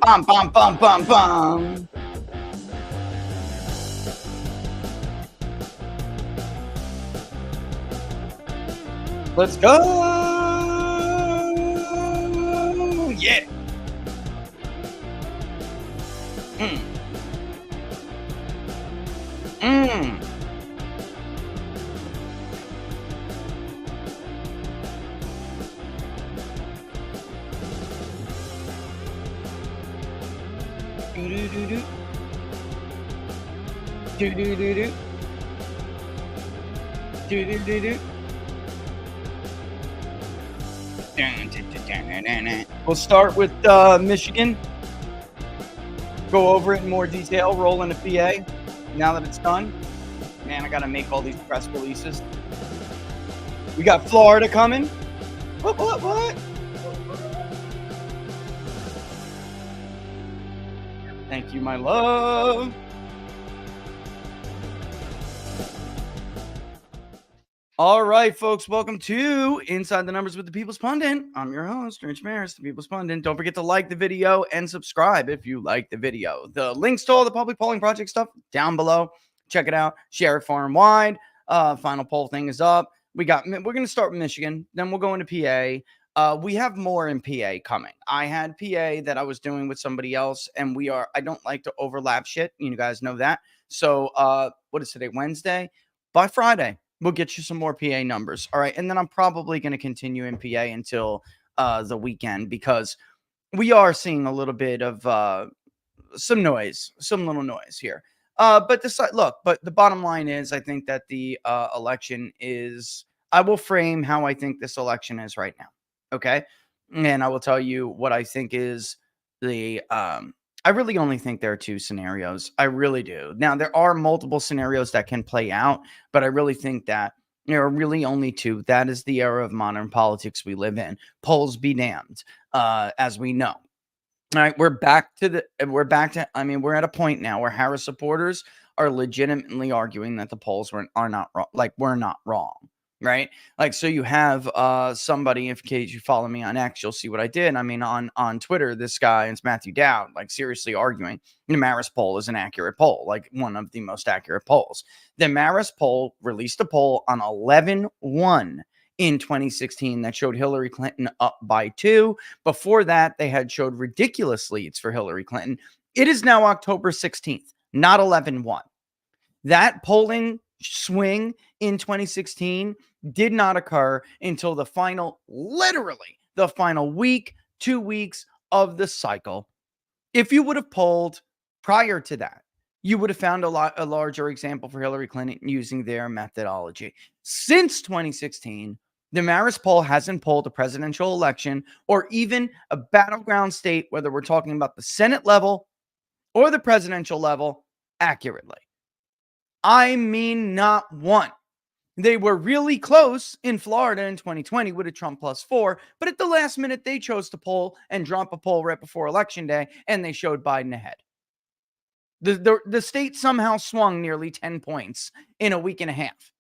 Bum, bum, bum, bum, bum. Let's go. Yeah. Mm. Mm. Do-do-do-do. Do-do-do-do. Do-do-do-do. We'll start with Michigan. Go over it in more detail. Roll into PA. Now that it's done. Man, I got to make all these press releases. We got Florida coming. What? Thank you, my love. All right, folks, welcome to Inside the Numbers with the People's Pundit. I'm your host, Rich Maris, the People's Pundit. Don't forget to like the video and subscribe if you like the video. The links to all the public polling project stuff down below. Check it out. Share it far and wide. Final poll thing is up. We're going to start with Michigan. Then we'll go into PA. We have more in PA coming. I had PA that I was doing with somebody else, and I don't like to overlap shit. You guys know that. So what is today? Wednesday? By Friday, we'll get you some more PA numbers. All right. And then I'm probably going to continue in PA until the weekend, because we are seeing a little bit of some little noise here. But the bottom line is, I think that the election is, I will frame how I think this election is right now. Okay. And I will tell you what I think is I really only think there are two scenarios. I really do. Now, there are multiple scenarios that can play out, but I really think that there are really only two. That is the era of modern politics we live in. Polls be damned, as we know. All right, we're at a point now where Harris supporters are legitimately arguing that the polls are not wrong. Like, we're not wrong. Right? Like, so you have somebody, in case you follow me on X, you'll see what I did. I mean, on Twitter, this guy, it's Matthew Dowd, like, seriously arguing the Maris poll is an accurate poll, like one of the most accurate polls. The Maris poll released a poll on 11/1 in 2016 that showed Hillary Clinton up by 2. Before that, they had showed ridiculous leads for Hillary Clinton. It is now October 16th, not 11/1. That polling swing in 2016 did not occur until literally the final week, 2 weeks of the cycle. If you would have polled prior to that, you would have found a larger example for Hillary Clinton using their methodology. Since 2016, the Maris poll hasn't polled a presidential election or even a battleground state, whether we're talking about the Senate level or the presidential level, accurately. I mean, not one. They were really close in Florida in 2020 with a Trump +4, but at the last minute, they chose to poll and drop a poll right before Election Day, and they showed Biden ahead. The state somehow swung nearly 10 points in a week and a half.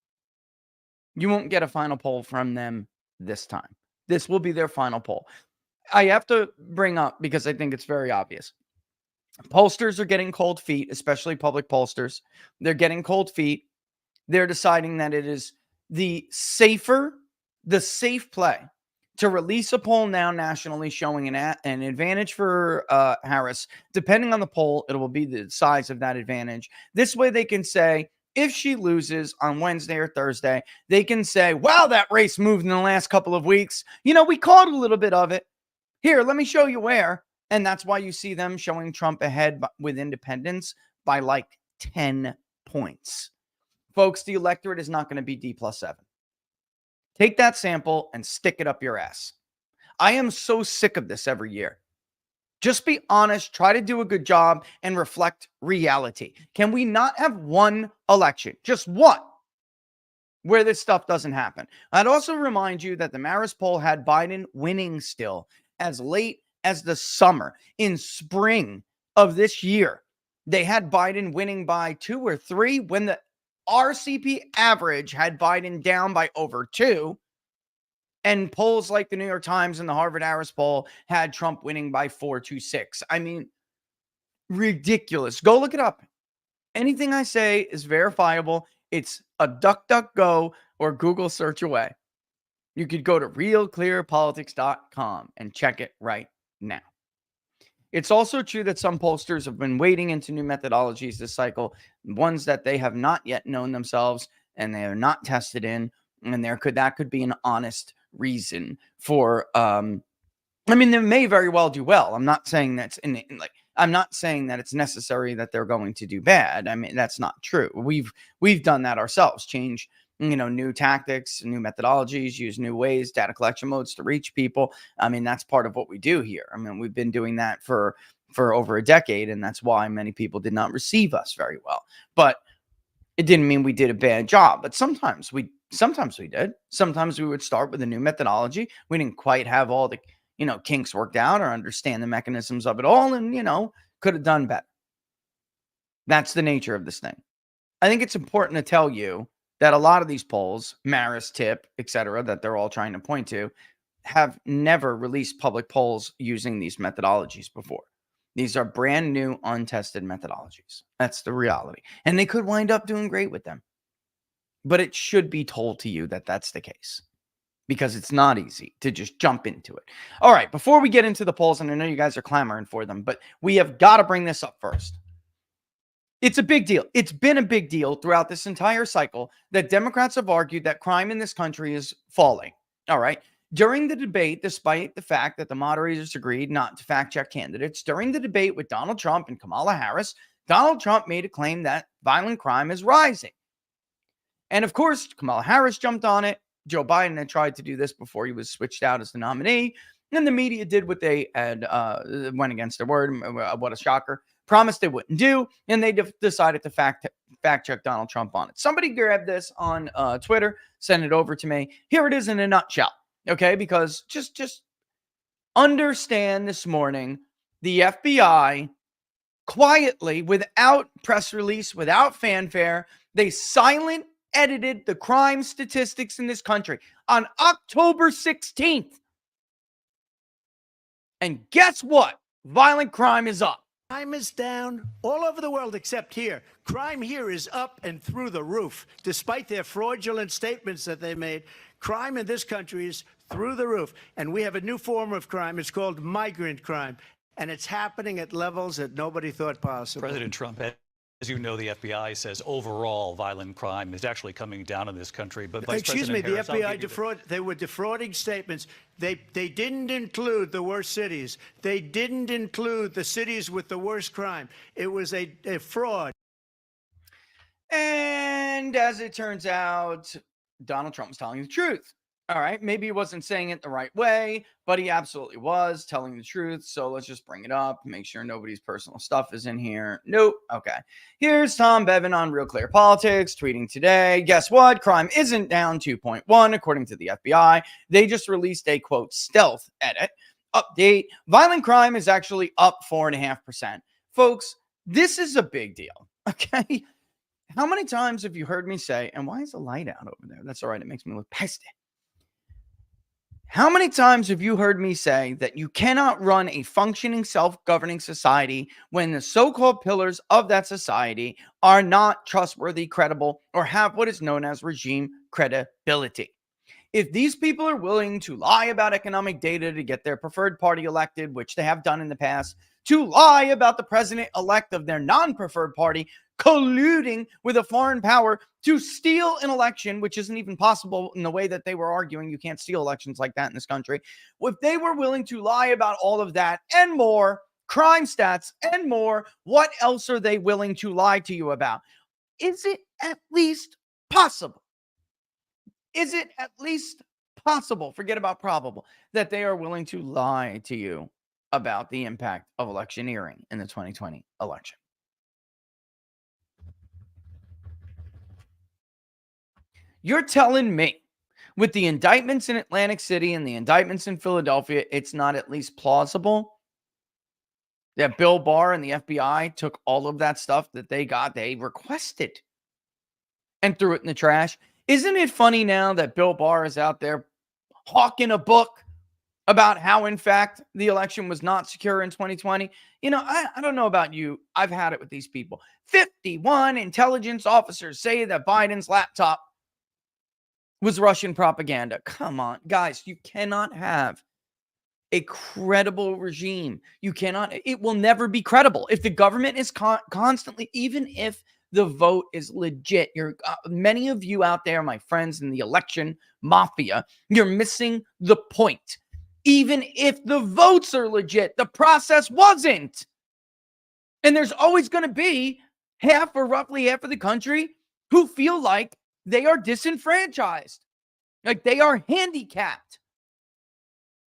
You won't get a final poll from them this time. This will be their final poll. I have to bring up, because I think it's very obvious, pollsters are getting cold feet, especially public pollsters. They're getting cold feet. They're deciding that it is the safe play to release a poll now nationally showing an advantage for Harris. Depending on the poll, it will be the size of that advantage. This way they can say, if she loses on Wednesday or Thursday, they can say, wow, that race moved in the last couple of weeks. We caught a little bit of it. Here, let me show you where. And that's why you see them showing Trump ahead with independents by like 10 points. Folks, the electorate is not going to be D+7. Take that sample and stick it up your ass. I am so sick of this every year. Just be honest, try to do a good job, and reflect reality. Can we not have one election, just one, where this stuff doesn't happen? I'd also remind you that the Maris poll had Biden winning still as late as the summer. In spring of this year, they had Biden winning by 2 or 3 when the RCP average had Biden down by over 2. And polls like the New York Times and the Harvard-Harris poll had Trump winning by 4 to 6. I mean, ridiculous. Go look it up. Anything I say is verifiable. It's a DuckDuckGo or Google search away. You could go to realclearpolitics.com and check it right now. It's also true that some pollsters have been wading into new methodologies this cycle, ones that they have not yet known themselves and they are not tested in, and that could be an honest reason for I mean, they may very well do well. I'm not saying that's I'm not saying that it's necessary that they're going to do bad. I mean, that's not true. We've done that ourselves. Change, new tactics, new methodologies, use new ways, data collection modes to reach people. I mean, that's part of what we do here. I mean, we've been doing that for over a decade, and that's why many people did not receive us very well. But it didn't mean we did a bad job. But sometimes we did. Sometimes we would start with a new methodology. We didn't quite have all the kinks worked out or understand the mechanisms of it all, and, could have done better. That's the nature of this thing. I think it's important to tell you that a lot of these polls, Marist, Tip, etc., that they're all trying to point to, have never released public polls using these methodologies before. These are brand new, untested methodologies. That's the reality. And they could wind up doing great with them. But it should be told to you that that's the case, because it's not easy to just jump into it. All right, before we get into the polls, and I know you guys are clamoring for them, but we have got to bring this up first. It's a big deal. It's been a big deal throughout this entire cycle that Democrats have argued that crime in this country is falling. All right. During the debate, despite the fact that the moderators agreed not to fact-check candidates, during the debate with Donald Trump and Kamala Harris, Donald Trump made a claim that violent crime is rising. And of course, Kamala Harris jumped on it. Joe Biden had tried to do this before he was switched out as the nominee. And the media did what they had, went against their word. What a shocker. Promised they wouldn't do. And they decided to fact check Donald Trump on it. Somebody grabbed this on Twitter, send it over to me. Here it is in a nutshell. Okay, because just understand this morning, the FBI quietly, without press release, without fanfare, they silent edited the crime statistics in this country on October 16th. And guess what? Violent crime is up. Crime is down all over the world except here. Crime here is up and through the roof. Despite their fraudulent statements that they made, crime in this country is through the roof. And we have a new form of crime. It's called migrant crime. And it's happening at levels that nobody thought possible. President Trump, as you know, the FBI says overall violent crime is actually coming down in this country. But excuse me, the FBI they were defrauding statements. They didn't include the worst cities. They didn't include the cities with the worst crime. It was a fraud. And as it turns out, Donald Trump was telling the truth. All right, maybe he wasn't saying it the right way, but he absolutely was telling the truth. So let's just bring it up, make sure nobody's personal stuff is in here. Nope. Okay. Here's Tom Bevan on Real Clear Politics tweeting today. Guess what? Crime isn't down 2.1 according to the FBI. They just released a quote stealth edit update. Violent crime is actually up 4.5%. Folks, this is a big deal. Okay. How many times have you heard me say, and why is the light out over there? That's all right. It makes me look past it. How many times have you heard me say that you cannot run a functioning self-governing society when the so-called pillars of that society are not trustworthy, credible, or have what is known as regime credibility? If these people are willing to lie about economic data to get their preferred party elected, which they have done in the past, to lie about the president-elect of their non-preferred party, colluding with a foreign power to steal an election, which isn't even possible in the way that they were arguing. You can't steal elections like that in this country. If they were willing to lie about all of that and more, crime stats and more, what else are they willing to lie to you about? Is it at least possible? Is it at least possible, forget about probable, that they are willing to lie to you about the impact of electioneering in the 2020 election? You're telling me with the indictments in Atlantic City and the indictments in Philadelphia, it's not at least plausible that Bill Barr and the FBI took all of that stuff that they requested and threw it in the trash. Isn't it funny now that Bill Barr is out there hawking a book about how, in fact, the election was not secure in 2020? You know, I don't know about you. I've had it with these people. 51 intelligence officers say that Biden's laptop was Russian propaganda. Come on, guys, you cannot have a credible regime. You cannot, it will never be credible. If the government is constantly, even if the vote is legit, many of you out there, my friends in the election mafia, you're missing the point. Even if the votes are legit, the process wasn't. And there's always going to be half or roughly half of the country who feel like they are disenfranchised, like they are handicapped,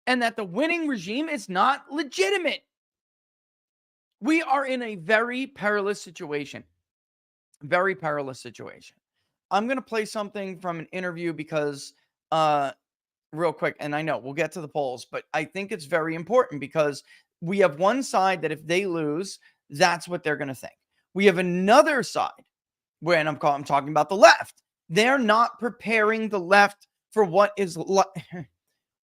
and that the winning regime is not legitimate. We are in a very perilous situation. Very perilous situation. I'm going to play something from an interview because, real quick, and I know we'll get to the polls, but I think it's very important because we have one side that if they lose, that's what they're going to think. We have another side, when I'm talking about the left. They're not preparing the left for what is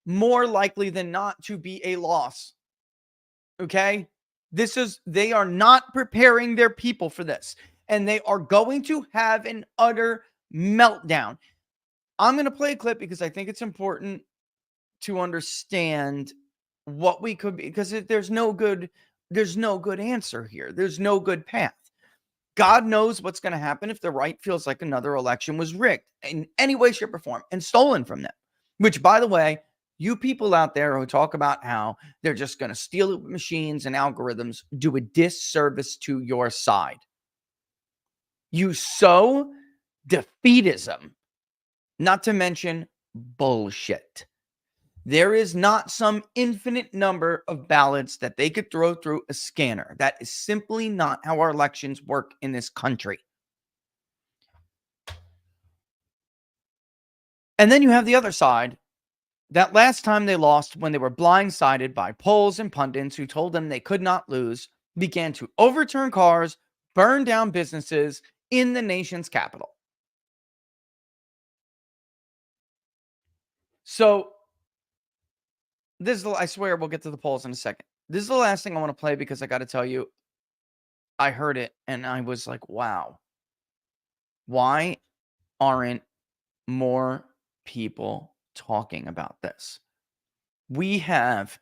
more likely than not to be a loss. Okay? They are not preparing their people for this. And they are going to have an utter meltdown. I'm going to play a clip because I think it's important to understand what we could be, because there's no good answer here. There's no good path. God knows what's going to happen if the right feels like another election was rigged in any way, shape, or form and stolen from them. Which, by the way, you people out there who talk about how they're just going to steal it with machines and algorithms do a disservice to your side. You sow defeatism, not to mention bullshit. There is not some infinite number of ballots that they could throw through a scanner. That is simply not how our elections work in this country. And then you have the other side. That last time they lost, when they were blindsided by polls and pundits who told them they could not lose, began to overturn cars, burn down businesses in the nation's capital. So, I swear we'll get to the polls in a second. This is the last thing I want to play because I got to tell you, I heard it and I was like, wow. Why aren't more people talking about this? We have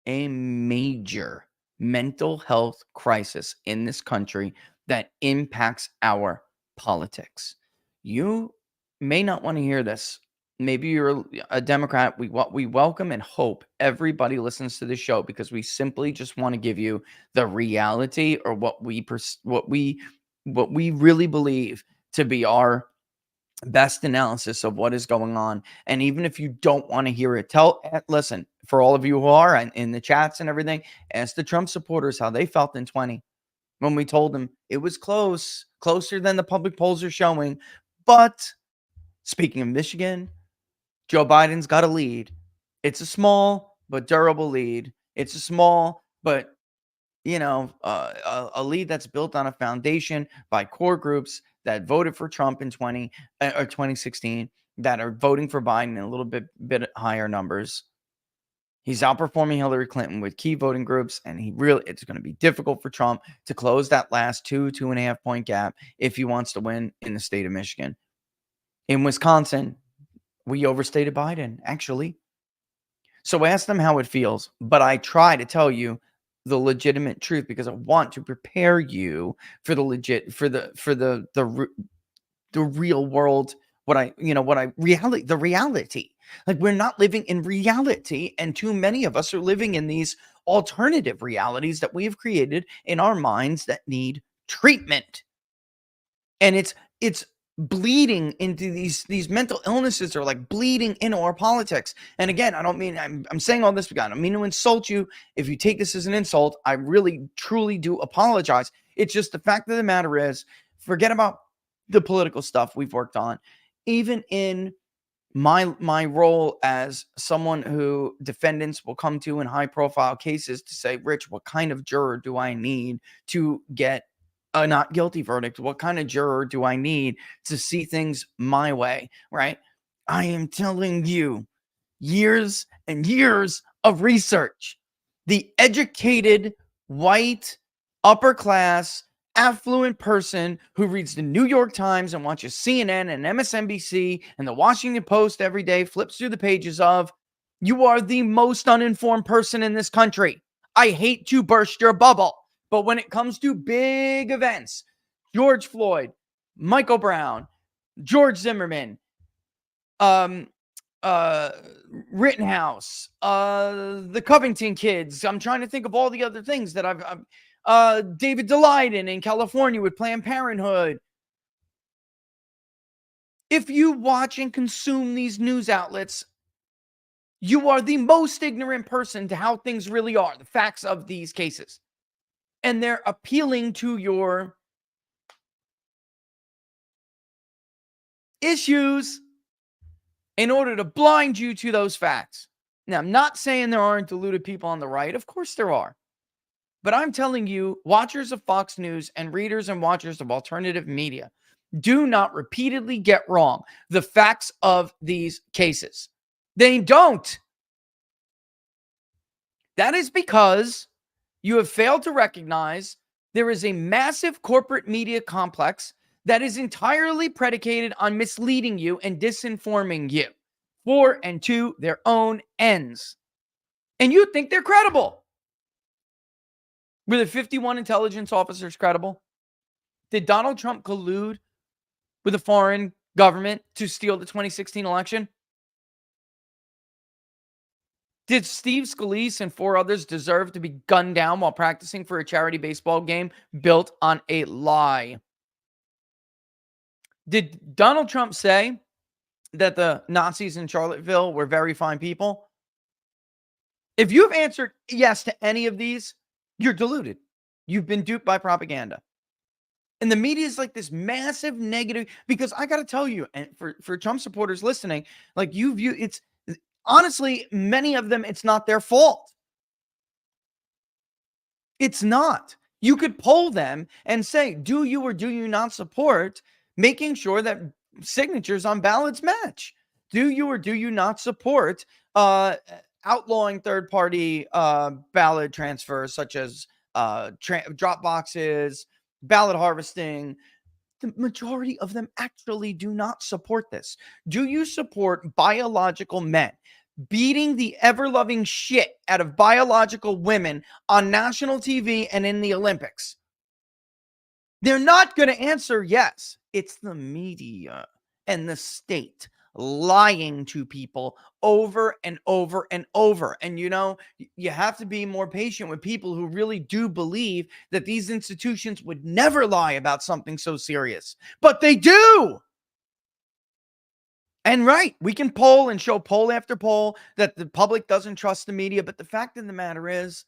a major mental health crisis in this country that impacts our politics. You may not want to hear this. Maybe you're a Democrat. We welcome and hope everybody listens to the show because we simply just want to give you the reality or what we really believe to be our best analysis of what is going on. And even if you don't want to hear it, listen, for all of you who are in the chats and everything, ask the Trump supporters how they felt in 20 when we told them it was closer than the public polls are showing. But speaking of Michigan, Joe Biden's got a lead. It's a small but durable lead. It's a small but, a lead that's built on a foundation by core groups that voted for Trump in 2016 that are voting for Biden in a little bit higher numbers. He's outperforming Hillary Clinton with key voting groups, and it's going to be difficult for Trump to close that last 2.5 point gap if he wants to win in the state of Michigan. In Wisconsin, we overstated Biden, actually. So ask them how it feels, but I try to tell you the legitimate truth because I want to prepare you for the real world, the reality. Like, we're not living in reality, and too many of us are living in these alternative realities that we have created in our minds that need treatment. And it's bleeding into these mental illnesses are like bleeding into our politics. And again, I don't mean, I'm saying all this, I don't mean to insult you. If you take this as an insult, I really, truly do apologize. It's just the fact of the matter is, forget about the political stuff we've worked on. Even in my role as someone who defendants will come to in high profile cases to say, Rich, what kind of juror do I need to get a not guilty verdict? What kind of juror do I need to see things my way, right? I am telling you, years and years of research. The educated, white, upper class, affluent person who reads the New York Times and watches CNN and MSNBC and the Washington Post every day, flips through the pages of, you are the most uninformed person in this country. I hate to burst your bubble, but when it comes to big events, George Floyd, Michael Brown, George Zimmerman, Rittenhouse, the Covington kids. I'm trying to think of all the other things that David Daleiden in California with Planned Parenthood. If you watch and consume these news outlets, you are the most ignorant person to how things really are, the facts of these cases. And they're appealing to your issues in order to blind you to those facts. Now, I'm not saying there aren't deluded people on the right. Of course there are. But I'm telling you, watchers of Fox News and readers and watchers of alternative media do not repeatedly get wrong the facts of these cases. They don't. That is because you have failed to recognize there is a massive corporate media complex that is entirely predicated on misleading you and disinforming you for and to their own ends. And you think they're credible. Were the 51 intelligence officers credible? Did Donald Trump collude with a foreign government to steal the 2016 election? Did Steve Scalise and 4 others deserve to be gunned down while practicing for a charity baseball game built on a lie? Did Donald Trump say that the Nazis in Charlottesville were very fine people? If you've answered yes to any of these, you're deluded. You've been duped by propaganda. And the media is like this massive negative, because I got to tell you, and for Trump supporters listening, like it's honestly, many of them, it's not their fault. It's not. You could poll them and say, do you or do you not support making sure that signatures on ballots match? Do you or do you not support outlawing third-party ballot transfers, such as drop boxes, ballot harvesting? The majority of them actually do not support this. Do you support biological men beating the ever-loving shit out of biological women on national TV and in the Olympics? They're not going to answer yes. It's the media and the state lying to people over and over and over. And, you know, you have to be more patient with people who really do believe that these institutions would never lie about something so serious. But they do. And right, we can poll and show poll after poll that the public doesn't trust the media. But the fact of the matter is,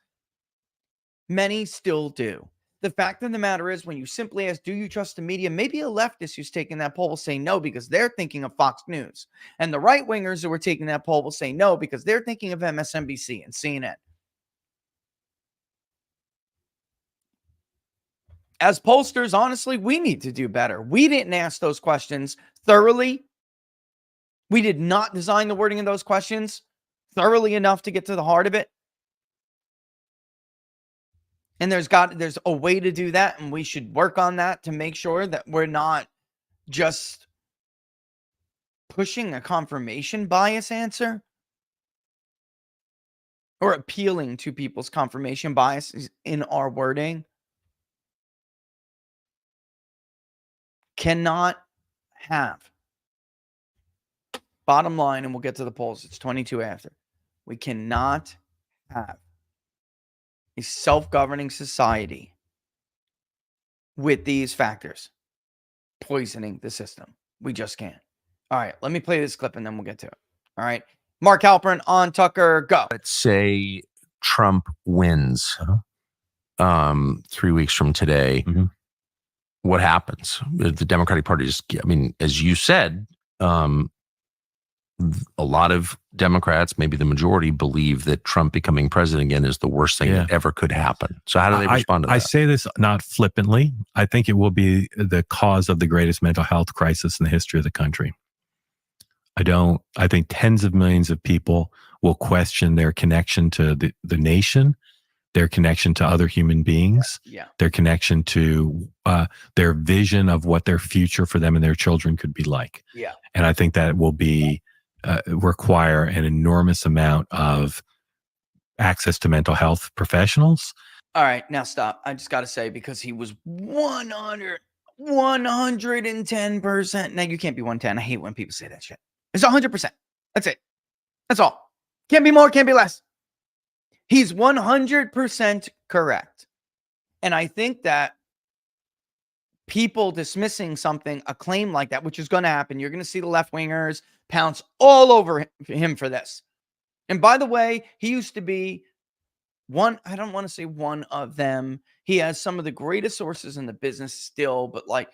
many still do. The fact of the matter is, when you simply ask, do you trust the media? Maybe a leftist who's taking that poll will say no, because they're thinking of Fox News. And the right-wingers who are taking that poll will say no, because they're thinking of MSNBC and CNN. As pollsters, honestly, we need to do better. We didn't ask those questions thoroughly. We did not design the wording of those questions thoroughly enough to get to the heart of it. And there's a way to do that, and we should work on that to make sure that we're not just pushing a confirmation bias answer or appealing to people's confirmation biases in our wording. Cannot have. Bottom line, and we'll get to the polls. It's 22 after. We cannot have a self-governing society with these factors poisoning the system. We just can't. All right, let me play this clip and then we'll get to it. All right. Mark Halperin on Tucker, go. Let's say Trump wins 3 weeks from today. Mm-hmm. What happens? The Democratic Party just, I mean, as you said, a lot of Democrats, maybe the majority, believe that Trump becoming president again is the worst thing that ever could happen. So how do they respond to that? I say this not flippantly. I think it will be the cause of the greatest mental health crisis in the history of the country. I think tens of millions of people will question their connection to the nation, their connection to other human beings, their connection to their vision of what their future for them and their children could be like. And I think that will be require an enormous amount of access to mental health professionals. All right, now stop. I just got to say, because he was 110%. Now, you can't be 110. I hate when people say that shit. It's 100%. That's it. That's all. Can't be more, can't be less. He's 100% correct. And I think that people dismissing a claim like that, which is going to happen, you're going to see the left-wingers pounce all over him for this. And by the way, he used to be I don't want to say one of them. He has some of the greatest sources in the business still, but like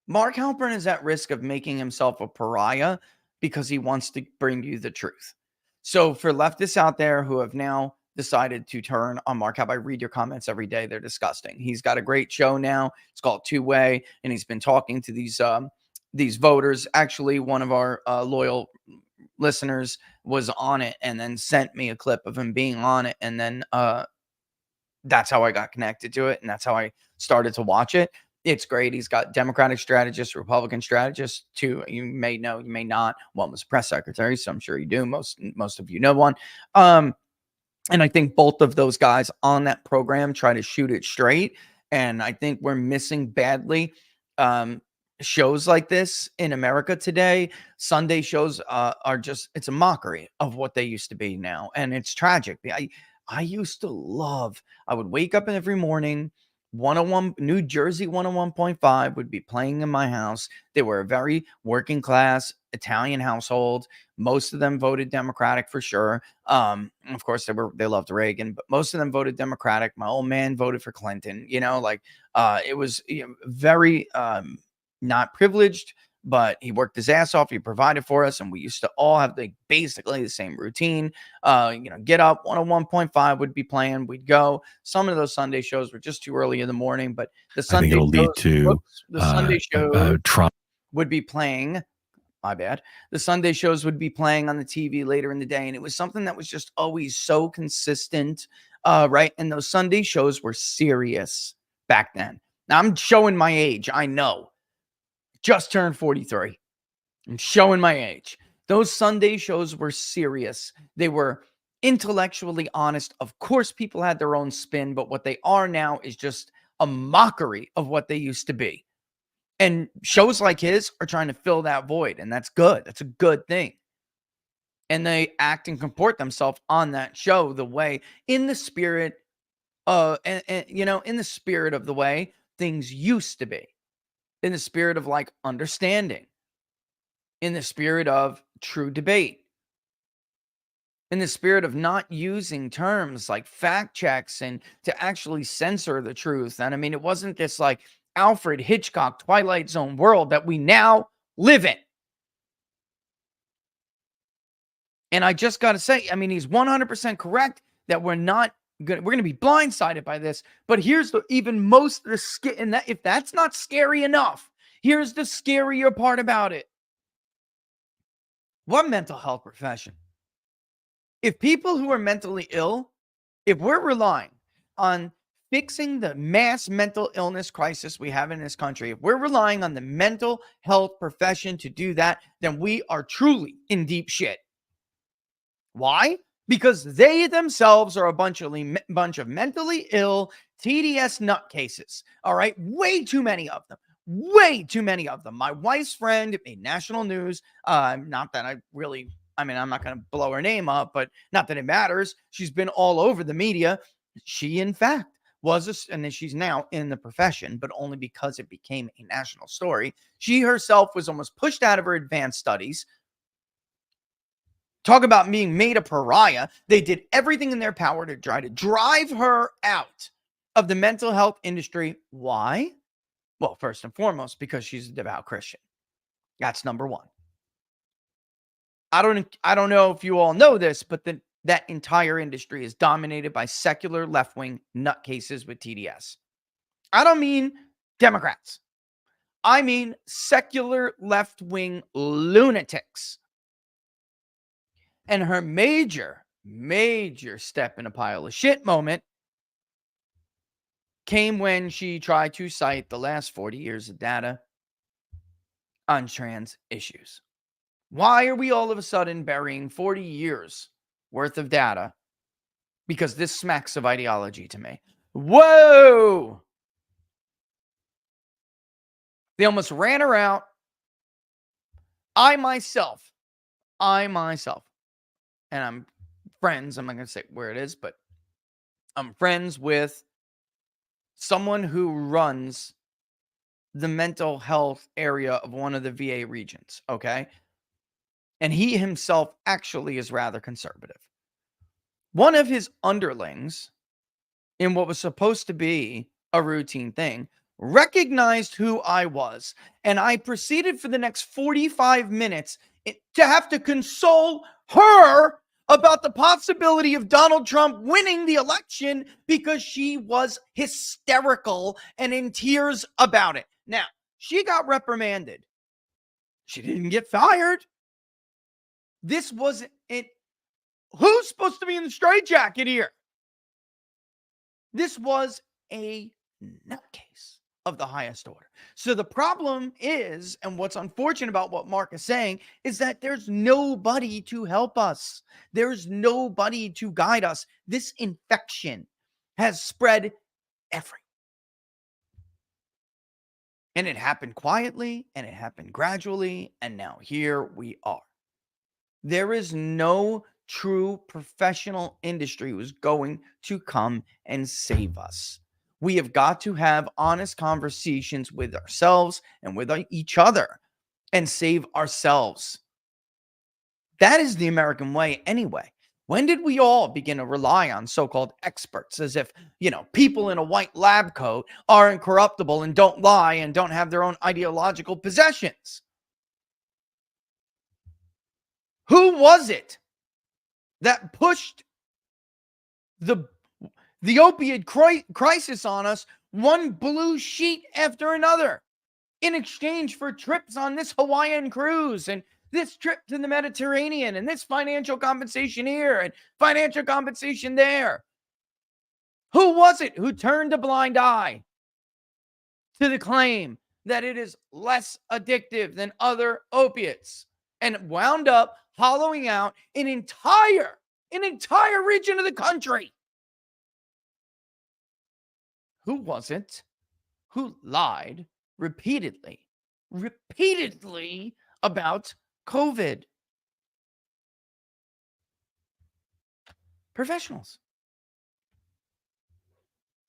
Mark Halpern is at risk of making himself a pariah because he wants to bring you the truth. So for leftists out there who have now decided to turn on Mark Halpern, I read your comments every day. They're disgusting. He's got a great show now. It's called Two Way, and he's been talking to these voters. Actually, one of our loyal listeners was on it and then sent me a clip of him being on it. And then that's how I got connected to it. And that's how I started to watch it. It's great. He's got Democratic strategists, Republican strategists, too. You may know, you may not. One was press secretary, so I'm sure you do. Most of you know one. And I think both of those guys on that program try to shoot it straight. And I think we're missing badly shows like this in America today. Sunday shows are just, it's a mockery of what they used to be now. And it's tragic. I used to love, I would wake up every morning, 101 New Jersey 101.5 would be playing in my house. They were a very working class Italian household. Most of them voted Democratic for sure. Of course they loved Reagan, but most of them voted Democratic. My old man voted for Clinton. It was very not privileged, but he worked his ass off. He provided for us, and we used to all have basically the same routine. Get up, 101.5 would be playing. We'd go. Some of those Sunday shows were just too early in the morning, but the Sunday shows Trump would be playing. My bad. The Sunday shows would be playing on the TV later in the day, and it was something that was just always so consistent, right? And those Sunday shows were serious back then. Now I'm showing my age. I know. Just turned 43. I'm showing my age. Those Sunday shows were serious. They were intellectually honest. Of course, people had their own spin, but what they are now is just a mockery of what they used to be. And shows like his are trying to fill that void, and that's good. That's a good thing. And they act and comport themselves on that show the way, in the spirit, in the spirit of the way things used to be. In the spirit of like understanding, in the spirit of true debate, in the spirit of not using terms like fact checks and to actually censor the truth. And I mean, it wasn't this like Alfred Hitchcock Twilight Zone world that we now live in. And I just got to say, I mean, he's 100% correct that we're going to be blindsided by this. But here's if that's not scary enough, here's the scarier part about it. What mental health profession? If people who are mentally ill, if we're relying on fixing the mass mental illness crisis we have in this country, if we're relying on the mental health profession to do that, then we are truly in deep shit. Why? Because they themselves are a bunch of mentally ill TDS nutcases. All right. Way too many of them. Way too many of them. My wife's friend made national news. Not that I'm not going to blow her name up, but not that it matters. She's been all over the media. She, in fact, and she's now in the profession, but only because it became a national story. She herself was almost pushed out of her advanced studies. Talk about being made a pariah. They did everything in their power to try to drive her out of the mental health industry. Why? Well, first and foremost, because she's a devout Christian. That's number one. I don't know if you all know this, but that entire industry is dominated by secular left-wing nutcases with TDS. I don't mean Democrats. I mean secular left-wing lunatics. And her major step in a pile of shit moment came when she tried to cite the last 40 years of data on trans issues. Why are we all of a sudden burying 40 years worth of data? Because this smacks of ideology to me. Whoa! They almost ran her out. I myself, and I'm friends, I'm not going to say where it is, but I'm friends with someone who runs the mental health area of one of the VA regions, okay? And he himself actually is rather conservative. One of his underlings, in what was supposed to be a routine thing, recognized who I was, and I proceeded for the next 45 minutes to have to console her about the possibility of Donald Trump winning the election because she was hysterical and in tears about it. Now, she got reprimanded. She didn't get fired. This wasn't it. Who's supposed to be in the straitjacket here? This was a nutcase of the highest order. So the problem is, and what's unfortunate about what Mark is saying, is that there's nobody to help us. There's nobody to guide us. This infection has spread everywhere. And it happened quietly, and it happened gradually, and now here we are. There is no true professional industry who's going to come and save us. We have got to have honest conversations with ourselves and with each other and save ourselves. That is the American way anyway. When did we all begin to rely on so-called experts as if, people in a white lab coat are incorruptible and don't lie and don't have their own ideological possessions? Who was it that pushed the opioid crisis on us, one blue sheet after another, in exchange for trips on this Hawaiian cruise and this trip to the Mediterranean and this financial compensation here and financial compensation there? Who was it who turned a blind eye to the claim that it is less addictive than other opiates and wound up hollowing out an entire region of the country? Who was it who lied repeatedly about COVID? Professionals.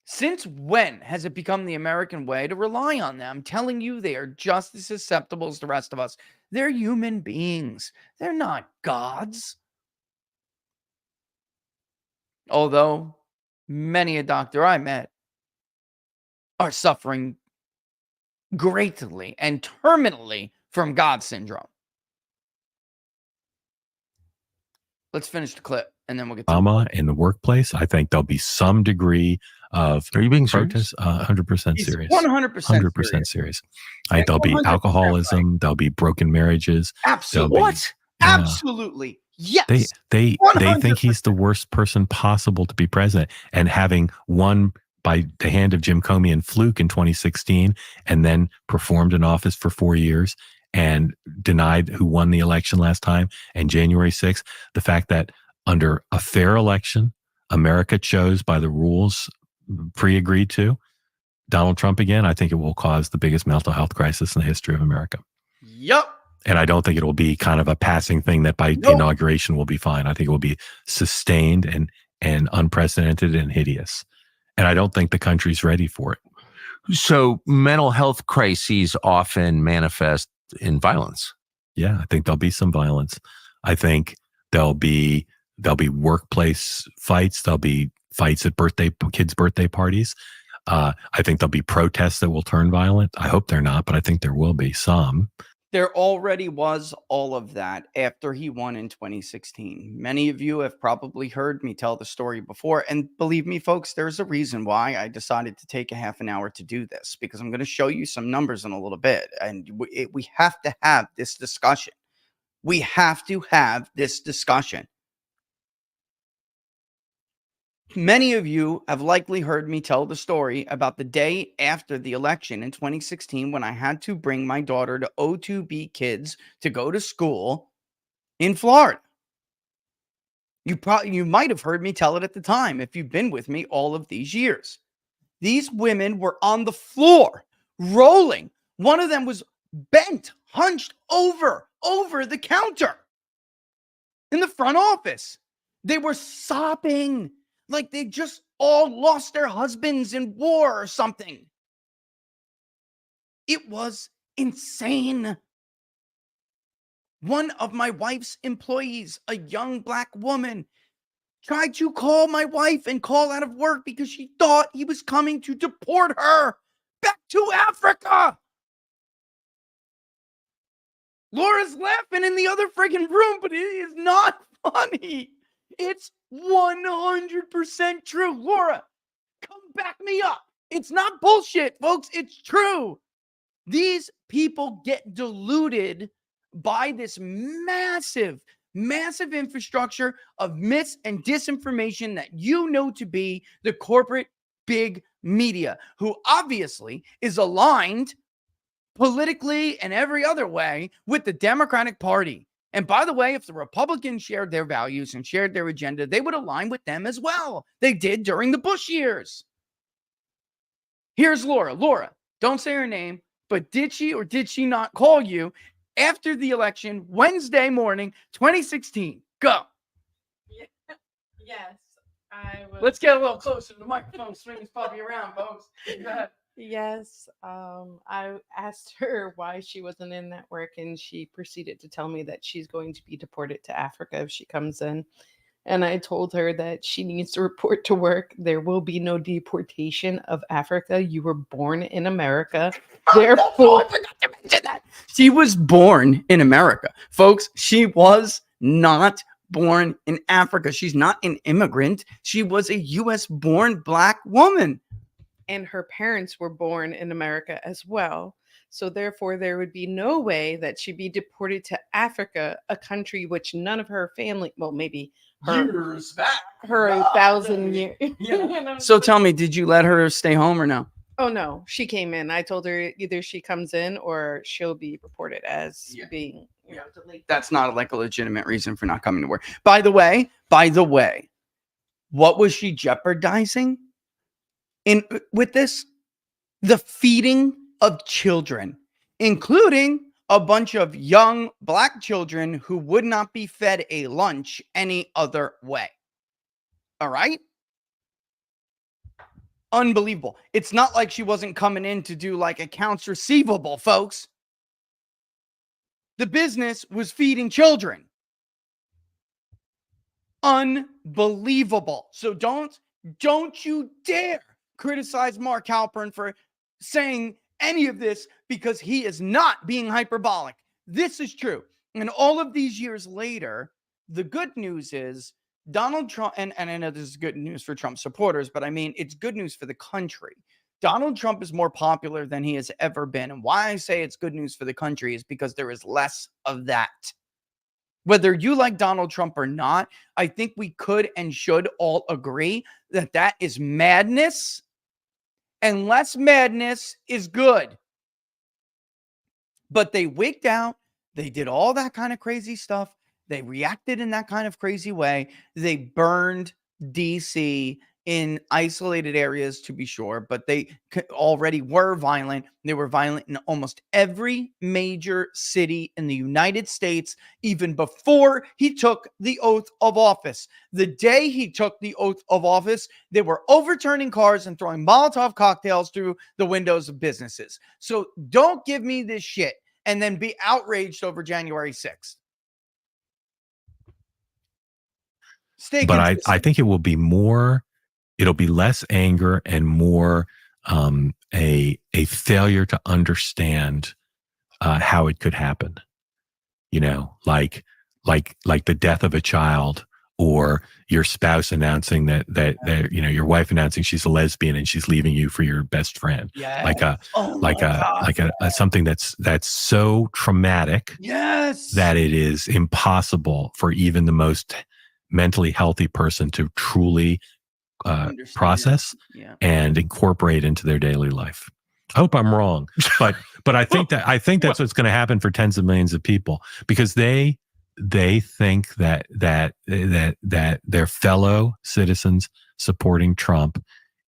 Since when has it become the American way to rely on them? I'm telling you, they are just as susceptible as the rest of us. They're human beings. They're not gods. Although many a doctor I met are suffering greatly and terminally from God syndrome. Let's finish the clip and then we'll get to Obama in the workplace. I think there'll be some degree of Are you being protest. 100% serious. 100% serious. I think there'll be alcoholism. Right. There'll be broken marriages. Absolutely. What? Yeah. Absolutely. Yes. They think he's the worst person possible to be president, and having won by the hand of Jim Comey and Fluke in 2016, and then performed in office for 4 years and denied who won the election last time, and January 6th, the fact that under a fair election, America chose by the rules pre-agreed to Donald Trump again, I think it will cause the biggest mental health crisis in the history of America. Yep. And I don't think it will be kind of a passing thing that by inauguration will be fine. I think it will be sustained and unprecedented and hideous. And I don't think the country's ready for it. So mental health crises often manifest in violence. Yeah, I think there'll be some violence. I think there'll be workplace fights. There'll be fights at kids' birthday parties. I think there'll be protests that will turn violent. I hope they're not, but I think there will be some. There already was all of that after he won in 2016. Many of you have probably heard me tell the story before. And believe me, folks, there's a reason why I decided to take a half an hour to do this, because I'm going to show you some numbers in a little bit. And we have to have this discussion. We have to have this discussion. Many of you have likely heard me tell the story about the day after the election in 2016 when I had to bring my daughter to O2B Kids to go to school in Florida. You might have heard me tell it at the time if you've been with me all of these years. These women were on the floor, rolling. One of them was bent, hunched over the counter in the front office. They were sobbing like they just all lost their husbands in war or something. It was insane. One of my wife's employees, a young black woman, tried to call my wife and call out of work because she thought he was coming to deport her back to Africa. Laura's laughing in the other friggin' room, but it is not funny. It's 100% true. Laura, come back me up. It's not bullshit, folks. It's true. These people get deluded by this massive infrastructure of myths and disinformation that you know to be the corporate big media, who obviously is aligned politically and every other way with the Democratic Party. And by the way, if the Republicans shared their values and shared their agenda, they would align with them as well. They did during the Bush years. Here's Laura. Laura, don't say her name, but did she or did she not call you after the election, Wednesday morning, 2016? Go. Yes, I was. Let's get a little closer to the microphone. Swing this puppy around, folks. Go ahead. Yes, I asked her why she wasn't in network, and she proceeded to tell me that she's going to be deported to Africa if she comes in. And I told her that she needs to report to work. There will be no deportation of Africa. You were born in America. Therefore, I forgot to mention that. She was born in America. Folks, she was not born in Africa. She's not an immigrant. She was a U.S. born black woman. and her parents were born in America as well. So therefore, there would be no way that she'd be deported to Africa, a country which none of her family, well, maybe her, Years back. her 1,000 years. Yeah. So tell me, did you let her stay home or no? Oh, no, she came in. I told her either she comes in or she'll be reported as being, delayed. That's not like a legitimate reason for not coming to work. By the way, what was she jeopardizing with this? The feeding of children, including a bunch of young black children who would not be fed a lunch any other way. All right? Unbelievable. It's not like she wasn't coming in to do like accounts receivable, folks. The business was feeding children. Unbelievable. So don't you dare criticize Mark Halpern for saying any of this, because he is not being hyperbolic. This is true. And all of these years later, the good news is Donald Trump, and I know this is good news for Trump supporters, but I mean, it's good news for the country. Donald Trump is more popular than he has ever been. And why I say it's good news for the country is because there is less of that. Whether you like Donald Trump or not, I think we could and should all agree that that is madness, and less madness is good. But they wigged out. They did all that kind of crazy stuff. They reacted in that kind of crazy way. They burned DC in isolated areas, to be sure, but they already were violent. They were violent in almost every major city in the United States, even before he took the oath of office. The day he took the oath of office, they were overturning cars and throwing Molotov cocktails through the windows of businesses. So don't give me this shit and then be outraged over January 6th. But I think it will be more, it'll be less anger and more a failure to understand how it could happen. You know, like the death of a child, or your spouse announcing that your wife announcing she's a lesbian and she's leaving you for your best friend. Yes. Like Oh my God. a something that's so traumatic Yes. that it is impossible for even the most mentally healthy person to truly process and incorporate into their daily life. I hope I'm wrong, but I think that's what's going to happen for tens of millions of people, because they think that their fellow citizens supporting Trump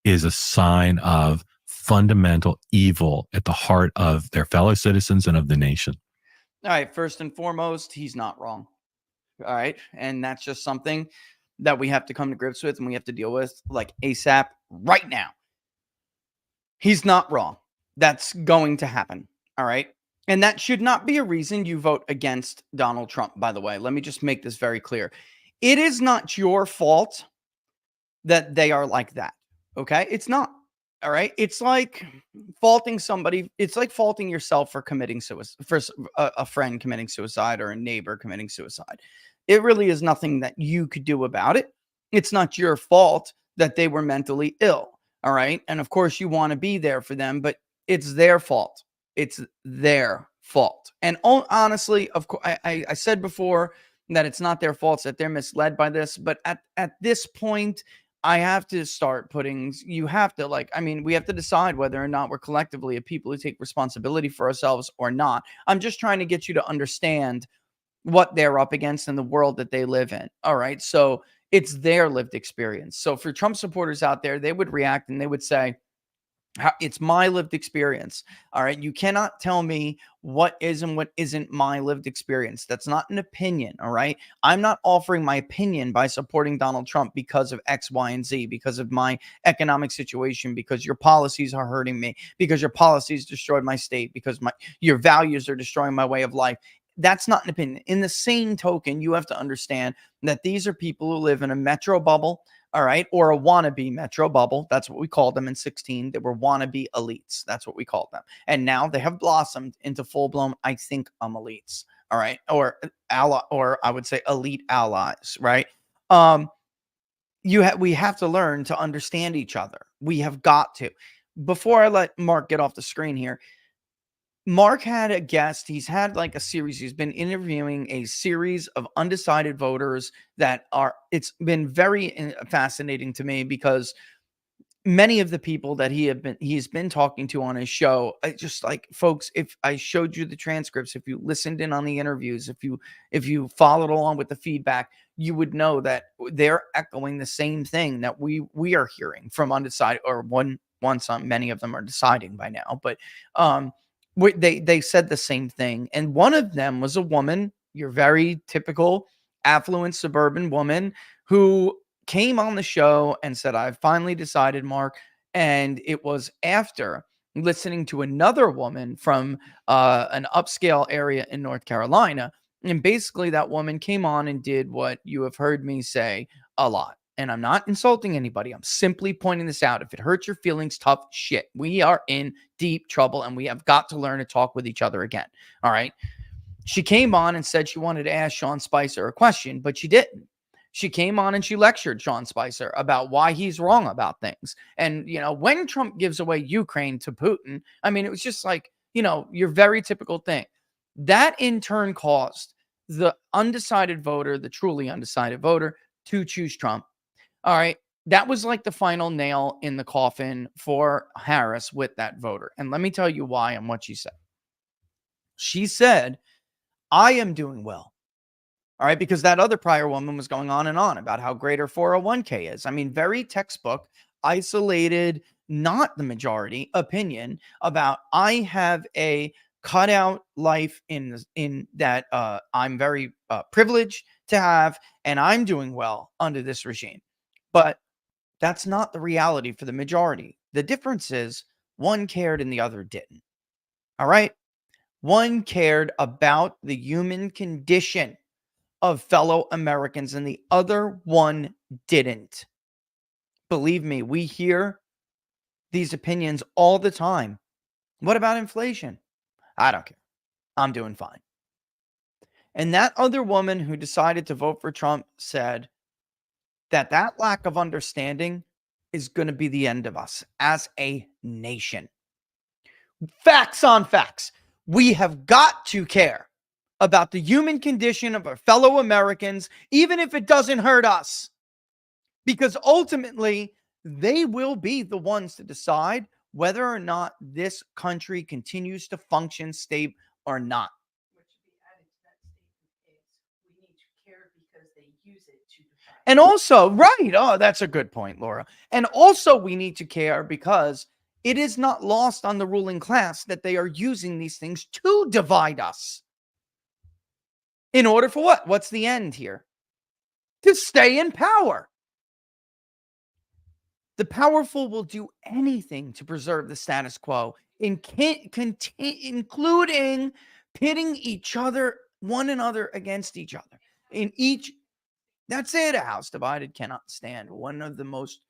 is a sign of fundamental evil at the heart of their fellow citizens and of the nation. All right, first and foremost, he's not wrong. All right, and that's just something that we have to come to grips with and we have to deal with like ASAP right now. He's not wrong. That's going to happen. All right. And that should not be a reason you vote against Donald Trump, by the way. Let me just make this very clear. It is not your fault that they are like that. Okay. It's not. All right. It's like faulting somebody. It's like faulting yourself for committing suicide, for a friend committing suicide or a neighbor committing suicide. It really is nothing that you could do about it. It's not your fault that they were mentally ill. All right. And of course, you want to be there for them, but it's their fault. It's their fault. And honestly, of course, I said before that it's not their fault, that they're misled by this. But at this point, I have to start putting, you have to we have to decide whether or not we're collectively a people who take responsibility for ourselves or not. I'm just trying to get you to understand what they're up against in the world that they live in. All right. So it's their lived experience. So for Trump supporters out there, they would react and they would say, it's my lived experience. All right. You cannot tell me what is and what isn't my lived experience. That's not an opinion. All right. I'm not offering my opinion by supporting Donald Trump because of X, Y, and Z, because of my economic situation, because your policies are hurting me, because your policies destroyed my state, because your values are destroying my way of life. That's not an opinion. In the same token, you have to understand that these are people who live in a metro bubble, all right, or a wannabe metro bubble. That's what we called them in 2016. They were wannabe elites. That's what we called them. And now they have blossomed into full-blown, I think elites, all right, or I would say elite allies, right? We have to learn to understand each other. We have got to. Before I let Mark get off the screen here, Mark had a guest. He's had like a series. He's been interviewing a series of undecided voters it's been very fascinating to me, because many of the people that he's been talking to on his show, just like, folks, if I showed you the transcripts, if you listened in on the interviews, if you followed along with the feedback, you would know that they're echoing the same thing that we are hearing from undecided, or many of them are deciding by now, but they said the same thing. And one of them was a woman, your very typical affluent suburban woman, who came on the show and said, "I finally decided, Mark." And it was after listening to another woman from an upscale area in North Carolina. And basically that woman came on and did what you have heard me say a lot. And I'm not insulting anybody. I'm simply pointing this out. If it hurts your feelings, tough shit. We are in deep trouble and we have got to learn to talk with each other again. All right. She came on and said she wanted to ask Sean Spicer a question, but she didn't. She came on and she lectured Sean Spicer about why he's wrong about things. And, when Trump gives away Ukraine to Putin, it was just like, your very typical thing. That in turn caused the undecided voter, the truly undecided voter, to choose Trump. All right. That was like the final nail in the coffin for Harris with that voter. And let me tell you why and what she said. She said, "I am doing well." All right. Because that other prior woman was going on and on about how great her 401k is. Very textbook, isolated, not the majority opinion about, I have a cutout life in that I'm very privileged to have, and I'm doing well under this regime. But that's not the reality for the majority. The difference is one cared and the other didn't. All right. One cared about the human condition of fellow Americans and the other one didn't. Believe me, we hear these opinions all the time. What about inflation? I don't care. I'm doing fine. And that other woman who decided to vote for Trump said that that lack of understanding is going to be the end of us as a nation. Facts on facts. We have got to care about the human condition of our fellow Americans, even if it doesn't hurt us. Because ultimately, they will be the ones to decide whether or not this country continues to function stable or not. What should be added to that statement is we need to care because they use it to divide. And also, right. Oh, that's a good point, Laura. And also, we need to care because it is not lost on the ruling class that they are using these things to divide us. In order for what? What's the end here? To stay in power. The powerful will do anything to preserve the status quo, including pitting one another against each other. That's it. A house divided cannot stand. One of the most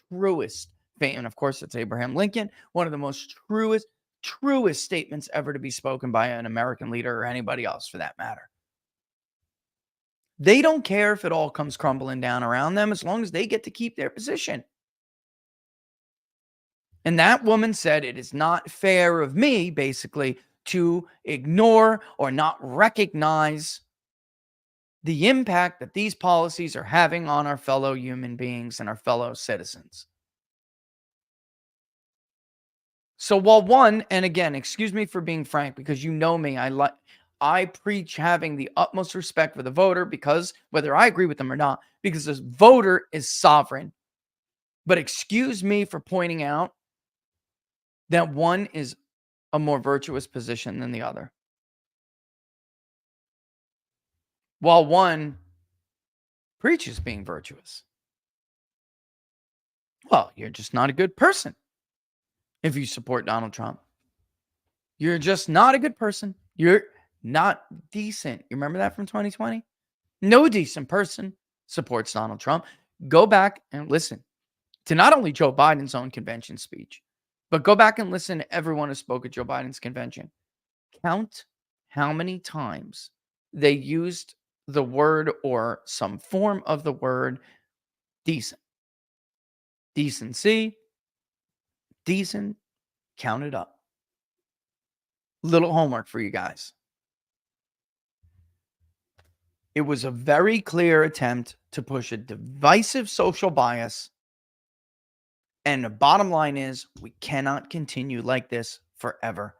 truest, and of course it's Abraham Lincoln, one of the most truest statements ever to be spoken by an American leader or anybody else for that matter. They don't care if it all comes crumbling down around them as long as they get to keep their position. And that woman said, it is not fair of me, basically, to ignore or not recognize the impact that these policies are having on our fellow human beings and our fellow citizens. So while one, and again, excuse me for being frank, because you know me, I preach having the utmost respect for the voter, because whether I agree with them or not, because this voter is sovereign. But excuse me for pointing out that one is a more virtuous position than the other. While one preaches being virtuous. Well, you're just not a good person if you support Donald Trump. You're just not a good person. You're not decent. You remember that from 2020? No decent person supports Donald Trump. Go back and listen to not only Joe Biden's own convention speech, but go back and listen to everyone who spoke at Joe Biden's convention. Count how many times they used the word or some form of the word decent. Decency, decent, count it up. Little homework for you guys. It was a very clear attempt to push a divisive social bias. And the bottom line is we cannot continue like this forever.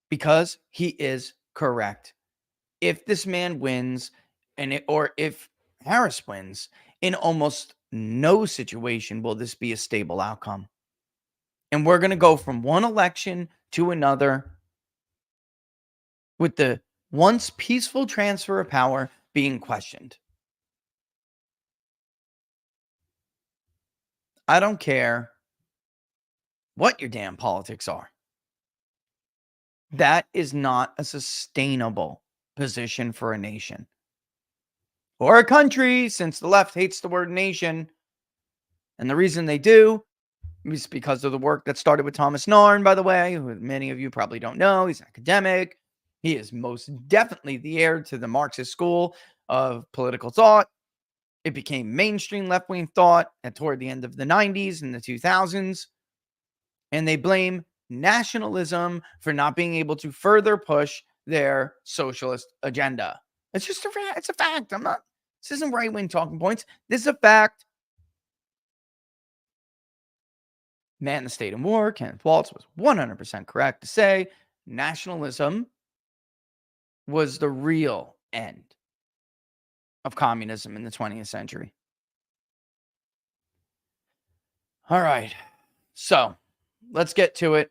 Because he is correct. If this man wins, or if Harris wins, in almost no situation will this be a stable outcome. And we're going to go from one election to another with the once peaceful transfer of power being questioned. I don't care what your damn politics are. That is not a sustainable position for a nation or a country, since the left hates the word nation. And the reason they do is because of the work that started with Thomas Narn, by the way, who many of you probably don't know. He's an academic. He is most definitely the heir to the Marxist school of political thought. It became mainstream left-wing thought toward the end of the 90s and the 2000s. And they blame nationalism for not being able to further push their socialist agenda. It's just it's a fact. This isn't right-wing talking points. This is a fact. Man in the State and War, Kenneth Waltz, was 100% correct to say nationalism was the real end of communism in the 20th century. All right. So let's get to it.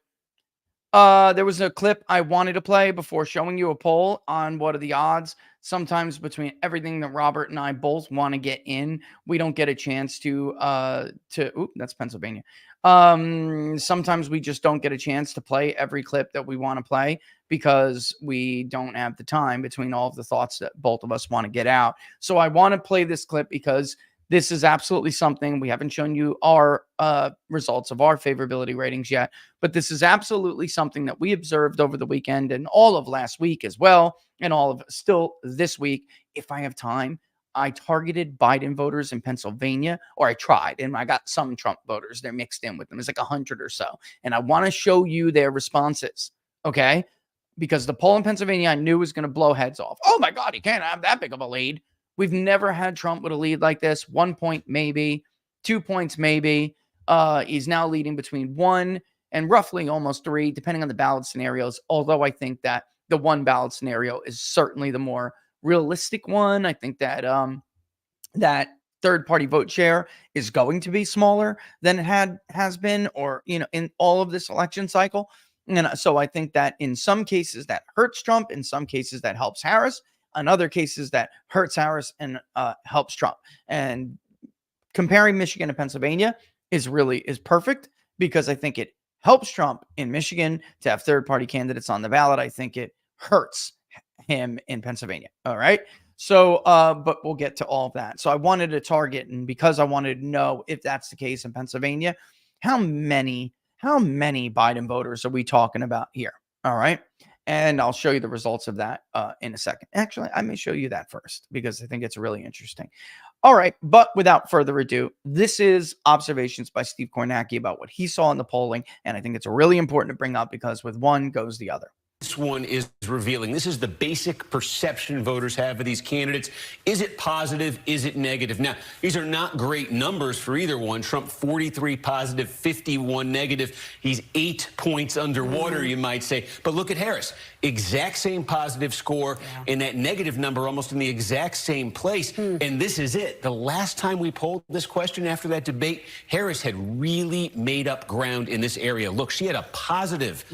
There was a clip I wanted to play before showing you a poll on what are the odds. Sometimes between everything that Robert and I both want to get in, we don't get a chance to that's Pennsylvania. Sometimes we just don't get a chance to play every clip that we want to play because we don't have the time between all of the thoughts that both of us want to get out. So I want to play this clip because This is absolutely something. We haven't shown you our results of our favorability ratings yet, but this is absolutely something that we observed over the weekend and all of last week as well, and all of still this week. If I have time, I targeted Biden voters in Pennsylvania, or I tried, and I got some Trump voters. They're mixed in with them. It's like 100 or so. And I want to show you their responses, okay? Because the poll in Pennsylvania I knew was going to blow heads off. Oh my God, he can't have that big of a lead. We've never had Trump with a lead like this. 1 point, maybe. 2 points, maybe. He's now leading between 1 and roughly almost 3, depending on the ballot scenarios. Although I think that the one ballot scenario is certainly the more realistic one. I think that that third-party vote share is going to be smaller than it has been, or in all of this election cycle. And so I think that in some cases that hurts Trump, in some cases that helps Harris, in other cases that hurts Harris and helps Trump. And comparing Michigan and Pennsylvania is perfect, because I think it helps Trump in Michigan to have third-party candidates on the ballot. I think it hurts him in Pennsylvania. All right. So, but we'll get to all of that. So I wanted to target, and because I wanted to know if that's the case in Pennsylvania, how many Biden voters are we talking about here? All right. And I'll show you the results of that in a second. Actually, I may show you that first, because I think it's really interesting. All right. But without further ado, this is observations by Steve Kornacki about what he saw in the polling. And I think it's really important to bring up, because with one goes the other. This one is revealing. This is the basic perception voters have of these candidates. Is it positive? Is it negative? Now, these are not great numbers for either one. Trump, 43 positive, 51 negative. He's 8 points underwater, you might say. But look at Harris. Exact same positive score, and that negative number almost in the exact same place. And this is it. The last time we polled this question after that debate, Harris had really made up ground in this area. Look, she had a positive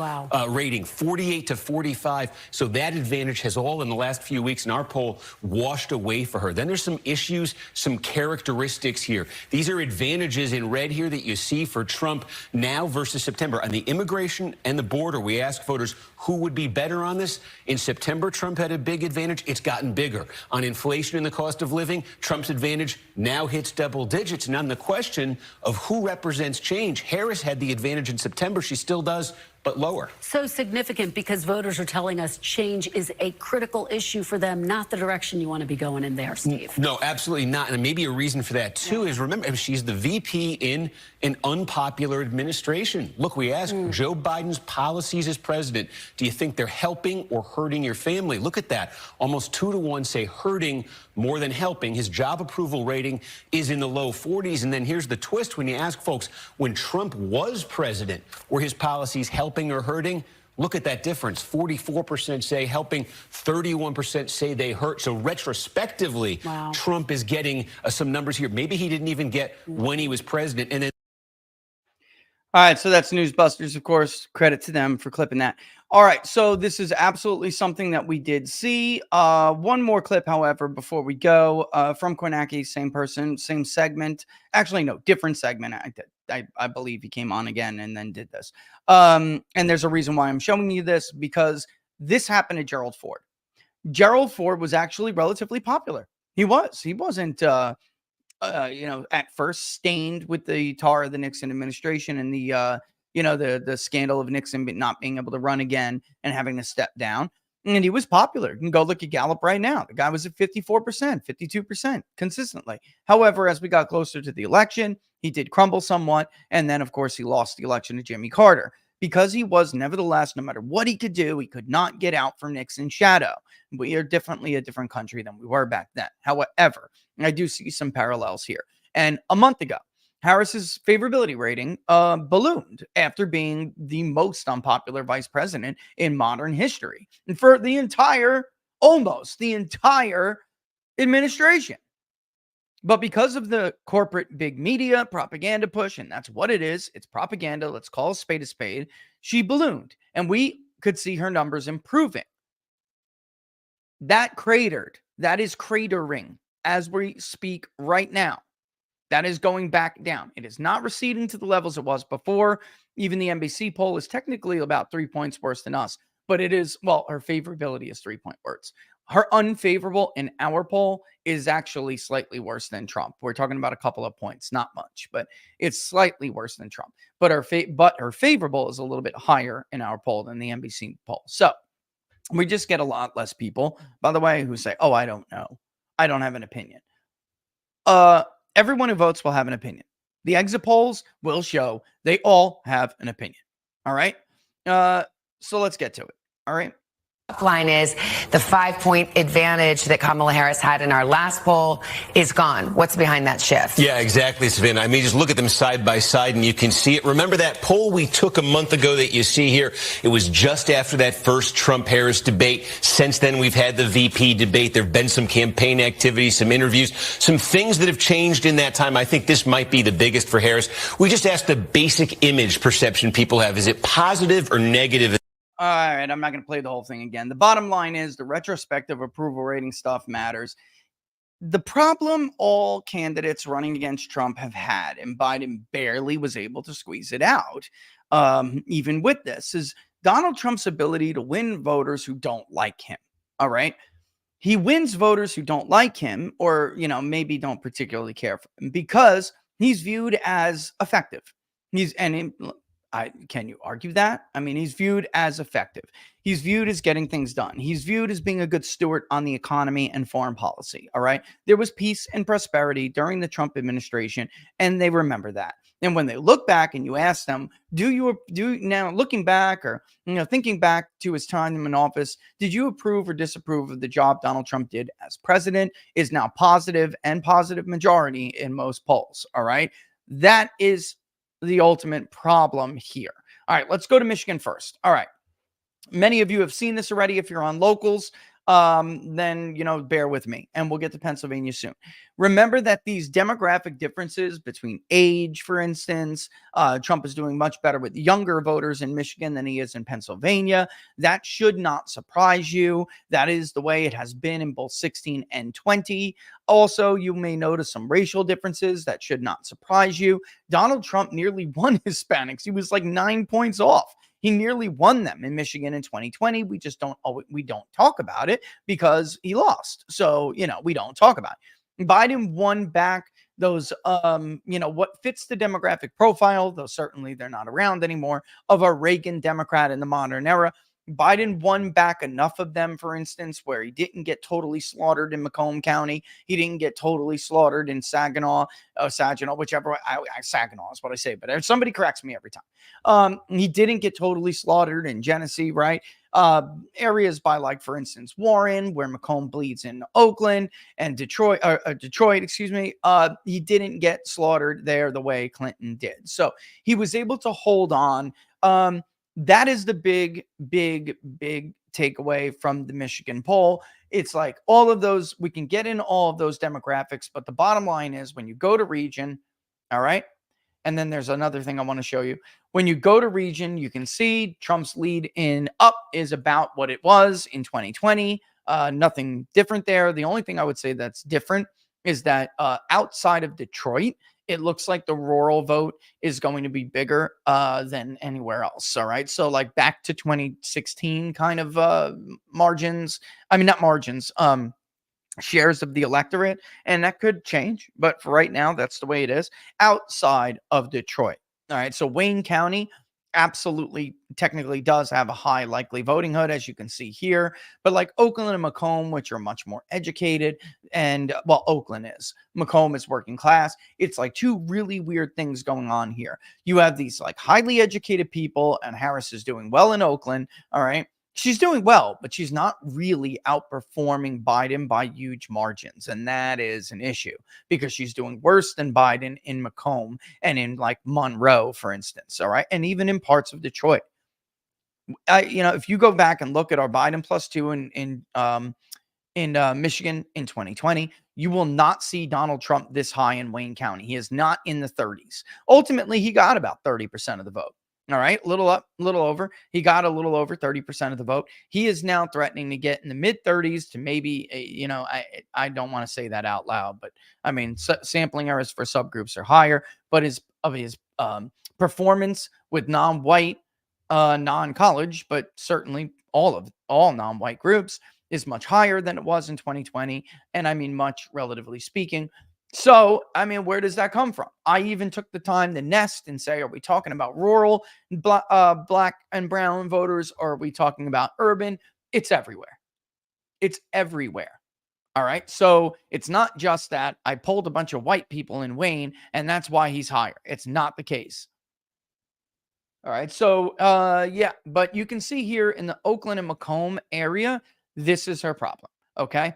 rating, 48 to 45. So that advantage has all in the last few weeks in our poll washed away for her. Then there's some issues, some characteristics here. These are advantages in red here that you see for Trump now versus September. On the immigration and the border, we ask voters who would be better on this. In September, Trump had a big advantage. It's gotten bigger. On inflation and the cost of living, Trump's advantage now hits double digits. And on the question of who represents change, Harris had the advantage in September. She still does, but lower. So significant, because voters are telling us change is a critical issue for them, not the direction you want to be going in there, Steve. No, absolutely not. And maybe a reason for that, too, is remember, she's the VP in an unpopular administration. Look, we asked Joe Biden's policies as president, do you think they're helping or hurting your family? Look at that. Almost 2 to 1 say hurting more than helping. His job approval rating is in the low 40s. And then here's the twist. When you ask folks, when Trump was president, were his policies helping or hurting? Look at that difference. 44% say helping, 31% say they hurt. So retrospectively, Trump is getting some numbers here. Maybe he didn't even get when he was president. And then all right, so that's Newsbusters, of course. Credit to them for clipping that. All right, so this is absolutely something that we did see. One more clip, however, before we go, from Kornacki, same person, same segment. Actually, no, different segment. I believe he came on again and then did this. And there's a reason why I'm showing you this, because this happened to Gerald Ford. Gerald Ford was actually relatively popular. He wasn't at first stained with the tar of the Nixon administration and the scandal of Nixon not being able to run again and having to step down. And he was popular. You can go look at Gallup right now. The guy was at 54%, 52% consistently. However, as we got closer to the election, he did crumble somewhat. And then, of course, he lost the election to Jimmy Carter, because he was, nevertheless, no matter what he could do, he could not get out from Nixon's shadow. We are definitely a different country than we were back then. However, I do see some parallels here. And a month ago, Harris's favorability rating ballooned after being the most unpopular vice president in modern history, and for almost the entire administration. But because of the corporate big media propaganda push, and that's what it is, it's propaganda, let's call a spade, she ballooned. And we could see her numbers improving. That cratered. That is cratering as we speak right now. That is going back down. It is not receding to the levels it was before. Even the NBC poll is technically about 3 points worse than us. But it is, well, her favorability is 3 point worse. Her unfavorable in our poll is actually slightly worse than Trump. We're talking about a couple of points, not much, but it's slightly worse than Trump. But her favorable is a little bit higher in our poll than the NBC poll. So we just get a lot less people, by the way, who say, "Oh, I don't know. I don't have an opinion." Everyone who votes will have an opinion. The exit polls will show they all have an opinion. All right. So let's get to it. All right. Line is the 5-point advantage that Kamala Harris had in our last poll is gone. What's behind that shift? Yeah, exactly, Savannah. I mean, just look at them side by side and you can see it. Remember that poll we took a month ago that you see here? It was just after that first Trump-Harris debate. Since then, we've had the VP debate. There have been some campaign activities, some interviews, some things that have changed in that time. I think this might be the biggest for Harris. We just asked the basic image perception people have. Is it positive or negative? All right, I'm not going to play the whole thing again. The bottom line is the retrospective approval rating stuff matters. The problem all candidates running against Trump have had, and Biden barely was able to squeeze it out, even with this, is Donald Trump's ability to win voters who don't like him. All right. He wins voters who don't like him or, maybe don't particularly care for him because he's viewed as effective. Can you argue that? I mean, he's viewed as effective. He's viewed as getting things done. He's viewed as being a good steward on the economy and foreign policy. All right. There was peace and prosperity during the Trump administration, and they remember that. And when they look back and you ask them, now looking back or, thinking back to his time in office, did you approve or disapprove of the job Donald Trump did as president? Is now positive and positive majority in most polls. All right. That is the ultimate problem here. All right, let's go to Michigan first. All right. Many of you have seen this already. If you're on locals, then, bear with me and we'll get to Pennsylvania soon. Remember that these demographic differences between age, for instance, Trump is doing much better with younger voters in Michigan than he is in Pennsylvania. That should not surprise you. That is the way it has been in both 16 and 20. Also, you may notice some racial differences that should not surprise you. Donald Trump nearly won Hispanics. He was like 9 points off. He nearly won them in Michigan in 2020. We just don't talk about it because he lost. So, we don't talk about it. Biden won back those, what fits the demographic profile, though certainly they're not around anymore, of a Reagan Democrat in the modern era. Biden won back enough of them, for instance, where he didn't get totally slaughtered in Macomb County. He didn't get totally slaughtered in Saginaw, whichever way. Saginaw is what I say, but somebody corrects me every time. He didn't get totally slaughtered in Genesee, right? Areas by, like, for instance, Warren, where Macomb bleeds in Oakland, and Detroit, he didn't get slaughtered there the way Clinton did. So he was able to hold on. That is the big takeaway from the Michigan poll. It's like all of those, we can get in all of those demographics, but the bottom line is when you go to region, all right, and then there's another thing I want to show you. When you go to region, you can see Trump's lead in up is about what it was in 2020. Nothing different there. The only thing I would say that's different is that outside of Detroit, it looks like the rural vote is going to be bigger than anywhere else. All right. So like back to 2016 kind of margins. I mean, not margins, shares of the electorate. And that could change. But for right now, that's the way it is outside of Detroit. All right. So Wayne County absolutely technically does have a high likely voting hood, as you can see here. But like Oakland and Macomb, which are much more educated, and well, Oakland is, Macomb is working class. It's like two really weird things going on here. You have these like highly educated people, and Harris is doing well in Oakland. All right. She's doing well, but she's not really outperforming Biden by huge margins. And that is an issue because she's doing worse than Biden in Macomb and in like Monroe, for instance. All right. And even in parts of Detroit. If you go back and look at our Biden +2 in Michigan in 2020, you will not see Donald Trump this high in Wayne County. He is not in the 30s. Ultimately, he got about 30% of the vote. All right, a little up, a little over. He got a little over 30% of the vote. He is now threatening to get in the mid 30s to maybe, I don't want to say that out loud, but I mean, sampling errors for subgroups are higher, but his performance with non-white, non-college, but certainly all non-white groups is much higher than it was in 2020. And I mean, much relatively speaking. So, I mean, where does that come from? I even took the time to nest and say, are we talking about rural black and brown voters, or are we talking about urban? It's everywhere. It's everywhere. All right. So it's not just that I polled a bunch of white people in Wayne and that's why he's higher. It's not the case. All right. So, yeah, but you can see here in the Oakland and Macomb area, this is her problem. Okay.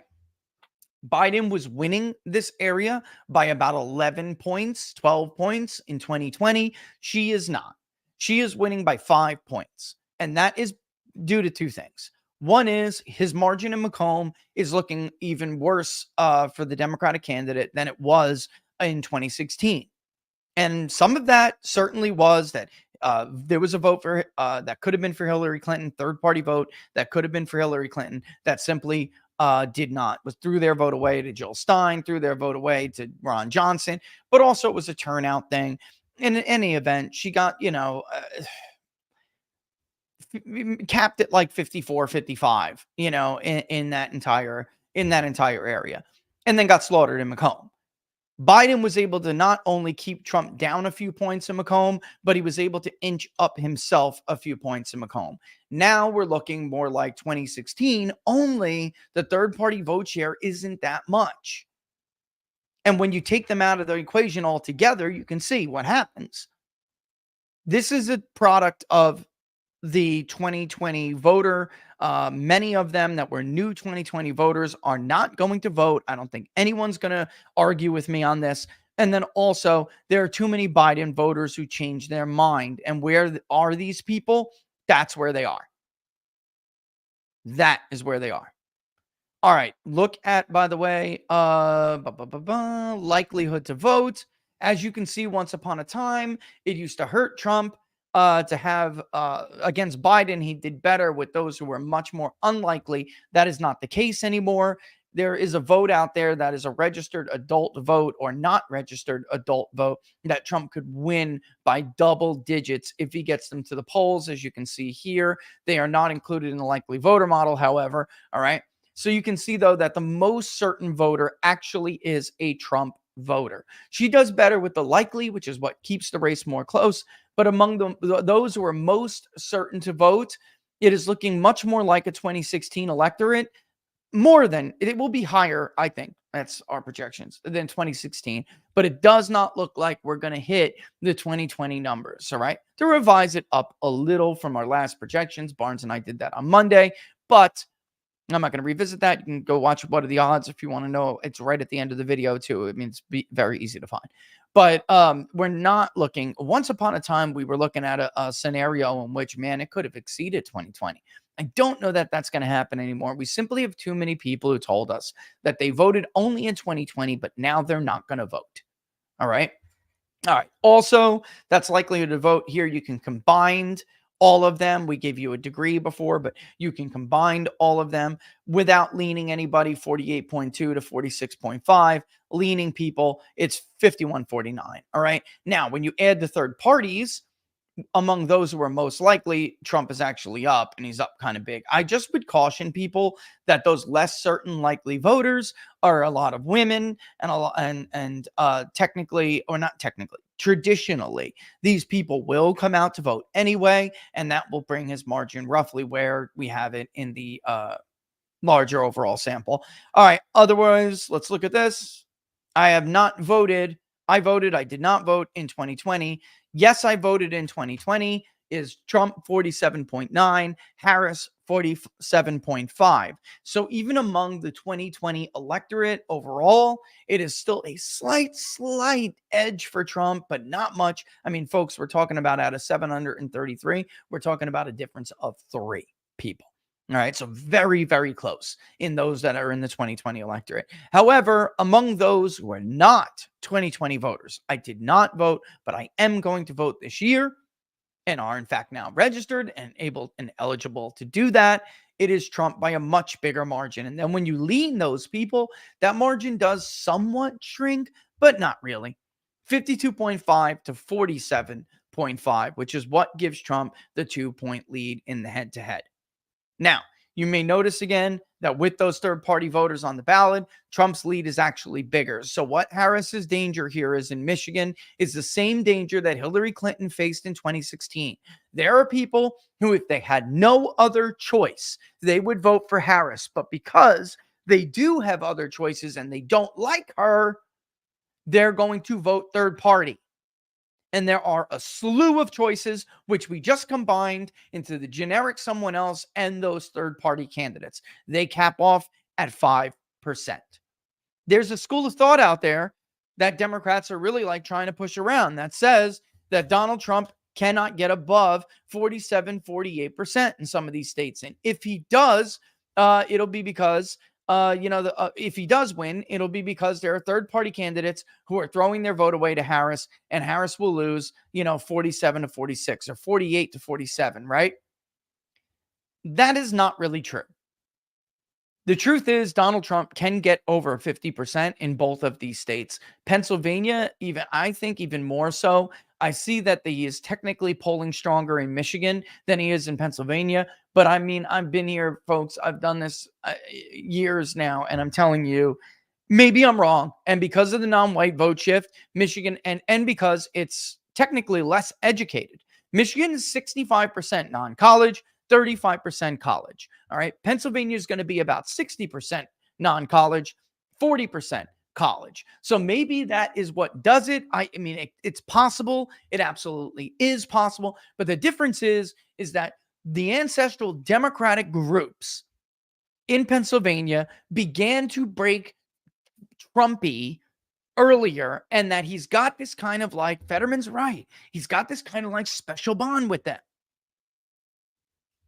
Biden was winning this area by about 11 points, 12 points in 2020. She is not. She is winning by 5 points. And that is due to two things. One is his margin in Macomb is looking even worse for the Democratic candidate than it was in 2016. And some of that certainly was that there was a vote for that could have been for Hillary Clinton, third party vote that could have been for Hillary Clinton that simply did not, was threw their vote away to Jill Stein, threw their vote away to Ron Johnson, but also it was a turnout thing. In any event, she got, capped at like 54, 55, in that entire area, and then got slaughtered in Macomb. Biden was able to not only keep Trump down a few points in Macomb, but he was able to inch up himself a few points in Macomb. Now we're looking more like 2016, only the third party vote share isn't that much. And when you take them out of the equation altogether, you can see what happens. This is a product of the 2020 voter. Many of them that were new 2020 voters are not going to vote. I don't think anyone's going to argue with me on this. And then also, there are too many Biden voters who change their mind. And where are these people? That's where they are. That is where they are. All right. Look at, by the way, likelihood to vote. As you can see, once upon a time, it used to hurt Trump to have against Biden. He did better with those who were much more unlikely. That is not the case anymore. There is a vote out there that is a registered adult vote or not registered adult vote that Trump could win by double digits if he gets them to the polls. As you can see here, they are not included in the likely voter model, however. All right. So you can see, though, that the most certain voter actually is a Trump voter. She does better with the likely, which is what keeps the race more close. But among those who are most certain to vote, it is looking much more like a 2016 electorate. More than, it will be higher, I think. That's our projections, than 2016. But it does not look like we're going to hit the 2020 numbers, all right? To revise it up a little from our last projections, Barnes and I did that on Monday. But I'm not going to revisit that. You can go watch What Are the Odds if you want to know. It's right at the end of the video, too. I mean, it's very easy to find. But we're not looking. Once upon a time, we were looking at a scenario in which, man, it could have exceeded 2020. I don't know that that's going to happen anymore. We simply have too many people who told us that they voted only in 2020, but now they're not going to vote. All right. All right. Also, that's likelihood to vote here. You can combine all of them. We gave you a degree before, but you can combine all of them without leaning anybody. 48.2 to 46.5. Leaning people, it's 51.49. All right. Now, when you add the third parties, among those who are most likely, Trump is actually up, and he's up kind of big. I just would caution people that those less certain likely voters are a lot of women and technically, or not technically, traditionally, these people will come out to vote anyway, and that will bring his margin roughly where we have it in the larger overall sample. All right. Otherwise, let's look at this. I have not voted. I did not vote in 2020. Yes, I voted in 2020 is Trump 47.9, Harris 47.5. So even among the 2020 electorate overall, it is still a slight edge for Trump, but not much. I mean, folks, we're talking about out of 733, we're talking about a difference of 3 people. All right. So very, very close in those that are in the 2020 electorate. However, among those who are not 2020 voters, I did not vote, but I am going to vote this year and are in fact now registered and able and eligible to do that. It is Trump by a much bigger margin. And then when you lean those people, that margin does somewhat shrink, but not really. 52.5 to 47.5, which is what gives Trump the 2-point lead in the head-to-head. Now, You may notice again that with those third-party voters on the ballot, Trump's lead is actually bigger. So what Harris's danger here is in Michigan is the same danger that Hillary Clinton faced in 2016. There are people who, if they had no other choice, they would vote for Harris. But because they do have other choices and they don't like her, they're going to vote third party. And there are a slew of choices, which we just combined into the generic someone else and those third-party candidates. They cap off at 5%. There's a school of thought out there that Democrats are really like trying to push around that says that Donald Trump cannot get above 47, 48% in some of these states. And if he does, it'll be because if he does win, it'll be because there are third-party candidates who are throwing their vote away to Harris, and Harris will lose, 47 to 46 or 48 to 47, right? That is not really true. The truth is Donald Trump can get over 50% in both of these states. Pennsylvania, I think even more so. I see that he is technically polling stronger in Michigan than he is in Pennsylvania. But I mean, I've been here, folks. I've done this years now. And I'm telling you, maybe I'm wrong. And because of the non-white vote shift, Michigan, and because it's technically less educated, Michigan is 65% non-college, 35% college. All right. Pennsylvania is going to be about 60% non-college, 40% college. So maybe that is what does it. I mean, it's possible. It absolutely is possible. But the difference is that the ancestral Democratic groups in Pennsylvania began to break Trumpy earlier, and that he's got this kind of like, Fetterman's right, he's got this kind of like special bond with them.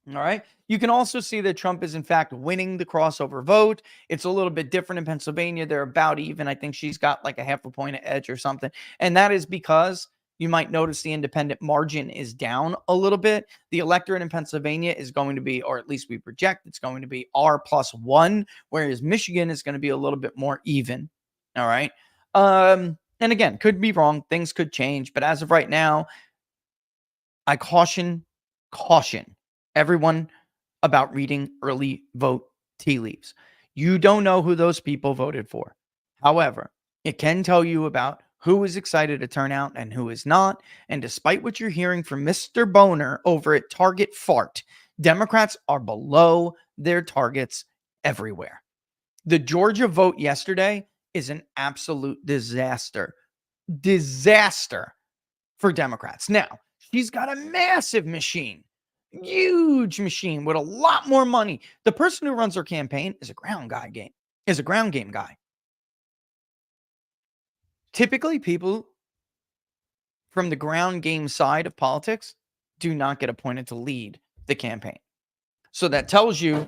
All right. You can also see that Trump is, in fact, winning the crossover vote. It's a little bit different in Pennsylvania. They're about even. I think she's got like a half a point of edge or something. And that is because you might notice the independent margin is down a little bit. The electorate in Pennsylvania is going to be, or at least we project it's going to be R+1, whereas Michigan is going to be a little bit more even. All right. And again, could be wrong. Things could change. But as of right now, I caution everyone about reading early vote tea leaves. You don't know who those people voted for. However, it can tell you about who is excited to turn out and who is not. And despite what you're hearing from Mr. Boner over at Target Fart, Democrats are below their targets everywhere. The Georgia vote yesterday is an absolute disaster. Disaster for Democrats. Now, she's got a massive machine. Huge machine with a lot more money. The person who runs her campaign is a ground game guy. Typically, people from the ground game side of politics do not get appointed to lead the campaign. So that tells you,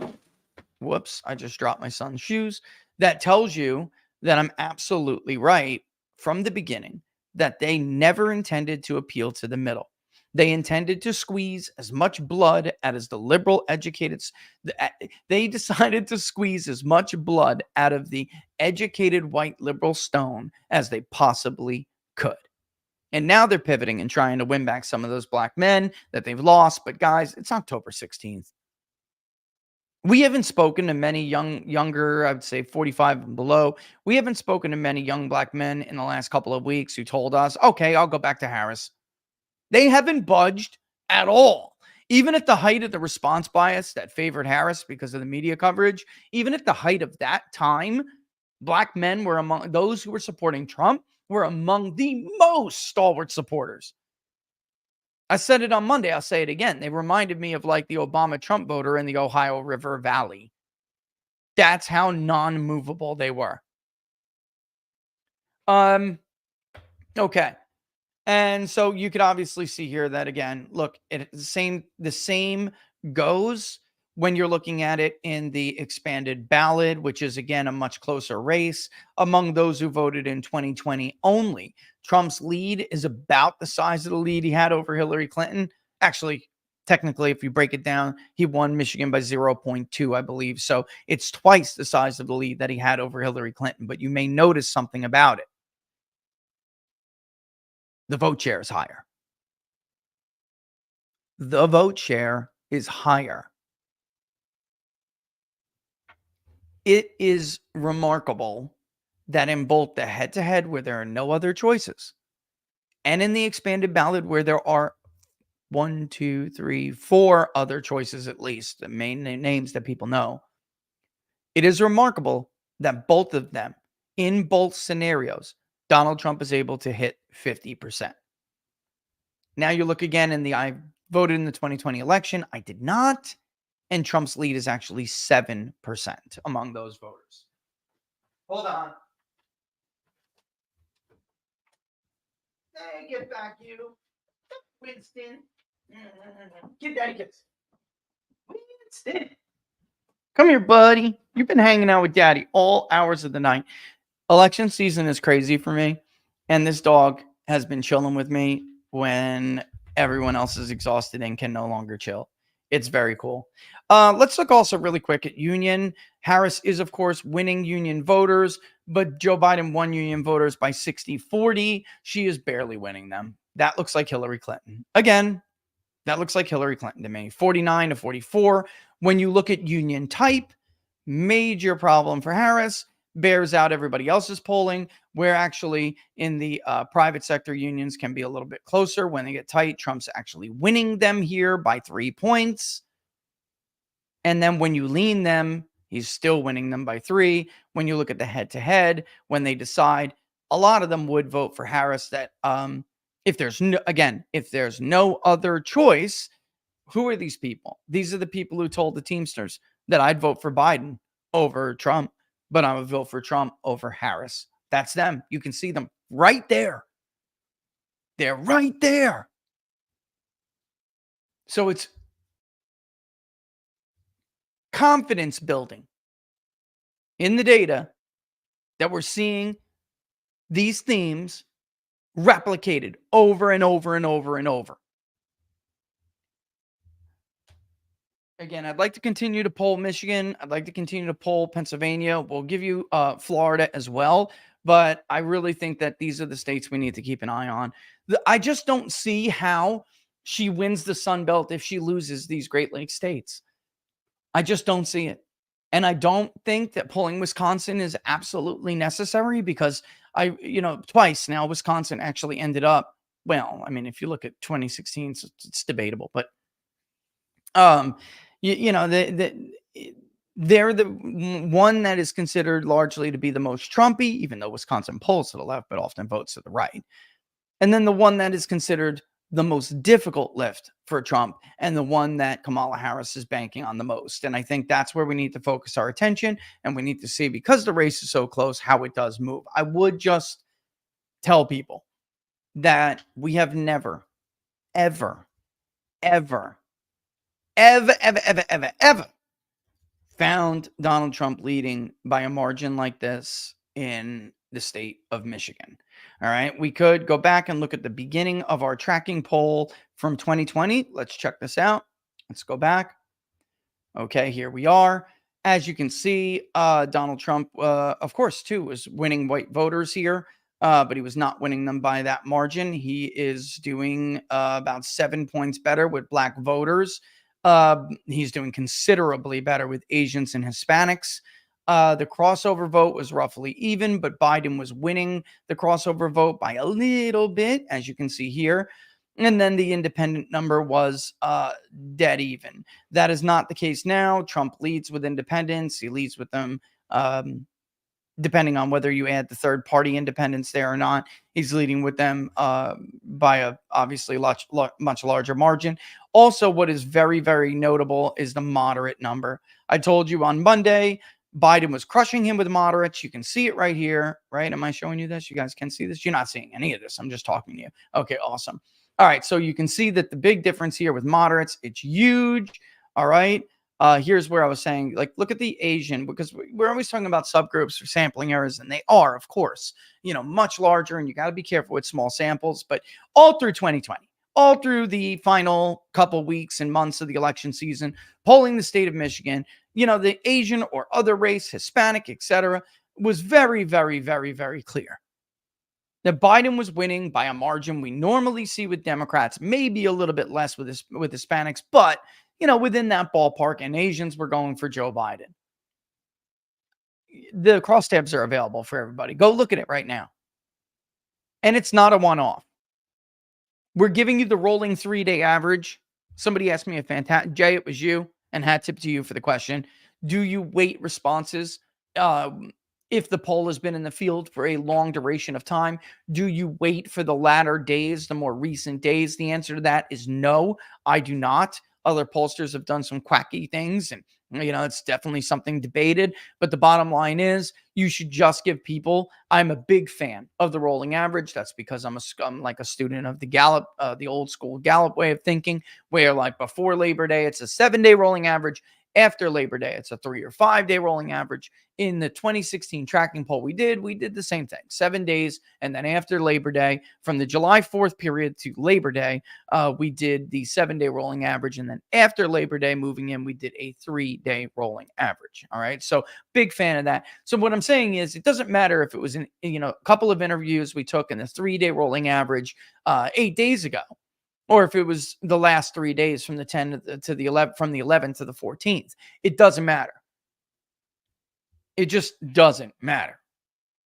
whoops, I just dropped my son's shoes. That tells you that I'm absolutely right from the beginning, that they never intended to appeal to the middle. They intended to squeeze as much blood as the liberal educated. They decided to squeeze as much blood out of the educated white liberal stone as they possibly could. And now they're pivoting and trying to win back some of those black men that they've lost. But guys, it's October 16th. We haven't spoken to many younger, I would say 45 and below. We haven't spoken to many young black men in the last couple of weeks who told us, okay, I'll go back to Harris. They haven't budged at all. Even at the height of the response bias that favored Harris because of the media coverage, even at the height of that time, black men were among those who were supporting Trump, were among the most stalwart supporters. I said it on Monday. I'll say it again. They reminded me of like the Obama Trump voter in the Ohio River Valley. That's how non-movable they were. Okay. And so you could obviously see here that, again, look, the same goes when you're looking at it in the expanded ballot, which is, again, a much closer race among those who voted in 2020 only. Trump's lead is about the size of the lead he had over Hillary Clinton. Actually, technically, if you break it down, he won Michigan by 0.2, I believe. So it's twice the size of the lead that he had over Hillary Clinton. But you may notice something about it. The vote share is higher. The vote share is higher. it is remarkable that in both the head-to-head, where there are no other choices, and in the expanded ballot, where there are 1, 2, 3, 4 other choices at least, the main names that people know, it is remarkable that both of them, in both scenarios, Donald Trump is able to hit 50%. Now you look again I voted in the 2020 election. I did not. And Trump's lead is actually 7% among those voters. Hold on. Hey, get back, you. Winston. Get daddy kiss. Winston. Come here, buddy. You've been hanging out with daddy all hours of the night. Election season is crazy for me. And this dog has been chilling with me when everyone else is exhausted and can no longer chill. It's very cool. Let's look also really quick at Union. Harris is, of course, winning Union voters, but Joe Biden won Union voters by 60-40. She is barely winning them. That looks like Hillary Clinton. Again, that looks like Hillary Clinton to me. 49-44. When you look at Union type, major problem for Harris. Bears out everybody else's polling, where actually in the private sector, unions can be a little bit closer. When they get tight, Trump's actually winning them here by 3 points. And then when you lean them, he's still winning them by 3. When you look at the head-to-head, when they decide, a lot of them would vote for Harris. That if there's no other choice, who are these people? These are the people who told the Teamsters that I'd vote for Biden over Trump, but I would vote for Trump over Harris. That's them. You can see them right there. They're right there. So it's confidence building in the data that we're seeing these themes replicated over and over and over and over. Again, I'd like to continue to poll Michigan. I'd like to continue to poll Pennsylvania. We'll give you Florida as well. But I really think that these are the states we need to keep an eye on. I just don't see how she wins the Sun Belt if she loses these Great Lakes states. I just don't see it. And I don't think that pulling Wisconsin is absolutely necessary, because twice now Wisconsin actually ended up, well, I mean, if you look at 2016, it's debatable, but they're the one that is considered largely to be the most Trumpy, even though Wisconsin polls to the left, but often votes to the right. And then the one that is considered the most difficult lift for Trump, and the one that Kamala Harris is banking on the most. And I think that's where we need to focus our attention, and we need to see, because the race is so close, how it does move. I would just tell people that we have never, ever, ever, ever, ever, ever, ever, ever found Donald Trump leading by a margin like this in the state of Michigan. All right. We could go back and look at the beginning of our tracking poll from 2020. Let's check this out. Let's go back. Okay, here we are. As you can see, Donald Trump, of course, too, was winning white voters here, but he was not winning them by that margin. He is doing about 7 points better with black voters. He's doing considerably better with Asians and Hispanics. The crossover vote was roughly even, but Biden was winning the crossover vote by a little bit, as you can see here. And then the independent number was dead even. That is not the case now. Trump leads with independents. He leads with them, depending on whether you add the third-party independents there or not. He's leading with them by a obviously much larger margin. Also, what is very, very notable is the moderate number. I told you on Monday, Biden was crushing him with moderates. You can see it right here, right? Am I showing you this? You guys can see this? You're not seeing any of this. I'm just talking to you. Okay, awesome. All right, so you can see that the big difference here with moderates, it's huge. All right, here's where I was saying, like, look at the Asian, because we're always talking about subgroups or sampling errors, and they are, of course, much larger, and you got to be careful with small samples. But all through 2020, all through the final couple weeks and months of the election season, polling the state of Michigan, the Asian or other race, Hispanic, etc., was very, very, very, very clear that Biden was winning by a margin we normally see with Democrats, maybe a little bit less with Hispanics, but, within that ballpark, and Asians were going for Joe Biden. the crosstabs are available for everybody. Go look at it right now. And it's not a one-off. We're giving you the rolling 3-day average. Somebody asked me a fantastic, Jay, it was you, and hat tip to you for the question. Do you weight responses if the poll has been in the field for a long duration of time? Do you wait for the latter days, the more recent days? The answer to that is no, I do not. Other pollsters have done some quacky things, and it's definitely something debated. But the bottom line is you should just give people. I'm a big fan of the rolling average. That's because I'm like a student of the Gallup, the old school Gallup way of thinking, where like before Labor Day, it's a 7-day rolling average. After Labor Day, it's a 3 or 5 day rolling average. In the 2016 tracking poll we did the same thing, 7 days. And then after Labor Day, from the July 4th period to Labor Day, we did the 7-day rolling average. And then after Labor Day, moving in, we did a 3-day rolling average. All right. So big fan of that. So what I'm saying is it doesn't matter if it was in, a couple of interviews we took in the 3-day rolling average 8 days ago, or if it was the last 3 days from the 10 to the 11, from the 11th to the 14th. It doesn't matter. It just doesn't matter.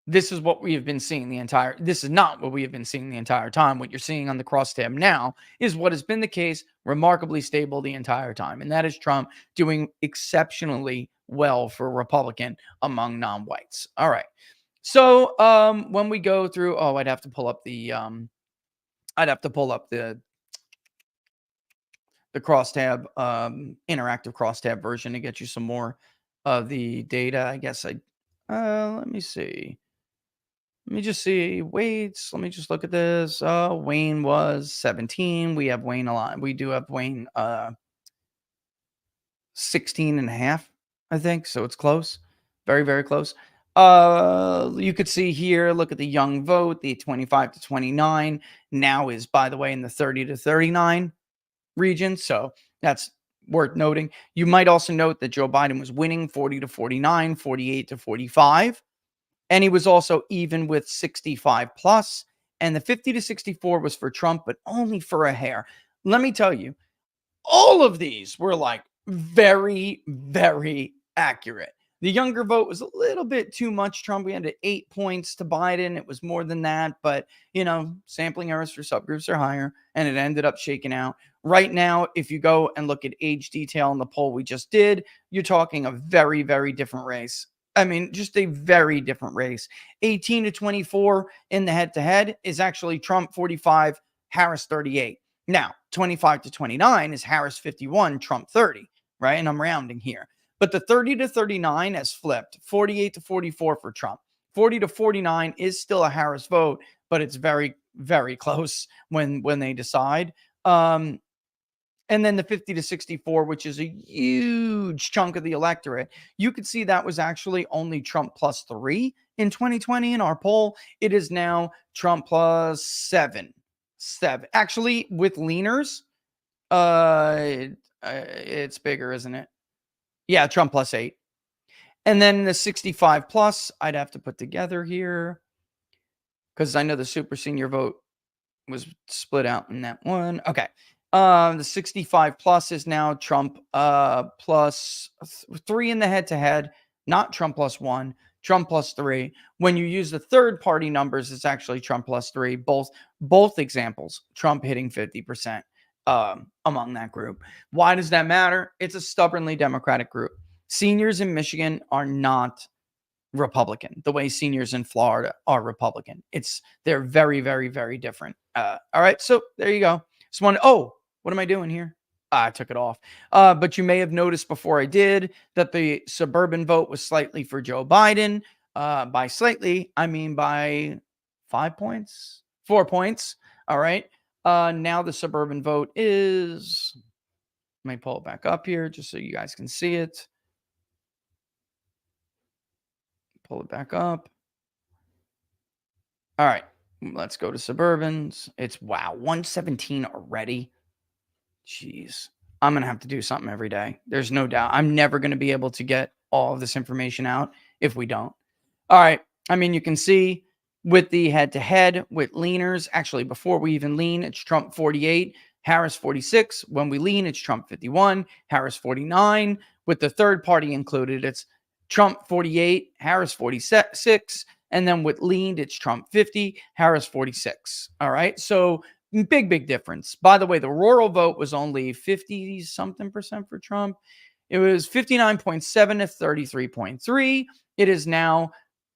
This is what we have been seeing this is not what we have been seeing the entire time. What you're seeing on the crosstab now is what has been the case, remarkably stable the entire time. And that is Trump doing exceptionally well for a Republican among non-whites. All right. So when we go through, I'd have to pull up the crosstab, interactive crosstab version to get you some more of the data. I guess let me see. Let me just see weights. Let me just look at this. Wayne was 17. We have Wayne a lot. We do have Wayne 16 and a half, I think. So it's close. Very, very close. You could see here, look at the young vote, the 25 to 29 now is, by the way, in the 30 to 39 region. So that's worth noting. You might also note that Joe Biden was winning 40 to 49, 48 to 45. And he was also even with 65 plus. And the 50 to 64 was for Trump, but only for a hair. Let me tell you, all of these were like very, very accurate. The younger vote was a little bit too much Trump. We had 8 points to Biden. It was more than that. But, sampling errors for subgroups are higher, and it ended up shaking out. Right now, if you go and look at age detail in the poll we just did, you're talking a very, very different race. I mean, just a very different race. 18 to 24 in the head-to-head is actually Trump 45, Harris 38. Now, 25 to 29 is Harris 51, Trump 30, right? And I'm rounding here. But the 30 to 39 has flipped. 48 to 44 for Trump. 40 to 49 is still a Harris vote, but it's very, very close when they decide. And then the 50 to 64, which is a huge chunk of the electorate, you could see that was actually only Trump plus 3 in 2020 in our poll. It is now Trump plus 7. Actually, with leaners, it's bigger, isn't it? Yeah, Trump plus 8. And then the 65 plus, I'd have to put together here because I know the super senior vote was split out in that one. Okay. The 65 plus is now Trump plus 3 in the head-to-head, not Trump plus 1, Trump plus 3. When you use the third-party numbers, it's actually Trump plus 3. Both examples, Trump hitting 50% among that group. Why does that matter? It's a stubbornly Democratic group. Seniors in Michigan are not Republican the way seniors in Florida are Republican. They're very, very, very different. All right, so there you go. What am I doing here? I took it off. But you may have noticed before I did that the suburban vote was slightly for Joe Biden. By slightly, I mean by 5 points, 4 points. All right. Now the suburban vote is, let me pull it back up here just so you guys can see it. Pull it back up. All right. Let's go to suburbans. It's 117 already. Jeez, I'm going to have to do something every day. There's no doubt. I'm never going to be able to get all of this information out if we don't. All right. I mean, you can see with the head-to-head with leaners, actually, before we even lean, it's Trump 48, Harris 46. When we lean, it's Trump 51, Harris 49. With the third party included, it's Trump 48, Harris 46. And then with leaned, it's Trump 50, Harris 46. All right. So big difference. By the way, the rural vote was only 50 something percent for Trump. It was 59.7 to 33.3. It is now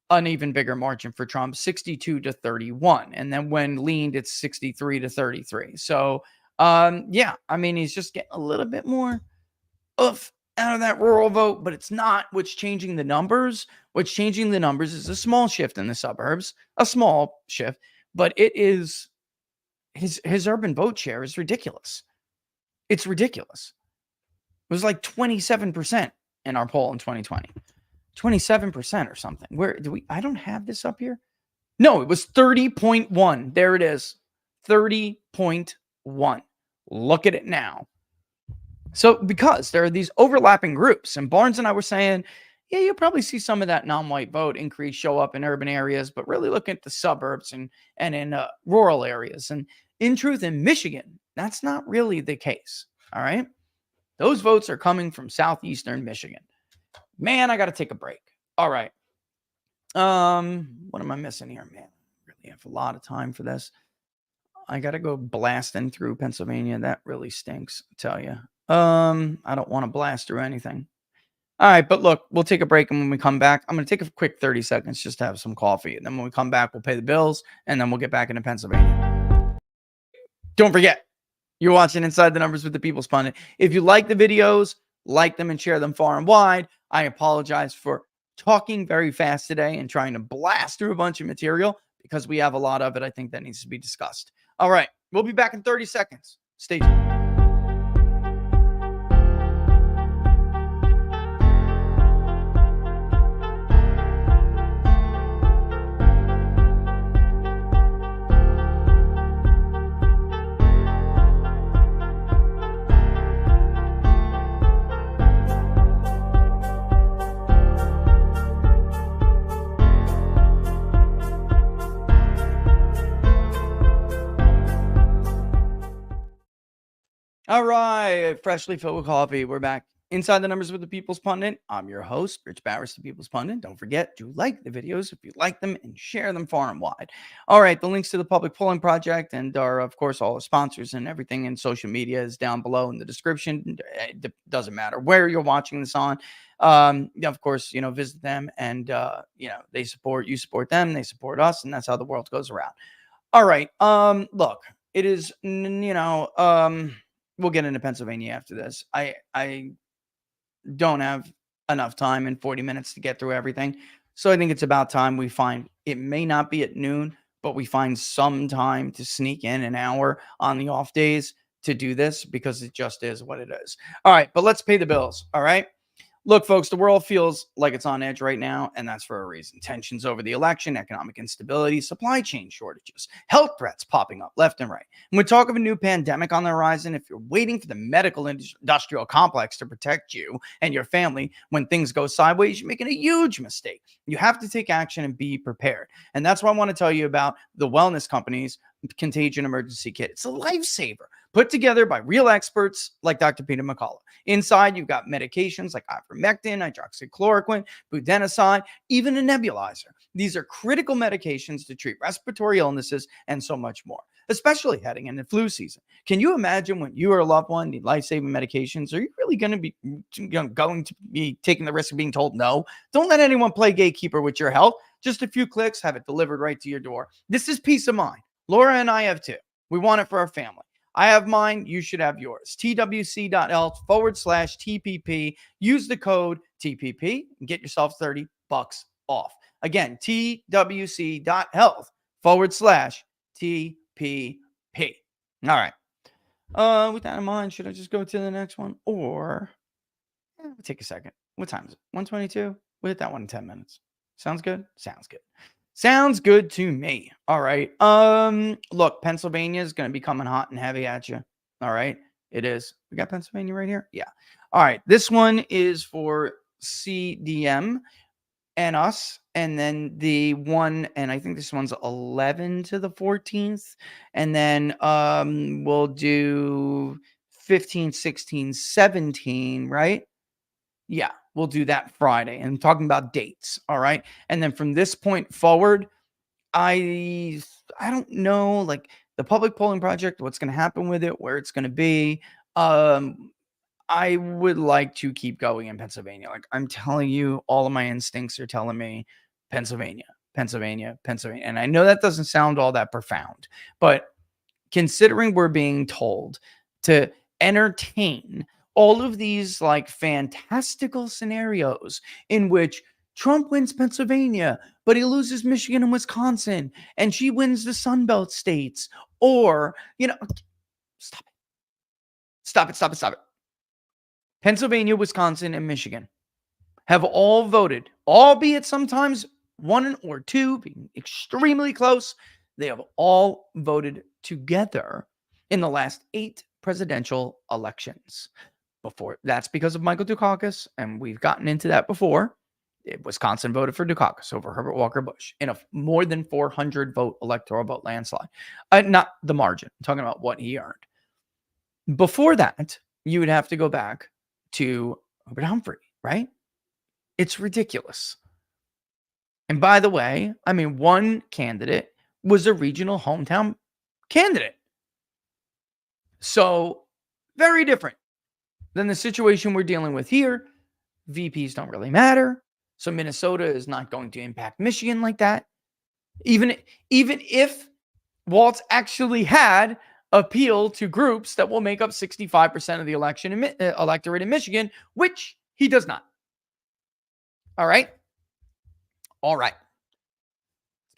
an even bigger margin for Trump, 62 to 31. And then when leaned, it's 63 to 33. So, yeah, I mean, he's just getting a little bit more out of that rural vote, but it's not what's changing the numbers. What's changing the numbers is a small shift in the suburbs, a small shift, but it is his urban vote share is ridiculous. It's ridiculous. It was like 27% in our poll in 2020. 27% or something. Where do we? I don't have this up here. No, it was 30.1. There it is. 30.1. Look at it now. So because there are these overlapping groups, and Barnes and I were saying, yeah, you'll probably see some of that non-white vote increase show up in urban areas, but really look at the suburbs and in rural areas. And in truth, in Michigan, that's not really the case. All right. Those votes are coming from southeastern Michigan. Man, I got to take a break. All right. What am I missing here, man? I really have a lot of time for this. I got to go blasting through Pennsylvania. That really stinks, I tell you. I don't want to blast through anything. All right, but look, we'll take a break, and when we come back, I'm going to take a quick 30 seconds just to have some coffee. And then when we come back, we'll pay the bills, and then we'll get back into Pennsylvania. Don't forget, you're watching Inside the Numbers with the People's Pundit. If you like the videos, like them and share them far and wide. I apologize for talking very fast today and trying to blast through a bunch of material because we have a lot of it, I think, that needs to be discussed. All right, we'll be back in 30 seconds. Stay tuned. All right, freshly filled with coffee. We're back inside the numbers with the People's Pundit. I'm your host, Rich Barris, the People's Pundit. Don't forget to like the videos if you like them and share them far and wide. All right, the links to the public polling project and our, of course, all the sponsors and everything in social media is down below in the description. It doesn't matter where you're watching this on. Of course, visit them and, they support, you support them, they support us, and that's how the world goes around. All right, look, it is, we'll get into Pennsylvania after this. I don't have enough time in 40 minutes to get through everything. So I think it's about time we find, it may not be at noon, but we find some time to sneak in an hour on the off days to do this because it just is what it is. All right, but let's pay the bills. All right. Look, folks, the world feels like it's on edge right now, and that's for a reason. Tensions over the election, economic instability, supply chain shortages, health threats popping up left and right. And with talk of a new pandemic on the horizon, if you're waiting for the medical industrial complex to protect you and your family when things go sideways, you're making a huge mistake. You have to take action and be prepared. And that's why I want to tell you about the wellness company's Contagion Emergency Kit. It's a lifesaver put together by real experts like Dr. Peter McCullough. Inside, you've got medications like ivermectin, hydroxychloroquine, budesonide, even a nebulizer. These are critical medications to treat respiratory illnesses and so much more, especially heading into flu season. Can you imagine when you or a loved one need life-saving medications? Are you really going to be taking the risk of being told no? Don't let anyone play gatekeeper with your health. Just a few clicks, have it delivered right to your door. This is peace of mind. Laura and I have too. We want it for our family. I have mine. You should have yours. twc.health/TPP. Use the code TPP and get yourself $30 off. Again, twc.health/TPP. All right. With that in mind, should I just go to the next one? Or take a second. What time is it? 1:22? We'll hit that one in 10 minutes. Sounds good? Sounds good. Sounds good to me. All right. Look, Pennsylvania is going to be coming hot and heavy at you. All right. It is. We got Pennsylvania right here. Yeah. All right. This one is for CDM and us. And then the one, and I think this one's 11 to the 14th. And then we'll do 15, 16, 17, right? Yeah. we'll do that Friday. And I'm talking about dates. All right. And then from this point forward, I don't know, like the public polling project, what's going to happen with it, where it's going to be. I would like to keep going in Pennsylvania. Like I'm telling you, all of my instincts are telling me Pennsylvania, Pennsylvania, Pennsylvania. And I know that doesn't sound all that profound, but considering we're being told to entertain all of these like fantastical scenarios in which Trump wins Pennsylvania, but he loses Michigan and Wisconsin, and she wins the Sun Belt states, or, stop it. Stop it, stop it, stop it. Pennsylvania, Wisconsin, and Michigan have all voted, albeit sometimes one or two being extremely close. They have all voted together in the last 8 presidential elections. Before that's because of Michael Dukakis, and we've gotten into that before. Wisconsin voted for Dukakis over Herbert Walker Bush in a more than 400 vote electoral vote landslide. Not the margin. I'm talking about what he earned. Before that, you would have to go back to Robert Humphrey, right? It's ridiculous. And by the way, I mean, one candidate was a regional hometown candidate. So very different than the situation we're dealing with here. VPs don't really matter. So Minnesota is not going to impact Michigan like that. Even if Walz actually had appeal to groups that will make up 65% of the electorate in Michigan, which he does not. All right. Let's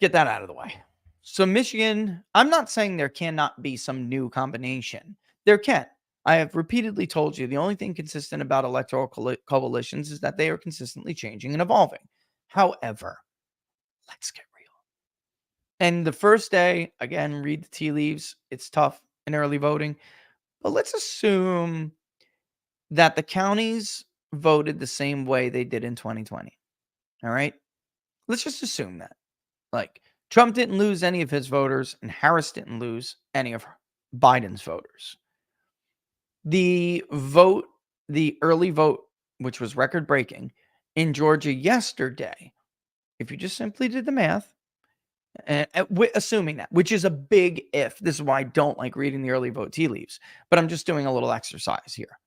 get that out of the way. So Michigan, I'm not saying there cannot be some new combination. There can. I have repeatedly told you the only thing consistent about electoral coalitions is that they are consistently changing and evolving. However, let's get real. And the first day, again, read the tea leaves. It's tough in early voting. But let's assume that the counties voted the same way they did in 2020. All right? Let's just assume that. Like, Trump didn't lose any of his voters, and Harris didn't lose any of Biden's voters. The early vote, which was record-breaking in Georgia yesterday, if you just simply did the math, assuming that, which is a big if. This is why I don't like reading the early vote tea leaves, but I'm just doing a little exercise here.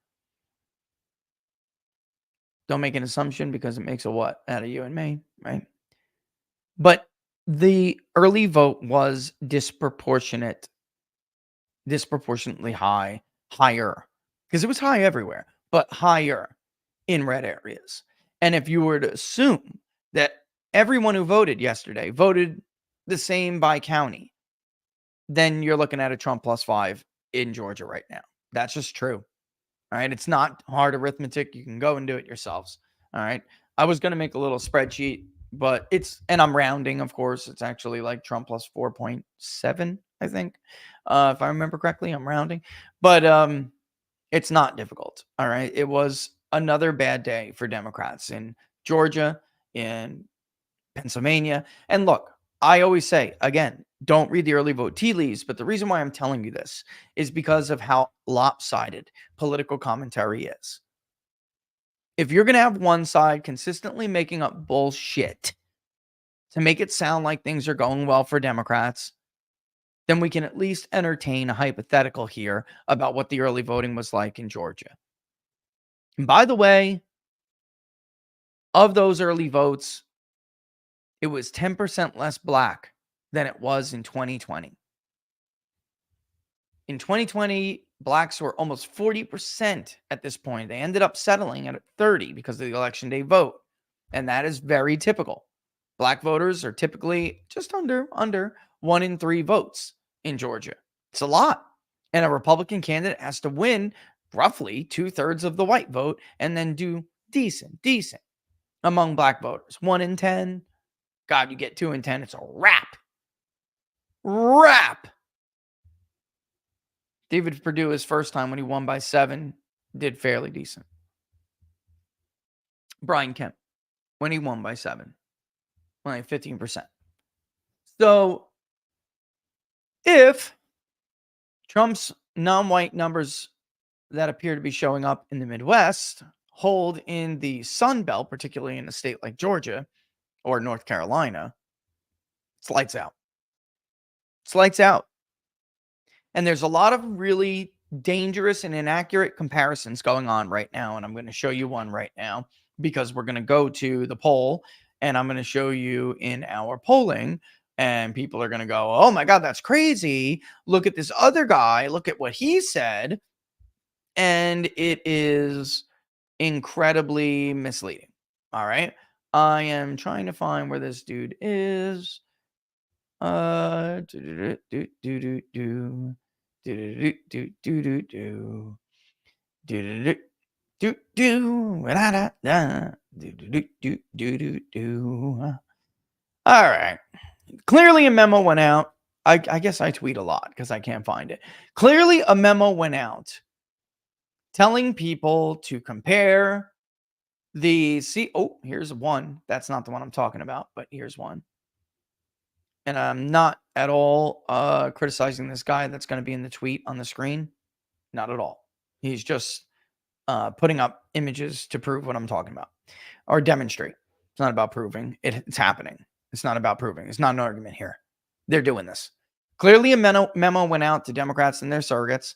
Don't make an assumption because it makes a what out of you and me, right? But the early vote was disproportionately higher, because it was high everywhere, but higher in red areas. And if you were to assume that everyone who voted yesterday voted the same by county, then you're looking at a Trump +5 in Georgia right now. That's just true. All right. It's not hard arithmetic. You can go and do it yourselves. All right. I was going to make a little spreadsheet, but and I'm rounding, of course. It's actually like Trump +4.7, I think. If I remember correctly, I'm rounding. But it's not difficult. All right. It was another bad day for Democrats in Georgia, in Pennsylvania. And look, I always say, again, don't read the early vote tea leaves. But the reason why I'm telling you this is because of how lopsided political commentary is. If you're going to have one side consistently making up bullshit to make it sound like things are going well for Democrats, then we can at least entertain a hypothetical here about what the early voting was like in Georgia. And by the way, of those early votes, it was 10% less black than it was in 2020. In 2020, blacks were almost 40% at this point. They ended up settling at 30 because of the election day vote. And that is very typical. Black voters are typically just under 1 in 3 votes in Georgia. It's a lot. And a Republican candidate has to win roughly 2/3 of the white vote and then do decent among black voters. 1 in 10. God, you get 2 in 10. It's a wrap. David Perdue, his first time when he won by 7, did fairly decent. Brian Kemp, when he won by 7, only 15%. So if Trump's non-white numbers that appear to be showing up in the Midwest hold in the Sun Belt, particularly in a state like Georgia or North Carolina, it's lights out. It's lights out. And there's a lot of really dangerous and inaccurate comparisons going on right now. And I'm going to show you one right now because we're going to go to the poll and I'm going to show you in our polling. And people are going to go, oh my God, that's crazy. Look at this other guy. Look at what he said. And it is incredibly misleading. All right. I am trying to find where this dude is. Do do do do do do do do do do do do do do da da da do do do do do do. All right. Clearly a memo went out. I guess I tweet a lot because I can't find it. Clearly a memo went out telling people to compare the here's one. That's not the one I'm talking about, but here's one. And I'm not at all criticizing this guy that's going to be in the tweet on the screen. Not at all. He's just putting up images to prove what I'm talking about or demonstrate. It's not about proving. It's happening. It's not about proving. It's not an argument here. They're doing this. Clearly a memo went out to Democrats and their surrogates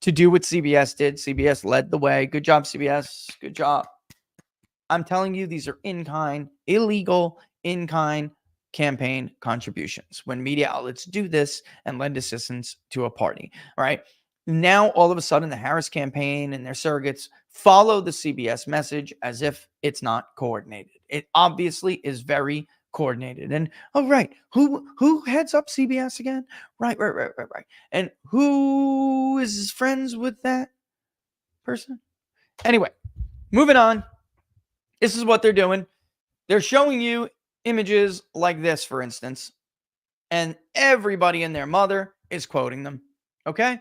to do what CBS did. CBS led the way. Good job, CBS. Good job. I'm telling you, these are in-kind, illegal, in-kind campaign contributions. When media outlets do this and lend assistance to a party, right? Now, all of a sudden, the Harris campaign and their surrogates follow the CBS message as if it's not coordinated. It obviously is very coordinated. And oh, right, who heads up CBS again? Right. And who is friends with that person? Anyway, moving on. This is what they're doing. They're showing you images like this, for instance, and everybody and their mother is quoting them. Okay.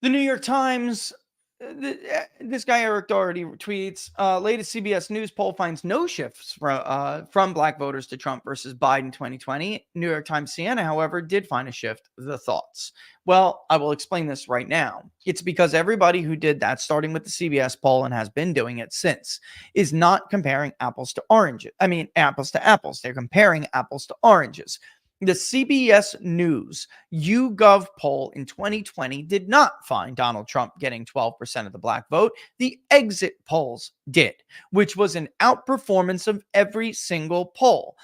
The New York Times, this guy Eric Doherty tweets, latest CBS News poll finds no shifts from black voters to Trump versus Biden 2020. New York Times Siena, however, did find a shift. The thoughts? Well, I will explain this right now. It's because everybody who did that, starting with the CBS poll and has been doing it since, is not comparing apples to oranges. I mean, apples to apples. They're comparing apples to oranges. The CBS News YouGov poll in 2020 did not find Donald Trump getting 12% of the black vote. The exit polls did, which was an outperformance of every single poll.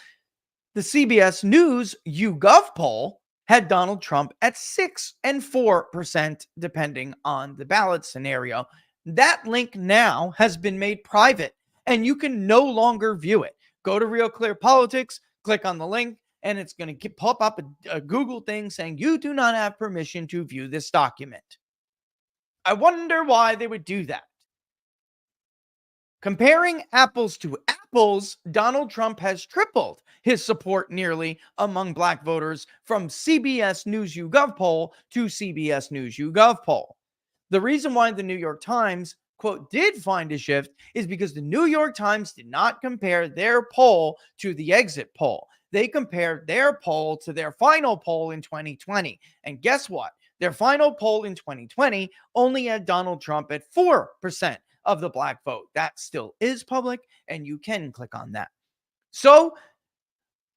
The CBS News YouGov poll had Donald Trump at 6% and 4%, depending on the ballot scenario. That link now has been made private, and you can no longer view it. Go to Real Clear Politics, click on the link, and it's going to pop up a Google thing saying you do not have permission to view this document. I wonder why they would do that. Comparing apples to apples, Donald Trump has tripled his support nearly among black voters from CBS News YouGov poll to CBS News YouGov poll. The reason why the New York Times, quote, did find a shift is because the New York Times did not compare their poll to the exit poll. They compared their poll to their final poll in 2020. And guess what? Their final poll in 2020 only had Donald Trump at 4% of the black vote. That still is public, and you can click on that. So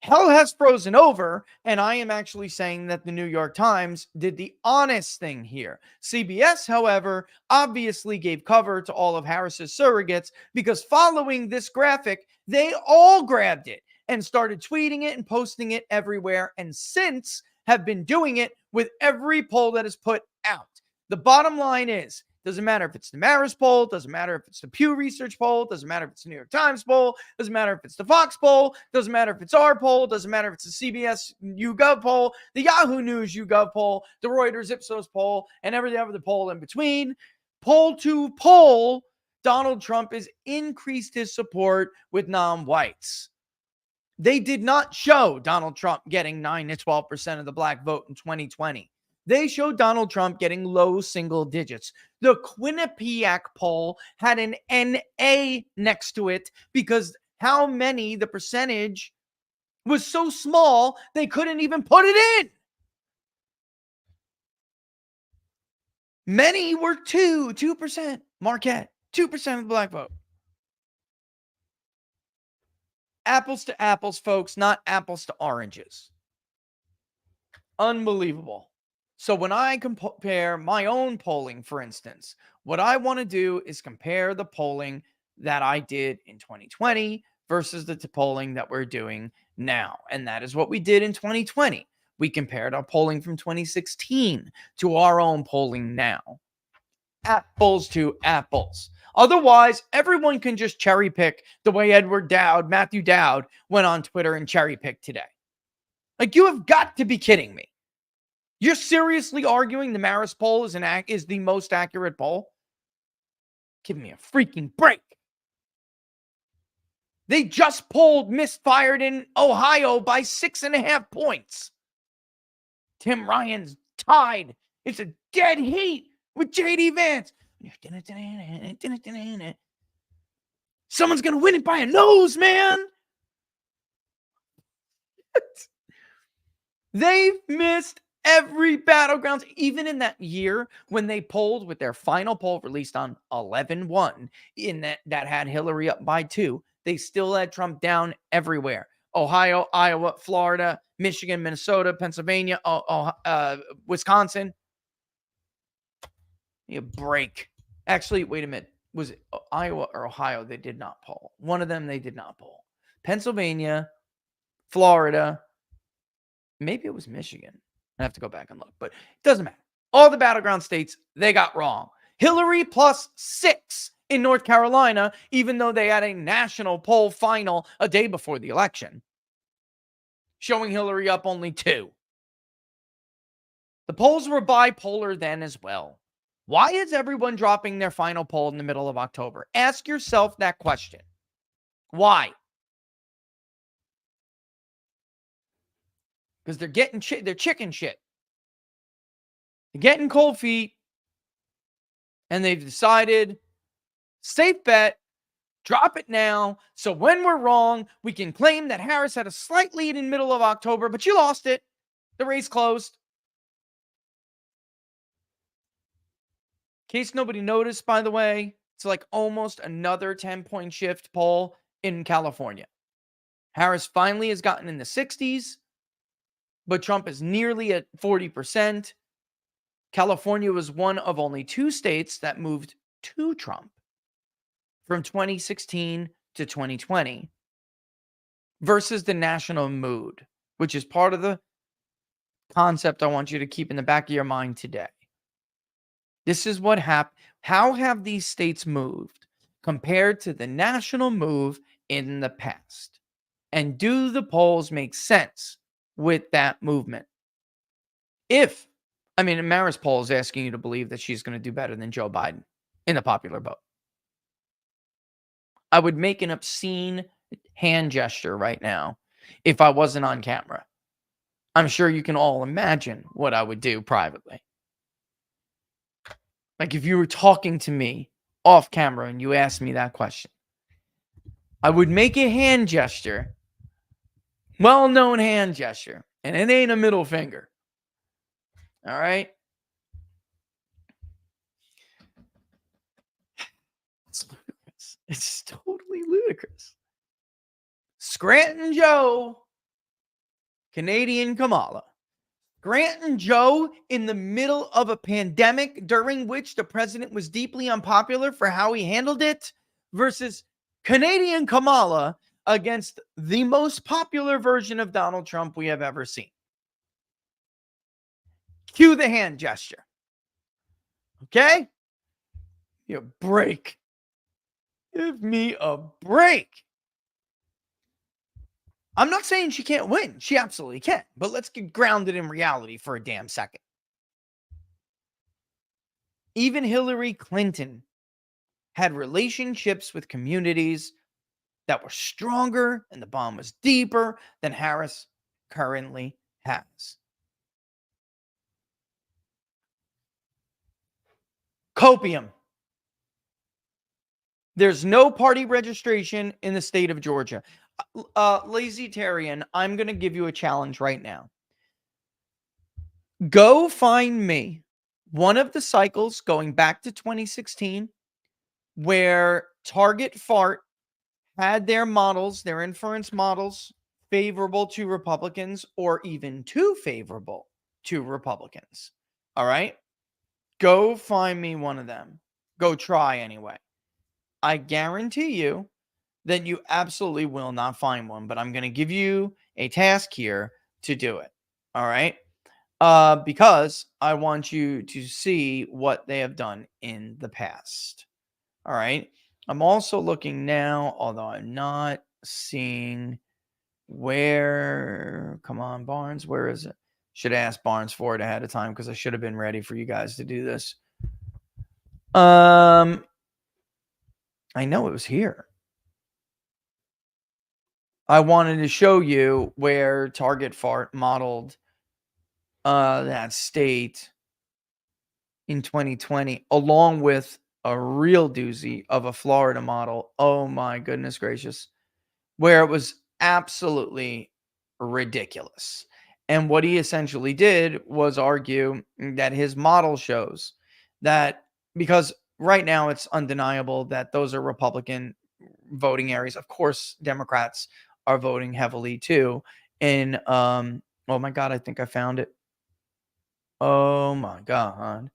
hell has frozen over, and I am actually saying that the New York Times did the honest thing here. CBS, however, obviously gave cover to all of Harris's surrogates because following this graphic, they all grabbed it and started tweeting it and posting it everywhere, and since have been doing it with every poll that is put out. The bottom line is, doesn't matter if it's the Marist poll, doesn't matter if it's the Pew Research poll, doesn't matter if it's the New York Times poll, doesn't matter if it's the Fox poll, doesn't matter if it's our poll, doesn't matter if it's the CBS YouGov poll, the Yahoo News YouGov poll, the Reuters Ipsos poll, and every other poll in between. Poll to poll, Donald Trump has increased his support with non-whites. They did not show Donald Trump getting 9 to 12% of the black vote in 2020. They showed Donald Trump getting low single digits. The Quinnipiac poll had an NA next to it because the percentage was so small, they couldn't even put it in. Many were 2%. Marquette. 2% of the black vote. Apples to apples, folks, not apples to oranges. Unbelievable. So when I compare my own polling, for instance, what I want to do is compare the polling that I did in 2020 versus the polling that we're doing now. And that is what we did in 2020. We compared our polling from 2016 to our own polling now. Apples to apples. Otherwise, everyone can just cherry pick the way Matthew Dowd went on Twitter and cherry picked today. Like, you have got to be kidding me. You're seriously arguing the Marist poll is the most accurate poll? Give me a freaking break. They just misfired in Ohio by 6.5 points. Tim Ryan's tied. It's a dead heat with J.D. Vance. Someone's going to win it by a nose, man. They've missed every Battlegrounds, even in that year when they polled with their final poll released on 11/1 in that had Hillary up by 2. They still had Trump down everywhere. Ohio, Iowa, Florida, Michigan, Minnesota, Pennsylvania, Wisconsin. You break. Actually, wait a minute. Was it Iowa or Ohio? They did not poll. One of them they did not poll. Pennsylvania, Florida. Maybe it was Michigan. I have to go back and look, but it doesn't matter. All the battleground states, they got wrong. Hillary plus 6 in North Carolina, even though they had a national poll final a day before the election, showing Hillary up only 2. The polls were bipolar then as well. Why is everyone dropping their final poll in the middle of October? Ask yourself that question. Why? Because they're getting they're chicken shit. They're getting cold feet. And they've decided, safe bet, drop it now. So when we're wrong, we can claim that Harris had a slight lead in middle of October, but you lost it. The race closed. In case nobody noticed, by the way, it's like almost another 10-point shift poll in California. Harris finally has gotten in the 60s. But Trump is nearly at 40%. California was one of only 2 states that moved to Trump from 2016 to 2020 versus the national mood, which is part of the concept I want you to keep in the back of your mind today. This is what happened. How have these states moved compared to the national move in the past? And do the polls make sense with that movement? Marist poll is asking you to believe that she's going to do better than Joe Biden in the popular vote. I would make an obscene hand gesture right now if I wasn't on camera. I'm sure you can all imagine what I would do privately. Like if you were talking to me off camera and you asked me that question, I would make a hand gesture. Well-known hand gesture. And it ain't a middle finger. All right? It's ludicrous. It's totally ludicrous. Scranton Joe, Canadian Kamala. Scranton Joe in the middle of a pandemic during which the president was deeply unpopular for how he handled it versus Canadian Kamala against the most popular version of Donald Trump we have ever seen. Cue the hand gesture. Okay? Give me a break. Give me a break. I'm not saying she can't win. She absolutely can. But let's get grounded in reality for a damn second. Even Hillary Clinton had relationships with communities that were stronger and the bond was deeper than Harris currently has. Copium. There's no party registration in the state of Georgia. Lazy Tarian, I'm going to give you a challenge right now. Go find me one of the cycles going back to 2016 where Target Fart had their models, their inference models, favorable to Republicans or even too favorable to Republicans. All right? Go find me one of them. Go try anyway. I guarantee you that you absolutely will not find one, but I'm going to give you a task here to do it. All right? Because I want you to see what they have done in the past. All right? I'm also looking now, although I'm not seeing where. Come on, Barnes. Where is it? Should ask Barnes for it ahead of time because I should have been ready for you guys to do this. I know it was here. I wanted to show you where Target Fart modeled that state in 2020, along with a real doozy of a Florida model. Oh my goodness gracious. Where it was absolutely ridiculous. And what he essentially did was argue that his model shows that, because right now it's undeniable that those are Republican voting areas. Of course, Democrats are voting heavily too. In oh my God, I think I found it. Oh my God.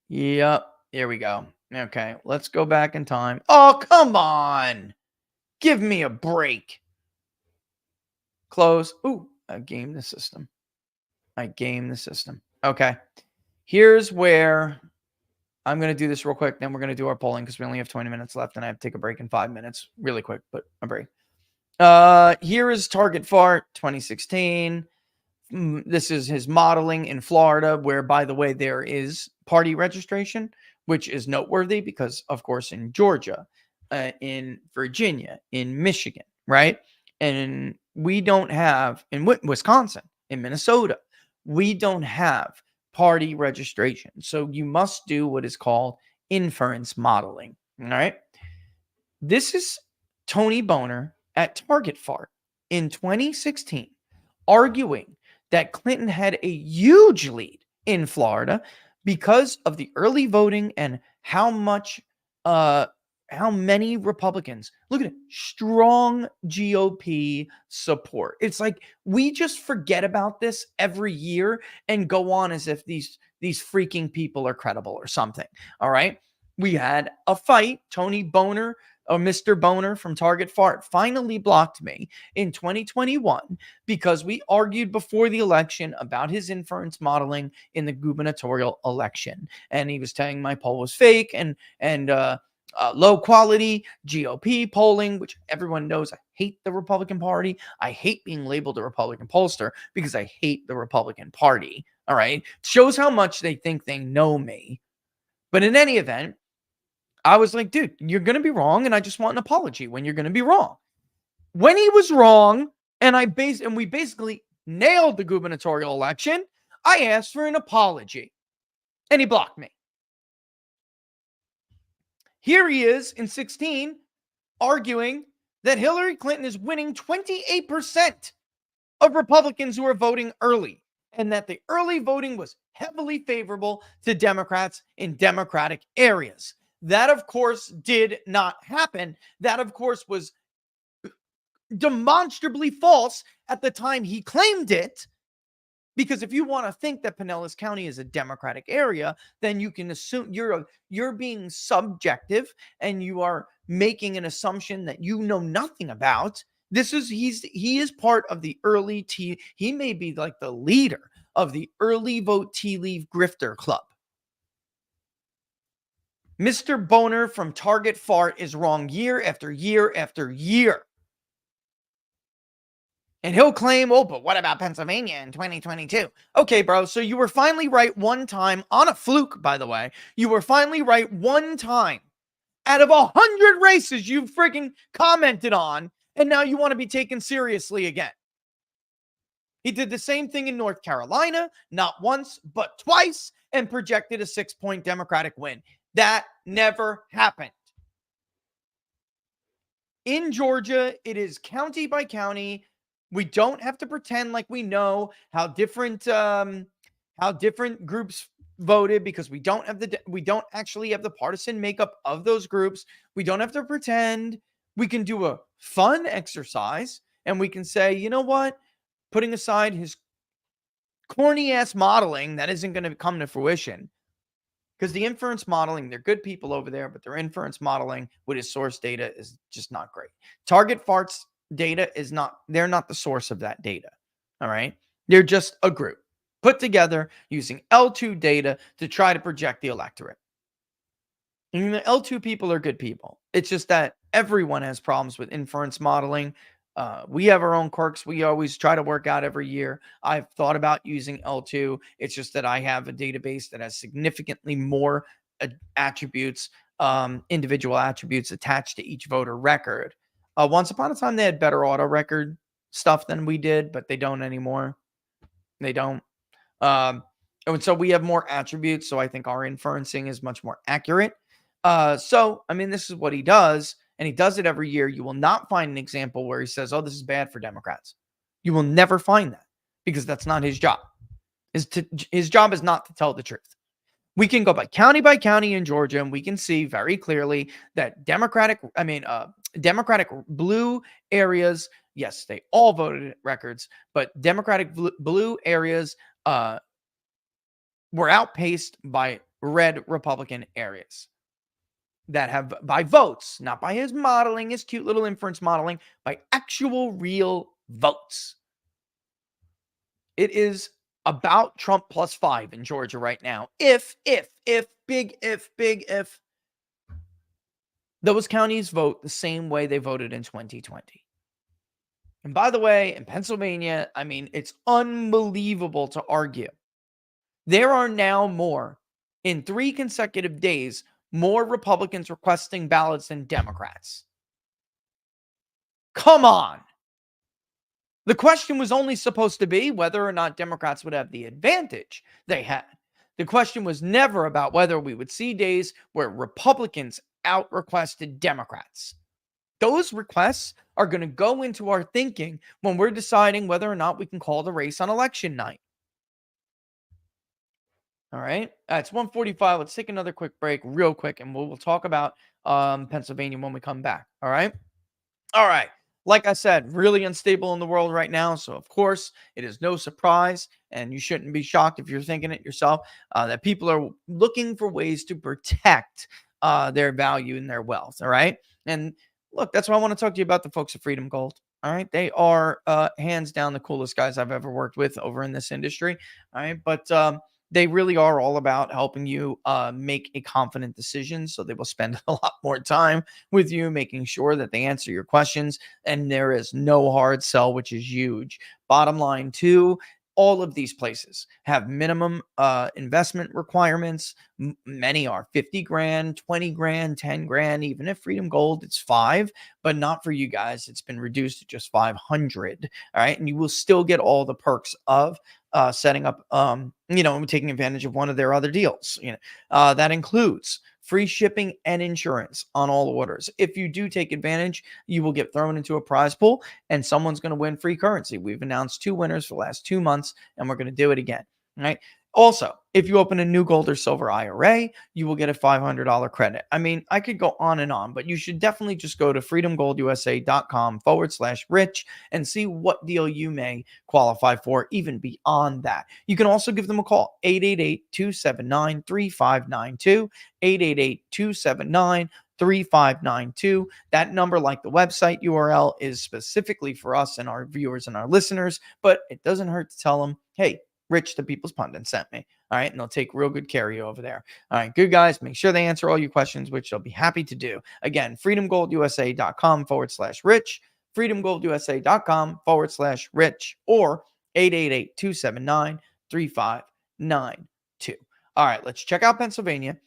Yep, here we go. Okay, let's go back in time. Oh, come on. Give me a break. Close. Ooh, I gamed the system. Okay. Here's where I'm going to do this real quick. Then we're going to do our polling because we only have 20 minutes left and I have to take a break in 5 minutes. Really quick, but a break. Here is Target Fart 2016. This is his modeling in Florida, where, by the way, there is party registration, which is noteworthy because, of course, in Georgia, in Virginia, in Michigan, right? And we don't have, in Wisconsin, in Minnesota, we don't have party registration. So you must do what is called inference modeling, all right? This is Tony Boner at Target Fart in 2016 arguing that Clinton had a huge lead in Florida because of the early voting and how many Republicans, look at it, strong GOP support. It's like we just forget about this every year and go on as if these freaking people are credible or something. All right. We had a fight. Tony Boner, or Mr. Boner from Target Fart, finally blocked me in 2021 because we argued before the election about his inference modeling in the gubernatorial election. And he was saying my poll was fake and low quality GOP polling, which everyone knows I hate the Republican Party. I hate being labeled a Republican pollster because I hate the Republican Party. All right. Shows how much they think they know me. But in any event, I was like, dude, you're going to be wrong. And I just want an apology when you're going to be wrong. When he was wrong and we basically nailed the gubernatorial election, I asked for an apology and he blocked me. Here he is in 16 arguing that Hillary Clinton is winning 28% of Republicans who are voting early and that the early voting was heavily favorable to Democrats in Democratic areas. That, of course, did not happen. That, of course, was demonstrably false at the time he claimed it. Because if you want to think that Pinellas County is a Democratic area, then you can assume you're being subjective and you are making an assumption that you know nothing about. He is part of the early he may be like the leader of the early vote tea leaf grifter club. Mr. Boner from Target Fart is wrong year after year after year. And he'll claim, oh, but what about Pennsylvania in 2022? Okay, bro, so you were finally right one time, on a fluke, by the way. You were finally right one time out of 100 races you've freaking commented on, and now you want to be taken seriously again. He did the same thing in North Carolina, not once, but twice, and projected a 6-point Democratic win. That never happened. In Georgia, it is county by county. We don't have to pretend like we know how different groups voted because we don't actually have the partisan makeup of those groups. We don't have to pretend. We can do a fun exercise and we can say, you know what? Putting aside his corny ass modeling that isn't going to come to fruition, because the inference modeling, they're good people over there, but their inference modeling with his source data is just not great. Target Farts data they're not the source of that data. All right. They're just a group put together using L2 data to try to project the electorate. And the L2 people are good people. It's just that everyone has problems with inference modeling. We have our own quirks. We always try to work out every year. I've thought about using L2. It's just that I have a database that has significantly more attributes, individual attributes attached to each voter record. Once upon a time, they had better auto record stuff than we did, but they don't anymore. They don't. And so we have more attributes. So I think our inferencing is much more accurate. So, I mean, this is what he does, and he does it every year. You will not find an example where he says, oh, this is bad for Democrats. You will never find that because that's not his job. His job is not to tell the truth. We can go by county in Georgia, and we can see very clearly that Democratic blue areas, yes, they all voted records, but Democratic blue areas were outpaced by red Republican areas that have, by votes, not by his modeling, his cute little inference modeling, by actual real votes. It is about Trump +5 in Georgia right now. If those counties vote the same way they voted in 2020. And by the way, in Pennsylvania, I mean, it's unbelievable to argue. There are now more, in 3 consecutive days, more Republicans requesting ballots than Democrats. Come on. The question was only supposed to be whether or not Democrats would have the advantage they had. The question was never about whether we would see days where Republicans out-requested Democrats. Those requests are going to go into our thinking when we're deciding whether or not we can call the race on election night. All right. It's 1:45. Let's take another quick break real quick, and we'll talk about Pennsylvania when we come back. All right. All right. Like I said, really unstable in the world right now. So, of course, it is no surprise, and you shouldn't be shocked if you're thinking it yourself, that people are looking for ways to protect their value and their wealth. All right. And look, that's why I want to talk to you about the folks at Freedom Gold. All right. They are hands down the coolest guys I've ever worked with over in this industry. All right. But they really are all about helping you make a confident decision. So they will spend a lot more time with you, making sure that they answer your questions. And there is no hard sell, which is huge. Bottom line, too, all of these places have minimum investment requirements. Many are 50 grand, 20 grand, 10 grand. Even if Freedom Gold, it's 5, but not for you guys. It's been reduced to just 500. All right. And you will still get all the perks of setting up, taking advantage of one of their other deals. That includes free shipping and insurance on all orders. If you do take advantage, you will get thrown into a prize pool and someone's going to win free currency. We've announced 2 winners for the last 2 months, and we're going to do it again. All right. Also, if you open a new gold or silver IRA, you will get a $500 credit. I mean, I could go on and on, but you should definitely just go to freedomgoldusa.com/rich and see what deal you may qualify for, even beyond that. You can also give them a call, 888-279-3592, 888-279-3592. That number, like the website URL, is specifically for us and our viewers and our listeners, but it doesn't hurt to tell them, hey, Rich, the People's Pundit, sent me. All right. And they'll take real good care of you over there. All right. Good guys. Make sure they answer all your questions, which they'll be happy to do. Again, freedomgoldusa.com/rich, freedomgoldusa.com/rich, or 888-279-3592. All right. Let's check out Pennsylvania.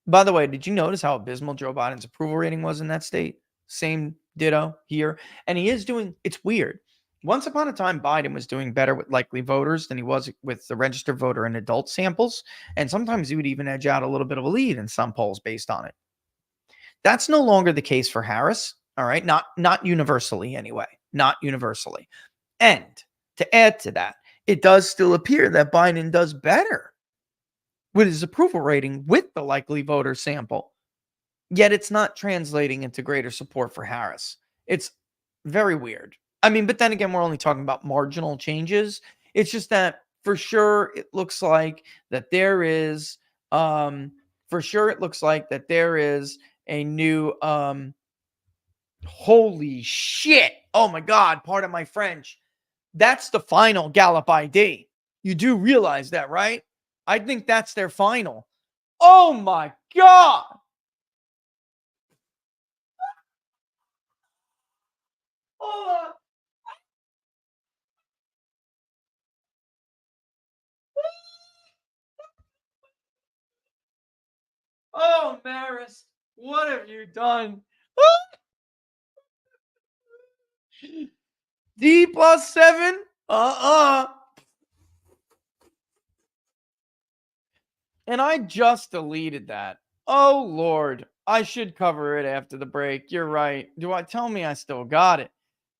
By the way, did you notice how abysmal Joe Biden's approval rating was in that state? Same ditto here. And he is doing, it's weird. Once upon a time, Biden was doing better with likely voters than he was with the registered voter and adult samples. And sometimes he would even edge out a little bit of a lead in some polls based on it. That's no longer the case for Harris. All right. Not universally anyway. Not universally. And to add to that, it does still appear that Biden does better with his approval rating with the likely voter sample. Yet it's not translating into greater support for Harris. It's very weird. I mean, but then again, we're only talking about marginal changes. It's just that for sure it looks like that there is a new holy shit. Oh my god, pardon my French. That's the final Gallup ID. You do realize that, right? I think that's their final. Oh my god. Oh, oh, Maris, what have you done? D plus 7? And I just deleted that. Oh, Lord. I should cover it after the break. You're right. Tell me I still got it?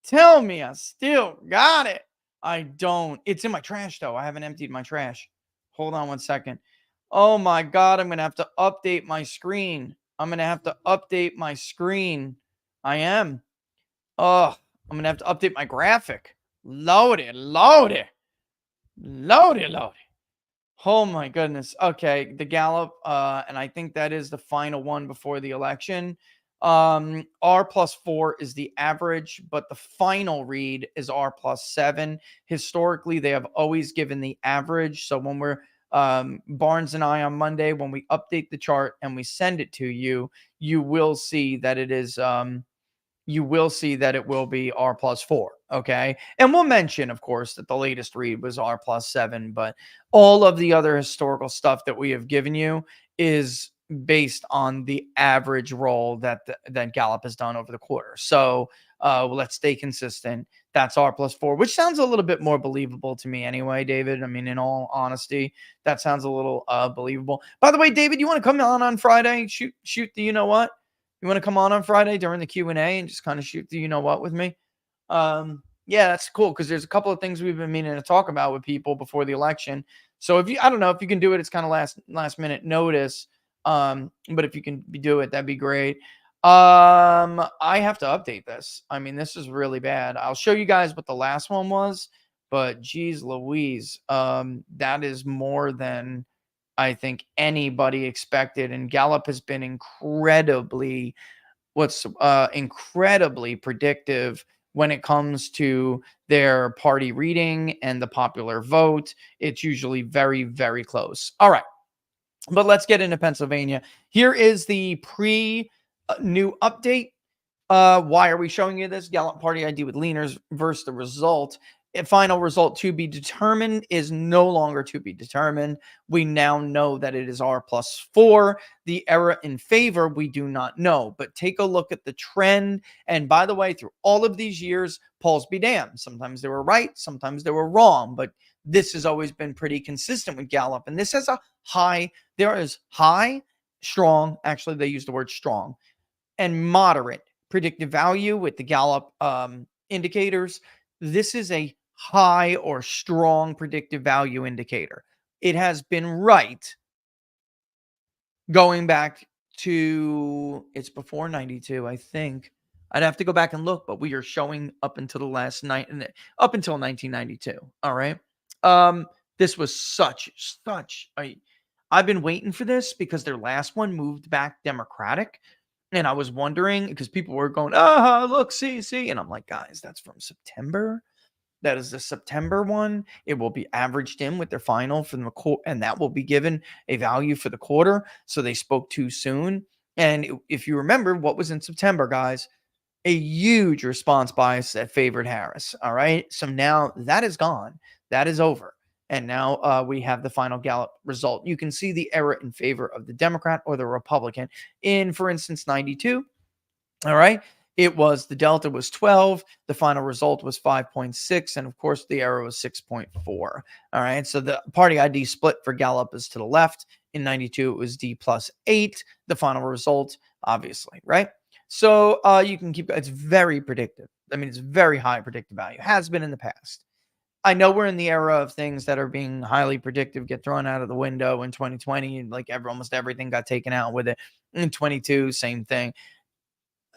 Tell me I still got it. I don't. It's in my trash, though. I haven't emptied my trash. Hold on 1 second. Oh, my God. I'm going to have to update my screen. I am. Oh, I'm going to have to update my graphic. Load it. Oh my goodness. Okay, the Gallup, and I think that is the final one before the election. R+4 is the average, but the final read is R+7. Historically, they have always given the average. So when we're Barnes and I on Monday, when we update the chart and we send it to you, you will see that it is it will be R+4. Okay. And we'll mention, of course, that the latest read was R+7, but all of the other historical stuff that we have given you is based on the average roll that Gallup has done over the quarter. So let's stay consistent. That's R+4, which sounds a little bit more believable to me anyway, David. I mean, in all honesty, that sounds a little believable. By the way, David, you want to come on Friday? Shoot the, you know what? You want to come on Friday during the Q&A and just kind of shoot the, you know what, with me? Yeah, that's cool. Cause there's a couple of things we've been meaning to talk about with people before the election. So I don't know if you can do it, it's kind of last minute notice. But if you can do it, that'd be great. I have to update this. I mean, this is really bad. I'll show you guys what the last one was, but geez Louise, that is more than I think anybody expected. And Gallup has been incredibly predictive when it comes to their party reading and the popular vote. It's usually very, very close. All right. But let's get into Pennsylvania. Here is the new update. Why are we showing you this? Gallup Party ID with leaners versus the result. A final result to be determined is no longer to be determined. We now know that it is R+4. The error in favor, we do not know. But take a look at the trend. And by the way, through all of these years, polls be damned. Sometimes they were right, sometimes they were wrong. But this has always been pretty consistent with Gallup. And this has a high, there is high, strong, actually they use the word strong, and moderate predictive value with the Gallup indicators. This is a high or strong predictive value indicator. It has been right going back to, it's before 92, I think. I'd have to go back and look, but we are showing up until the last night, up until 1992. All right. This was I've been waiting for this because their last one moved back Democratic. And I was wondering because people were going, look, see. And I'm like, guys, that's from September. That is the September one. It will be averaged in with their final from the quarter, and that will be given a value for the quarter. So they spoke too soon. And if you remember what was in September, guys, a huge response bias that favored Harris. All right. So now that is gone. That is over. And now we have the final Gallup result. You can see the error in favor of the Democrat or the Republican in, for instance, 92. All right. The delta was 12. The final result was 5.6. And of course, the error was 6.4. All right. So the party ID split for Gallup is to the left. In 92, it was D+8. The final result, obviously, right? So you can keep, it's very predictive. I mean, it's very high predictive value, has been in the past. I know we're in the era of things that are being highly predictive get thrown out of the window in 2020. Like almost everything got taken out with it. In 22, same thing.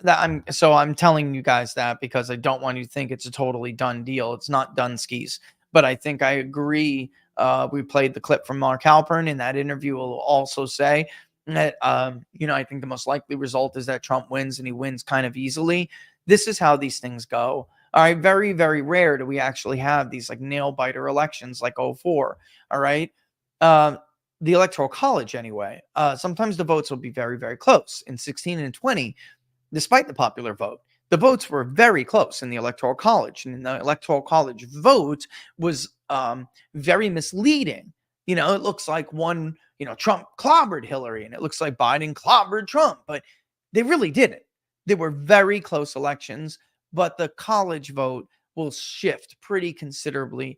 I'm telling you guys that because I don't want you to think it's a totally done deal. It's not done skis. But I think I agree. We played the clip from Mark Halpern in that interview. Will also say that I think the most likely result is that Trump wins, and he wins kind of easily. This is how these things go. All right, very, very rare do we actually have these like nail biter elections like 04. All right. The Electoral College, anyway. Sometimes the votes will be very, very close. In 16 and 20, despite the popular vote, the votes were very close in the Electoral College. And the Electoral College vote was very misleading. It looks like Trump clobbered Hillary, and it looks like Biden clobbered Trump, but they really didn't. They were very close elections, but the college vote will shift pretty considerably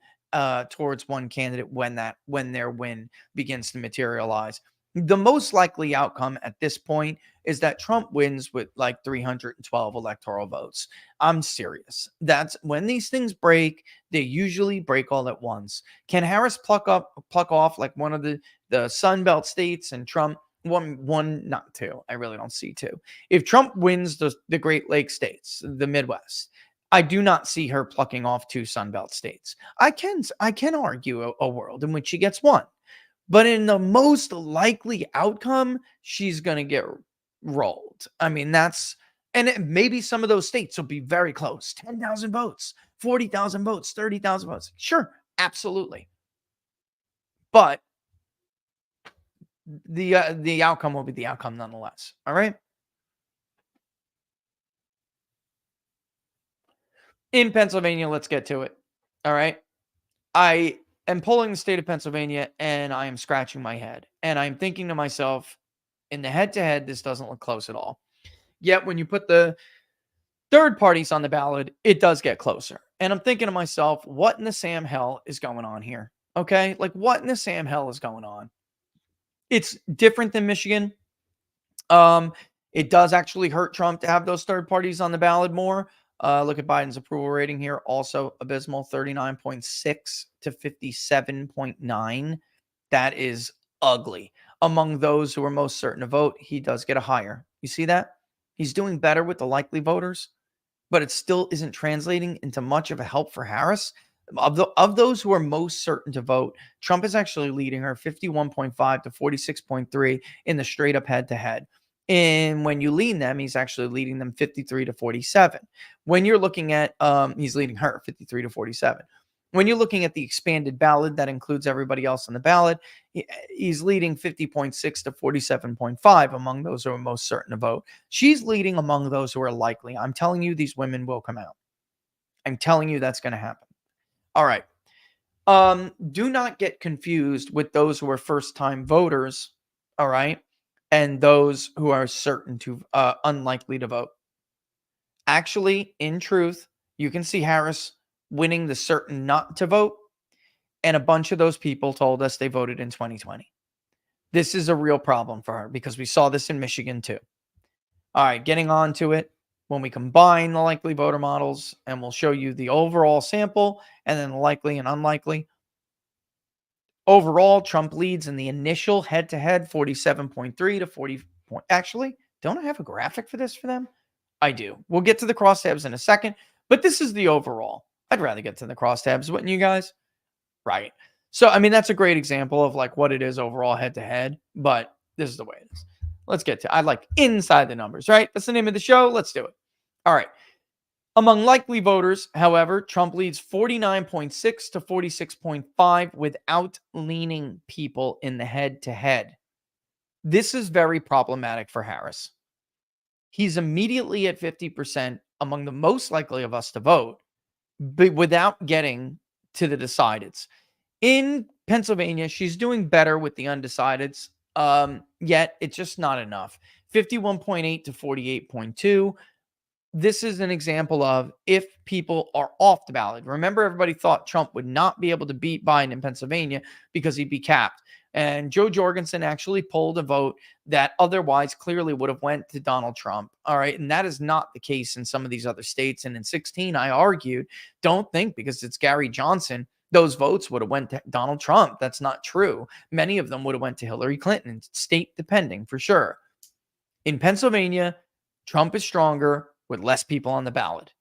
towards one candidate when their win begins to materialize. The most likely outcome at this point is that Trump wins with like 312 electoral votes. I'm serious. That's when these things break. They usually break all at once. Can Harris pluck off like one of the Sun Belt states and Trump one, not two? I really don't see two. If Trump wins the Great Lakes states, the Midwest, I do not see her plucking off two Sun Belt states. I can argue a world in which she gets one. But in the most likely outcome, she's going to get rolled. I mean, maybe some of those states will be very close. 10,000 votes, 40,000 votes, 30,000 votes. Sure, absolutely. But the outcome will be the outcome nonetheless. All right? In Pennsylvania, let's get to it. All right? I am polling the state of Pennsylvania, and I am scratching my head. And I'm thinking to myself, in the head-to-head, this doesn't look close at all. Yet, when you put the third parties on the ballot, it does get closer. And I'm thinking to myself, what in the Sam hell is going on here? Okay? Like, what in the Sam hell is going on? It's different than Michigan. It does actually hurt Trump to have those third parties on the ballot more. Look at Biden's approval rating here. Also abysmal, 39.6 to 57.9. That is ugly. Among those who are most certain to vote, he does get a higher. You see that? He's doing better with the likely voters, but it still isn't translating into much of a help for Harris. Of those who are most certain to vote, Trump is actually leading her 51.5 to 46.3 in the straight up head-to-head. And when you lean them, he's actually leading them 53 to 47. When you're looking at, he's leading her 53 to 47. When you're looking at the expanded ballot that includes everybody else on the ballot, he's leading 50.6 to 47.5 among those who are most certain to vote. She's leading among those who are likely. I'm telling you, these women will come out. I'm telling you that's going to happen. All right. Do not get confused with those who are first-time voters, all right, and those who are certain to, unlikely to vote. Actually, in truth, you can see Harris winning the certain not to vote, and a bunch of those people told us they voted in 2020. This is a real problem for her because we saw this in Michigan too. All right, getting on to it. When we combine the likely voter models, and we'll show you the overall sample and then the likely and unlikely. Overall, Trump leads in the initial head-to-head 47.3 to 40. Actually, don't I have a graphic for this for them? I do. We'll get to the crosstabs in a second, but this is the overall. I'd rather get to the crosstabs, wouldn't you guys? Right. So, I mean, that's a great example of like what it is overall head-to-head, but this is the way it is. Let's get to, I like inside the numbers, right? That's the name of the show. Let's do it. All right. Among likely voters, however, Trump leads 49.6 to 46.5 without leaning people in the head-to-head. This is very problematic for Harris. He's immediately at 50% among the most likely of us to vote, but without getting to the decideds. In Pennsylvania, she's doing better with the undecideds, yet it's just not enough. 51.8 to 48.2. This is an example of if people are off the ballot. Remember, everybody thought Trump would not be able to beat Biden in Pennsylvania because he'd be capped. And Joe Jorgensen actually pulled a vote that otherwise clearly would have went to Donald Trump. All right. And that is not the case in some of these other states. And in 16, I argued, don't think because it's Gary Johnson those votes would have went to Donald Trump. That's not true. Many of them would have went to Hillary Clinton, state depending for sure. In Pennsylvania, Trump is stronger with less people on the ballot.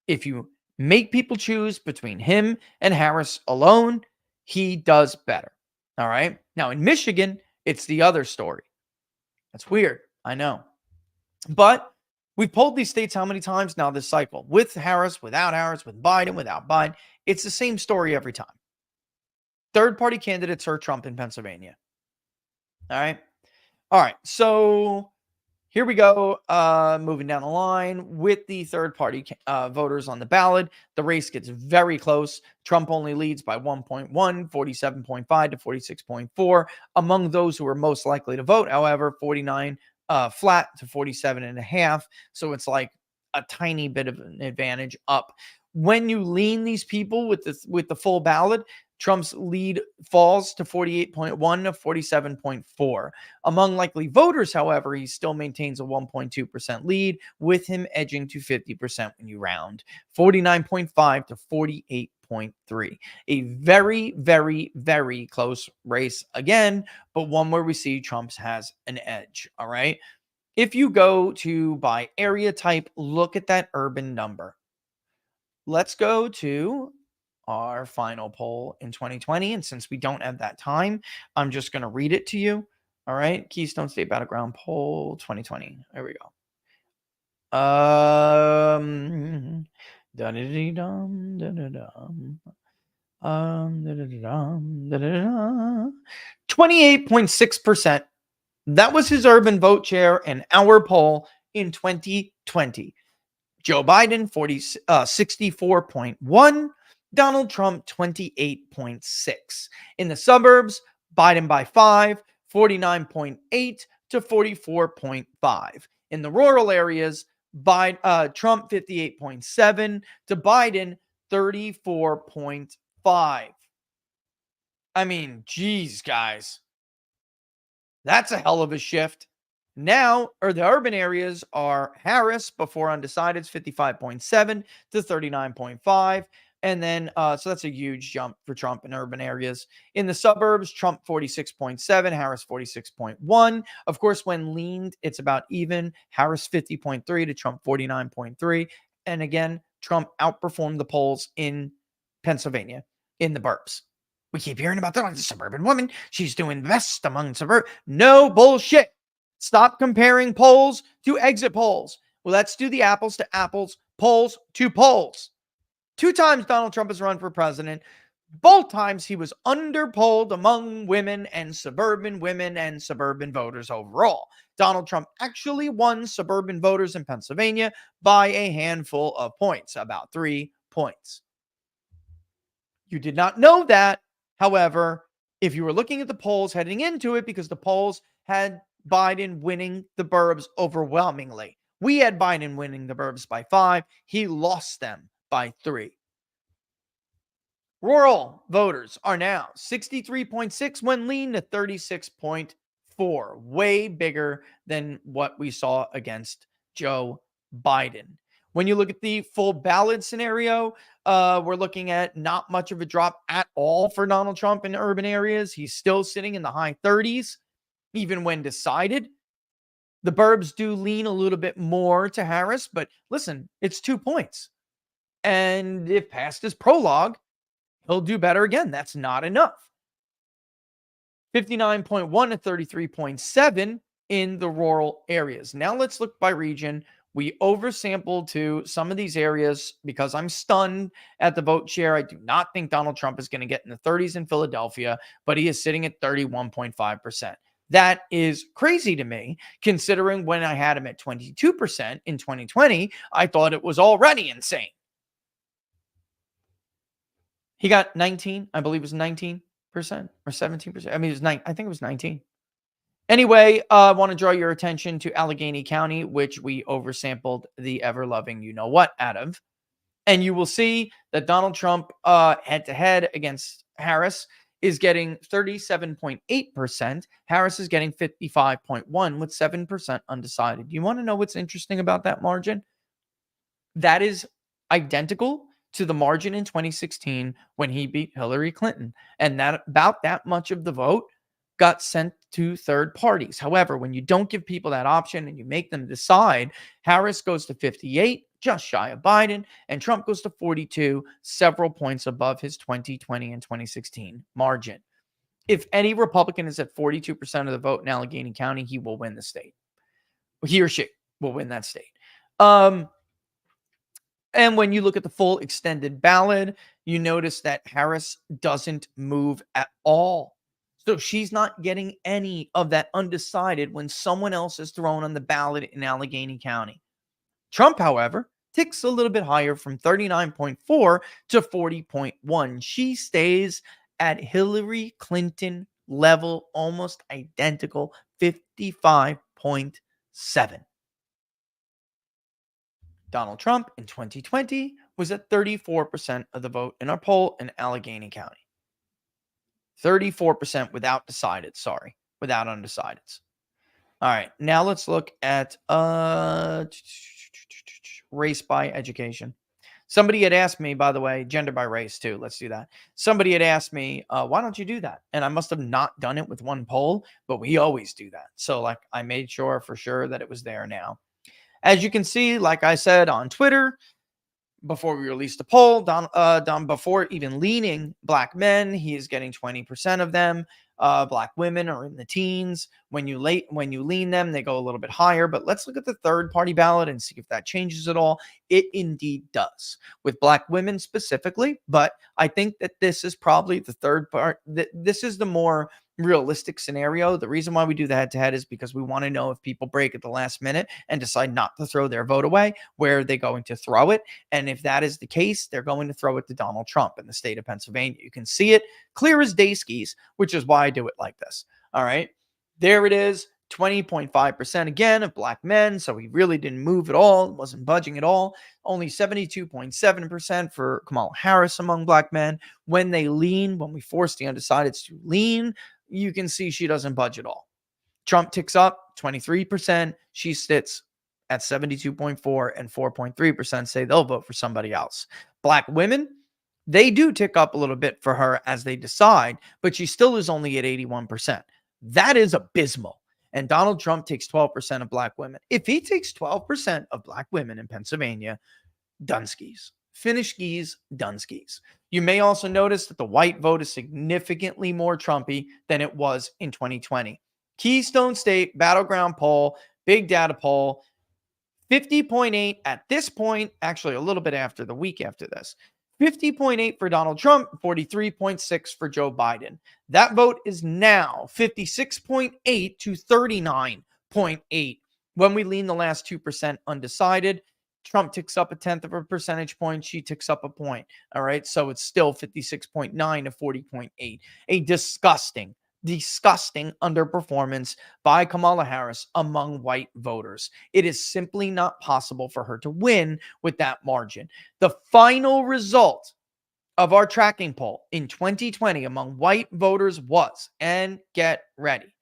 If you make people choose between him and Harris alone, he does better. All right. Now in Michigan, it's the other story. That's weird. I know. But we've polled these states how many times now this cycle? With Harris, without Harris, with Biden, without Biden. It's the same story every time. Third-party candidates hurt Trump in Pennsylvania. All right. All right. So here we go. Moving down the line with the third-party voters on the ballot. The race gets very close. Trump only leads by 1.1, 47.5 to 46.4. Among those who are most likely to vote, however, 49 flat to 47.5. So it's like a tiny bit of an advantage up. When you lean these people with the full ballot, Trump's lead falls to 48.1 to 47.4. Among likely voters, however, he still maintains a 1.2% lead, with him edging to 50% when you round, 49.5 to 48.3. A very, very, very close race again, but one where we see Trump's has an edge, all right? If you go to by area type, look at that urban number. Let's go to our final poll in 2020. And since we don't have that time, I'm just going to read it to you. All right. Keystone State Battleground poll 2020. There we go. 28.6%. That was his urban vote share in our poll in 2020. Joe Biden 64.1, Donald Trump 28.6. In the suburbs, Biden by 5, 49.8 to 44.5. In the rural areas, Trump 58.7 to Biden 34.5. I mean, geez, guys. That's a hell of a shift. Now, the urban areas are Harris before undecideds 55.7 to 39.5. And then, so that's a huge jump for Trump in urban areas. In the suburbs, Trump 46.7, Harris 46.1. Of course, when leaned, it's about even. Harris 50.3 to Trump 49.3. And again, Trump outperformed the polls in Pennsylvania in the burbs. We keep hearing about the suburban woman. She's doing best among suburban. No bullshit. Stop comparing polls to exit polls. Well, let's do the apples to apples, polls to polls. 2 times Donald Trump has run for president. Both times he was underpolled among women and suburban voters overall. Donald Trump actually won suburban voters in Pennsylvania by a handful of points, about 3 points. You did not know that, however, if you were looking at the polls heading into it, because the polls had Biden winning the burbs overwhelmingly. We had Biden winning the burbs by 5. He lost them by 3. Rural voters are now 63.6 when lean to 36.4. Way bigger than what we saw against Joe Biden. When you look at the full ballot scenario, we're looking at not much of a drop at all for Donald Trump in urban areas. He's still sitting in the high 30s. Even when decided, the burbs do lean a little bit more to Harris, but listen, it's 2 points. And if past his prologue, he'll do better again. That's not enough. 59.1 to 33.7 in the rural areas. Now let's look by region. We oversampled to some of these areas because I'm stunned at the vote share. I do not think Donald Trump is going to get in the 30s in Philadelphia, but he is sitting at 31.5%. That is crazy to me, considering when I had him at 22% in 2020, I thought it was already insane. He got 19, I believe it was 19% or 17%. I mean, it was 9. I think it was 19. Anyway, I want to draw your attention to Allegheny County, which we oversampled the ever-loving you-know-what out of. And you will see that Donald Trump head-to-head against Harris is getting 37.8%. Harris is getting 55.1% with 7% undecided. You want to know what's interesting about that margin? That is identical to the margin in 2016 when he beat Hillary Clinton. And that about that much of the vote got sent to third parties. However, when you don't give people that option and you make them decide, Harris goes to 58, just shy of Biden, and Trump goes to 42, several points above his 2020 and 2016 margin. If any Republican is at 42% of the vote in Allegheny County, he will win the state. He or she will win that state. And when you look at the full extended ballot, you notice that Harris doesn't move at all. So she's not getting any of that undecided when someone else is thrown on the ballot in Allegheny County. Trump, however, ticks a little bit higher from 39.4 to 40.1. She stays at Hillary Clinton level, almost identical, 55.7. Donald Trump in 2020 was at 34% of the vote in our poll in Allegheny County. 34% without undecideds. All right, now let's look at race by education. Somebody had asked me, by the way, gender by race too. Let's do that. Somebody had asked me, why don't you do that? And I must have not done it with one poll, but we always do that. So like I made sure for sure that it was there now. As you can see, like I said on Twitter, before we released the poll, Don before even leaning black men, he is getting 20% of them. Black women are in the teens. When you lean them, they go a little bit higher. But let's look at the third party ballot and see if that changes at all. It indeed does with black women specifically. But I think that this is probably the third part. This is the more realistic scenario. The reason why we do the head-to-head is because we want to know if people break at the last minute and decide not to throw their vote away, where are they going to throw it? And if that is the case, they're going to throw it to Donald Trump in the state of Pennsylvania. You can see it clear as day skis, which is why I do it like this. All right, there it is. 20.5% again of black men. So he really didn't move at all. Wasn't budging at all. Only 72.7% for Kamala Harris among black men. When they lean, when we force the undecideds to lean, you can see she doesn't budge at all. Trump ticks up 23%. She sits at 72.4 and 4.3% say they'll vote for somebody else. Black women, they do tick up a little bit for her as they decide, but she still is only at 81%. That is abysmal. And Donald Trump takes 12% of black women. If he takes 12% of black women in Pennsylvania, Dunskies. Finish skis, Dunskies. You may also notice that the white vote is significantly more Trumpy than it was in 2020. Keystone State, Battleground poll, big data poll, 50.8 at this point, actually a little bit after the week after this. 50.8 for Donald Trump, 43.6 for Joe Biden. That vote is now 56.8 to 39.8. When we lean the last 2% undecided, Trump ticks up 1/10 of a percentage point. She ticks up a point. All right. So it's still 56.9 to 40.8. A disgusting underperformance by Kamala Harris among white voters. It is simply not possible for her to win with that margin. The final result of our tracking poll in 2020 among white voters was, and get ready,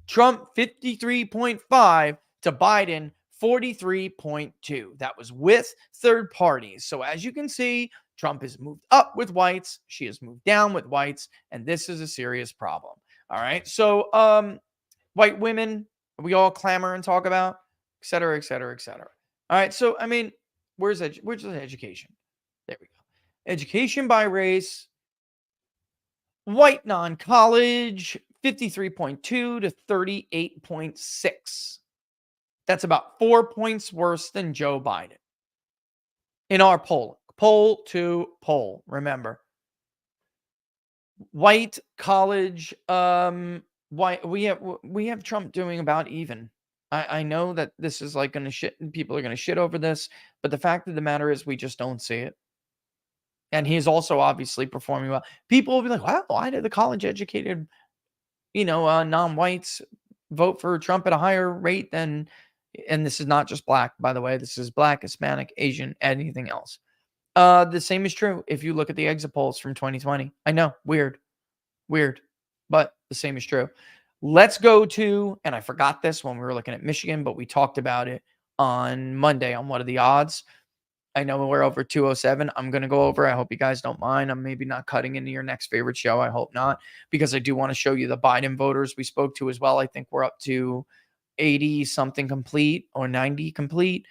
Trump 53.5 to Biden 43.2. That was with third parties. So as you can see, Trump has moved up with whites. She has moved down with whites. And this is a serious problem. All right. So white women, we all clamor and talk about, et cetera, et cetera, et cetera. All right. So, I mean, where's the education? There we go. Education by race. White non-college, 53.2 to 38.6. That's about 4 points worse than Joe Biden. In our poll to poll, remember. White college, white, we have Trump doing about even. I know that this is like gonna people are gonna shit over this, but the fact of the matter is we just don't see it. And he's also obviously performing well. People will be like, wow, why did the college educated, non-whites vote for Trump at a higher rate than, and this is not just black, by the way, this is black, Hispanic, Asian, anything else. The same is true if you look at the exit polls from 2020. I know, weird, but the same is true. Let's go to, and I forgot this when we were looking at Michigan, but we talked about it on Monday on What Are the Odds. I know we're over 207. I'm going to go over. I hope you guys don't mind. I'm maybe not cutting into your next favorite show. I hope not, because I do want to show you the Biden voters we spoke to as well. I think we're up to 80 something complete or 90 complete,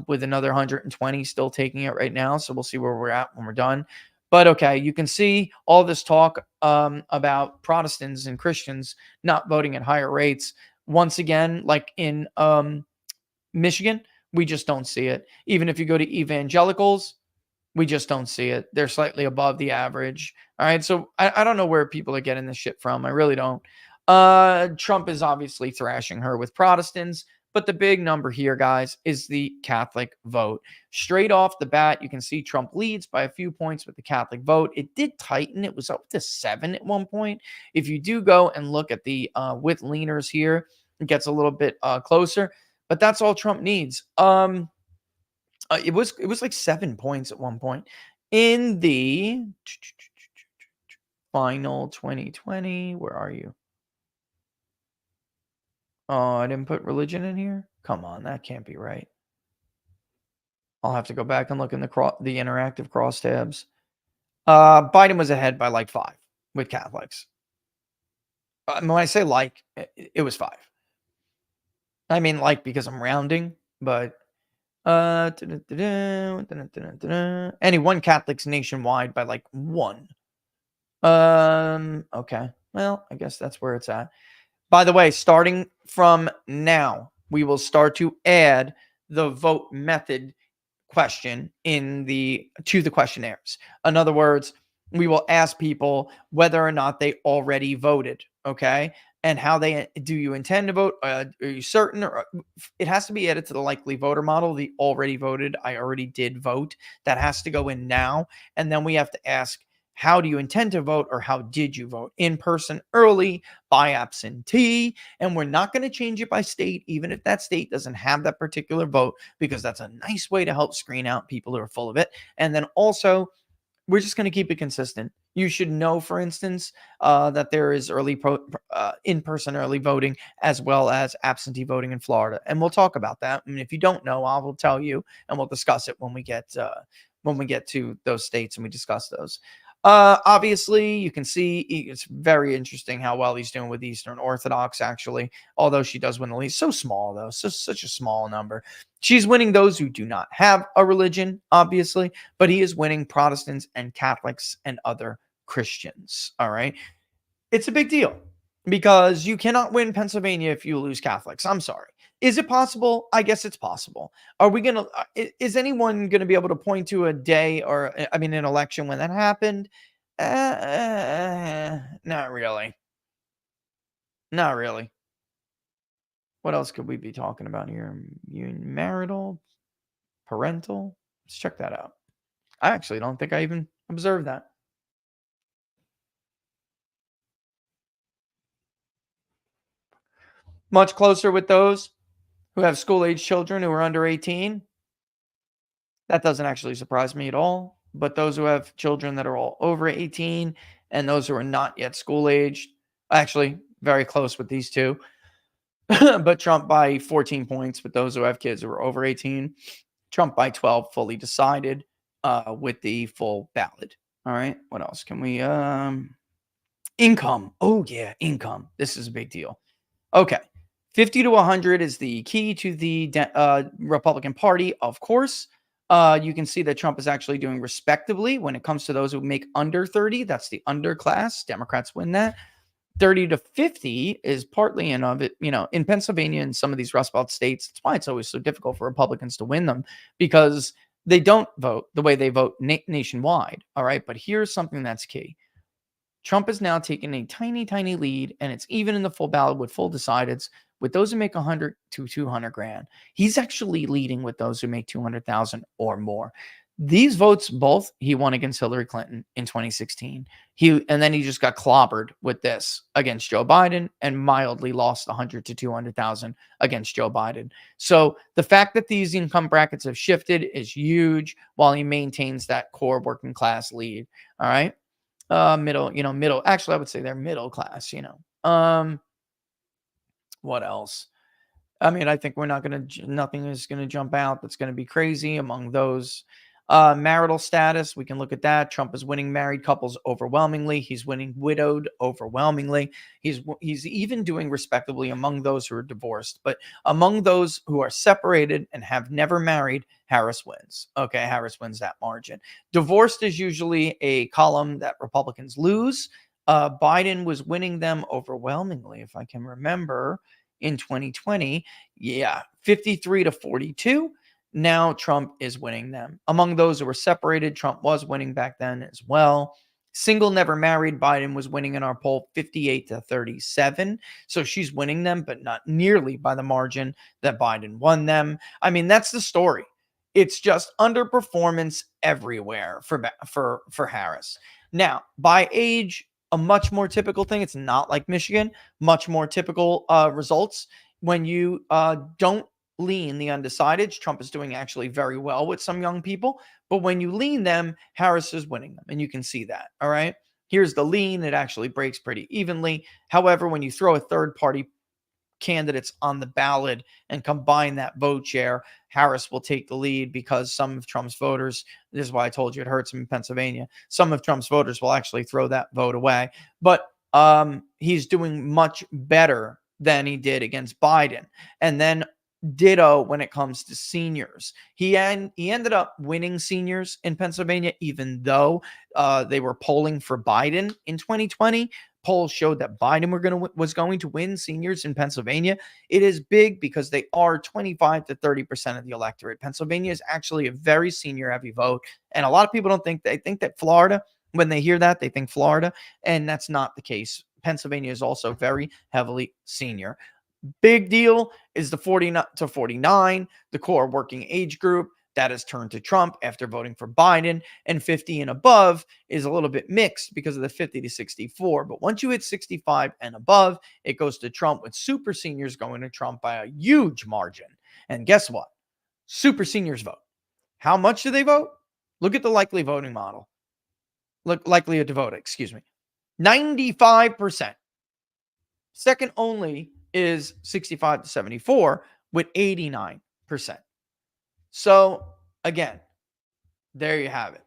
with another 120 still taking it right now. So we'll see where we're at when we're done. But okay, you can see all this talk about Protestants and Christians not voting at higher rates. Once again, like in Michigan, we just don't see it. Even if you go to evangelicals, we just don't see it. They're slightly above the average. All right. So I don't know where people are getting this shit from. I really don't. Trump is obviously thrashing her with Protestants, but the big number here, guys, is the Catholic vote. Straight off the bat, you can see Trump leads by a few points with the Catholic vote. It did tighten. It was up to 7 at one point. If you do go and look at the with leaners here, it gets a little bit closer, but that's all Trump needs. It was like 7 points at one point in the final 2020. Where are you? Oh, I didn't put religion in here. Come on, that can't be right. I'll have to go back and look in the interactive crosstabs. Biden was ahead by like 5 with Catholics. When I say like, it was 5. I mean like because I'm rounding, but any one Catholics nationwide by like 1. Okay. Well, I guess that's where it's at. By the way, starting from now, we will start to add the vote method question to the questionnaires. In other words, we will ask people whether or not they already voted, okay? And how do you intend to vote? Are you certain? Or it has to be added to the likely voter model. The already voted, I already did vote. That has to go in now. And then we have to ask, how do you intend to vote, or how did you vote? In person, early, by absentee. And we're not going to change it by state, even if that state doesn't have that particular vote, because that's a nice way to help screen out people who are full of it. And then also, we're just going to keep it consistent. You should know, for instance, that there is in-person early voting as well as absentee voting in Florida. And we'll talk about that. I mean, if you don't know, I will tell you, and we'll discuss it when we get to those states and we discuss those. Obviously, you can see it's very interesting how well he's doing with Eastern Orthodox, actually, although she does win the lead. So small, though. Such a small number. She's winning those who do not have a religion, obviously, but he is winning Protestants and Catholics and other Christians. All right. It's a big deal because you cannot win Pennsylvania if you lose Catholics. I'm sorry. Is it possible? I guess it's possible. Is anyone going to be able to point to a day or, I mean, an election when that happened? Not really. Not really. What else could we be talking about here? Marital, parental. Let's check that out. I actually don't think I even observed that. Much closer with those who have school-age children who are under 18. That doesn't actually surprise me at all. But those who have children that are all over 18 and those who are not yet school-age, actually very close with these two. But Trump by 14 points with those who have kids who are over 18. Trump by 12 fully decided with the full ballot. All right. What else can we... Income. Oh, yeah, income. This is a big deal. Okay. 50 to 100 is the key to the Republican Party, of course. You can see that Trump is actually doing respectably when it comes to those who make under 30. That's the underclass. Democrats win that. 30 to 50 is partly in of it, in Pennsylvania and some of these Rust Belt states. That's why it's always so difficult for Republicans to win them, because they don't vote the way they vote nationwide. All right. But here's something that's key. Trump is now taking a tiny, tiny lead, and it's even in the full ballot with full decideds with those who make 100 to 200 grand. He's actually leading with those who make 200,000 or more. These votes, both he won against Hillary Clinton in 2016. And then he just got clobbered with this against Joe Biden and mildly lost 100 to 200,000 against Joe Biden. So the fact that these income brackets have shifted is huge, while he maintains that core working class lead. All right. Middle. Actually, I would say they're middle class, What else? I mean, I think we're not going to, nothing is going to jump out that's going to be crazy among those. Marital status, we can look at that. Trump is winning married couples overwhelmingly. He's winning widowed overwhelmingly. He's even doing respectably among those who are divorced. But among those who are separated and have never married, Harris wins. Okay, Harris wins that margin. Divorced is usually a column that Republicans lose. Biden was winning them overwhelmingly, if I can remember, in 2020. Yeah, 53 to 42. Now Trump is winning them. Among those who were separated, Trump was winning back then as well. Single, never married, Biden was winning in our poll 58 to 37. So she's winning them, but not nearly by the margin that Biden won them. I mean, that's the story. It's just underperformance everywhere for Harris. Now, by age, a much more typical thing. It's not like Michigan. Much more typical results when you don't lean the undecideds. Trump is doing actually very well with some young people, but when you lean them, Harris is winning them, and you can see that. All right. Here's the lean. It actually breaks pretty evenly. However, when you throw a third party candidates on the ballot and combine that vote share, Harris will take the lead because some of Trump's voters, this is why I told you it hurts him in Pennsylvania, some of Trump's voters will actually throw that vote away. But he's doing much better than he did against Biden. And then ditto when it comes to seniors. He ended up winning seniors in Pennsylvania, even though they were polling for Biden in 2020. Polls showed that Biden was going to win seniors in Pennsylvania. It is big because they are 25 to 30% of the electorate. Pennsylvania is actually a very senior heavy vote. And a lot of people they think that Florida, when they hear that, they think Florida. And that's not the case. Pennsylvania is also very heavily senior. Big deal is the 40 to 49, the core working age group that has turned to Trump after voting for Biden, and 50 and above is a little bit mixed because of the 50 to 64. But once you hit 65 and above, it goes to Trump, with super seniors going to Trump by a huge margin. And guess what? Super seniors vote. How much do they vote? Look at the likely voting model. Look, likely to vote, 95%. Second only is 65 to 74 with 89%. So again, there you have it.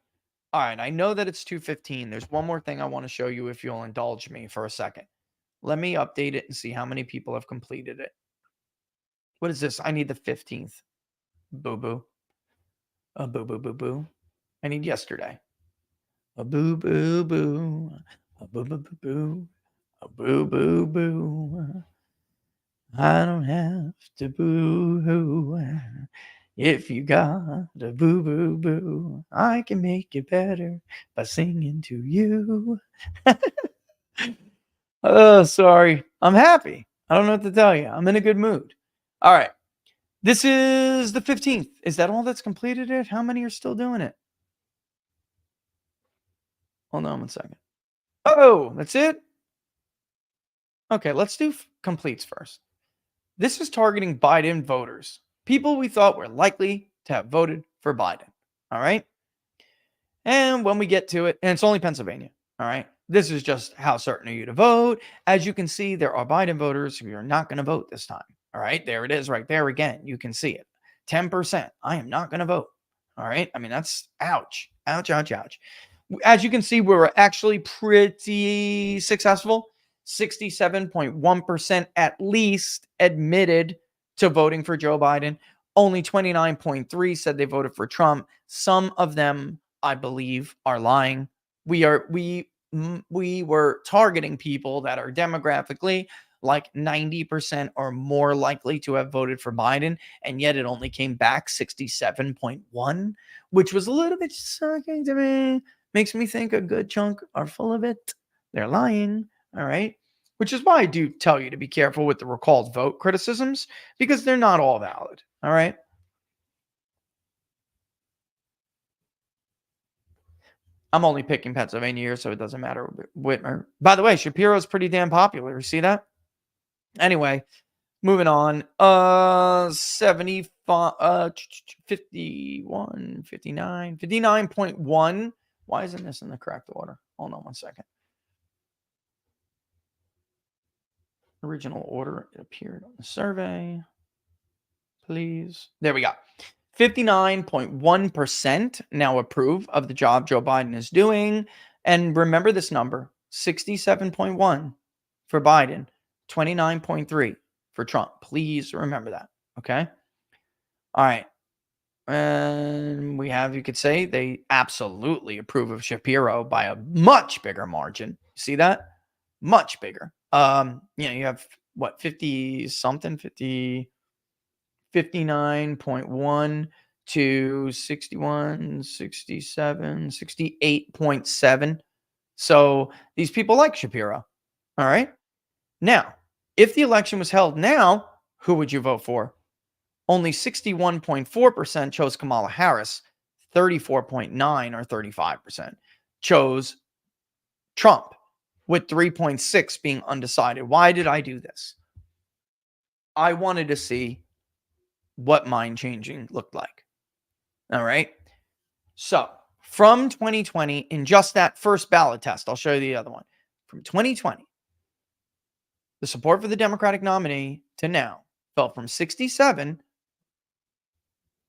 All right, I know that it's 2:15. There's one more thing I want to show you if you'll indulge me for a second. Let me update it and see how many people have completed it. What is this? I need the 15th. Boo-boo. A boo-boo-boo-boo. I need yesterday. A boo-boo-boo. A boo-boo-boo-boo. A boo-boo-boo. I don't have to boo-hoo. If you got a boo-boo-boo, I can make it better by singing to you. Oh, sorry. I'm happy. I don't know what to tell you. I'm in a good mood. All right. This is the 15th. Is that all that's completed it? How many are still doing it? Hold on one second. Oh, that's it? Okay, let's do completes first. This is targeting Biden voters, people we thought were likely to have voted for Biden. All right. And when we get to it, and it's only Pennsylvania. All right. This is just how certain are you to vote. As you can see, there are Biden voters who are not going to vote this time. All right. There it is right there again. You can see it. 10%. I am not going to vote. All right. I mean, that's ouch. Ouch, ouch, ouch. As you can see, we were actually pretty successful. 67.1% at least admitted to voting for Joe Biden. Only 29.3% said they voted for Trump. Some of them, I believe, are lying. We were targeting people that are demographically like 90% or more likely to have voted for Biden, and yet it only came back 67.1%, which was a little bit shocking to me. Makes me think a good chunk are full of it. They're lying. All right. Which is why I do tell you to be careful with the recalled vote criticisms, because they're not all valid. All right. I'm only picking Pennsylvania here, so it doesn't matter. Whitmer. By the way, Shapiro's pretty damn popular. See that? Anyway, moving on. 75, 51, 59, 59.1. Why isn't this in the correct order? Hold on one second. Original order, it appeared on the survey. please. There we go. 59.1% now approve of the job Joe Biden is doing. And remember this number, 67.1 for Biden, 29.3 for Trump. Please remember that. Okay. All right. And we have, you could say, they absolutely approve of Shapiro by a much bigger margin. See that? Much bigger. You have what, 50 something, 59.1 to 61, 67, 68.7. So these people like Shapiro. All right. Now, if the election was held now, who would you vote for? Only 61.4% chose Kamala Harris. 34.9 or 35% chose Trump, with 3.6 being undecided. Why did I do this? I wanted to see what mind changing looked like. All right. So from 2020, in just that first ballot test, I'll show you the other one. From 2020, the support for the Democratic nominee to now fell from 67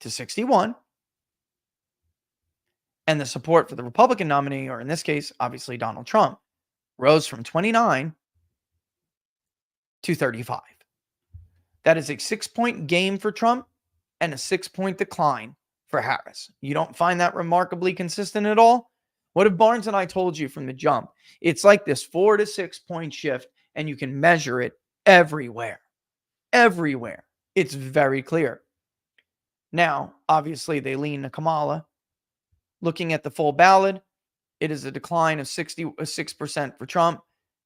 to 61. And the support for the Republican nominee, or in this case, obviously Donald Trump, rose from 29 to 35. That is a 6-point gain for Trump and a 6-point decline for Harris. You don't find that remarkably consistent at all? What if Barnes and I told you from the jump? It's like this 4 to 6 point shift, and you can measure it everywhere. Everywhere. It's very clear. Now, obviously, they lean to Kamala. Looking at the full ballot, it is a decline of 6% for Trump,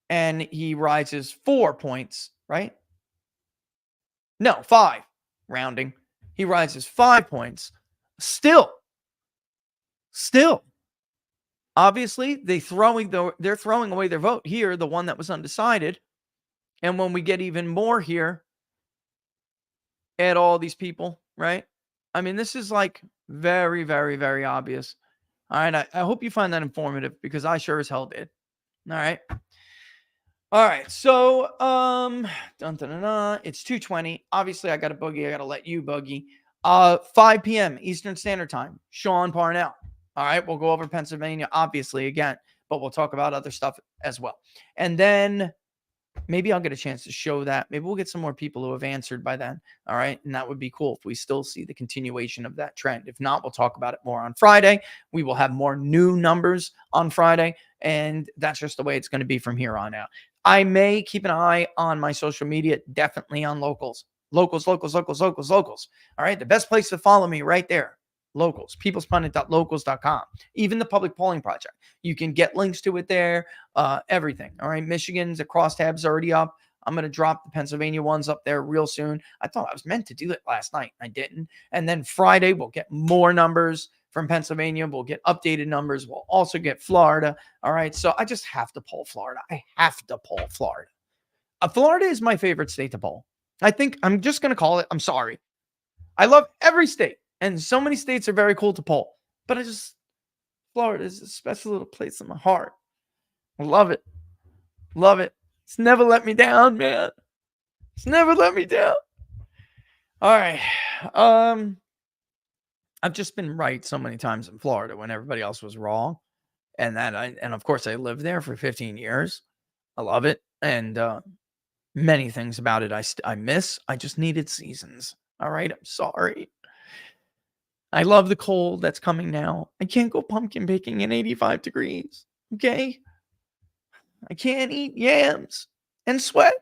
and he rises 4 points, right? No, 5, rounding. He rises 5 points. Still. Obviously, they're throwing away their vote here, the one that was undecided. And when we get even more here, add all these people, right? I mean, this is like very, very, very obvious. All right. I hope you find that informative, because I sure as hell did. All right. All right. So, it's 2:20. Obviously, I got to boogie. I got to let you boogie. 5 p.m. Eastern Standard Time. Sean Parnell. All right. We'll go over Pennsylvania, obviously, again, but we'll talk about other stuff as well. And then maybe I'll get a chance to show that. Maybe we'll get some more people who have answered by then. All right. And that would be cool if we still see the continuation of that trend. If not, we'll talk about it more on Friday. We will have more new numbers on Friday. And that's just the way it's going to be from here on out. I may keep an eye on my social media, definitely on locals. Locals. All right. The best place to follow me right there. Locals, peoplespundit.locals.com. Even the Public Polling Project. You can get links to it there. Everything. All right. Michigan's, the crosstab's already up. I'm going to drop the Pennsylvania ones up there real soon. I thought I was meant to do it last night. I didn't. And then Friday, we'll get more numbers from Pennsylvania. We'll get updated numbers. We'll also get Florida. All right. So I just have to poll Florida. I have to poll Florida. Florida is my favorite state to poll. I think I'm just going to call it. I'm sorry. I love every state. And so many states are very cool to poll. But Florida is a special little place in my heart. I love it. Love it. It's never let me down, man. It's never let me down. All right. I've just been right so many times in Florida when everybody else was wrong. And of course I lived there for 15 years. I love it. And many things about it I miss. I just needed seasons. All right. I'm sorry. I love the cold that's coming now. I can't go pumpkin picking in 85 degrees. Okay. I can't eat yams and sweat.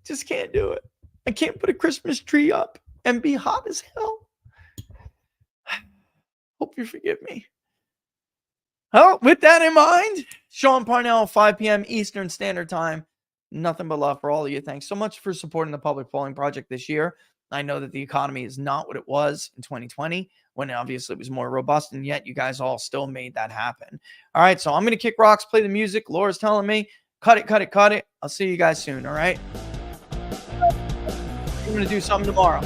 Just can't do it. I can't put a Christmas tree up and be hot as hell. Hope you forgive me. Well, with that in mind, Sean Parnell, 5 p.m. Eastern Standard Time. Nothing but love for all of you. Thanks so much for supporting the Public Polling Project this year. I know that the economy is not what it was in 2020, when obviously it was more robust, and yet you guys all still made that happen. All right, so I'm going to kick rocks, play the music. Laura's telling me, cut it. I'll see you guys soon, all right? I'm going to do something tomorrow.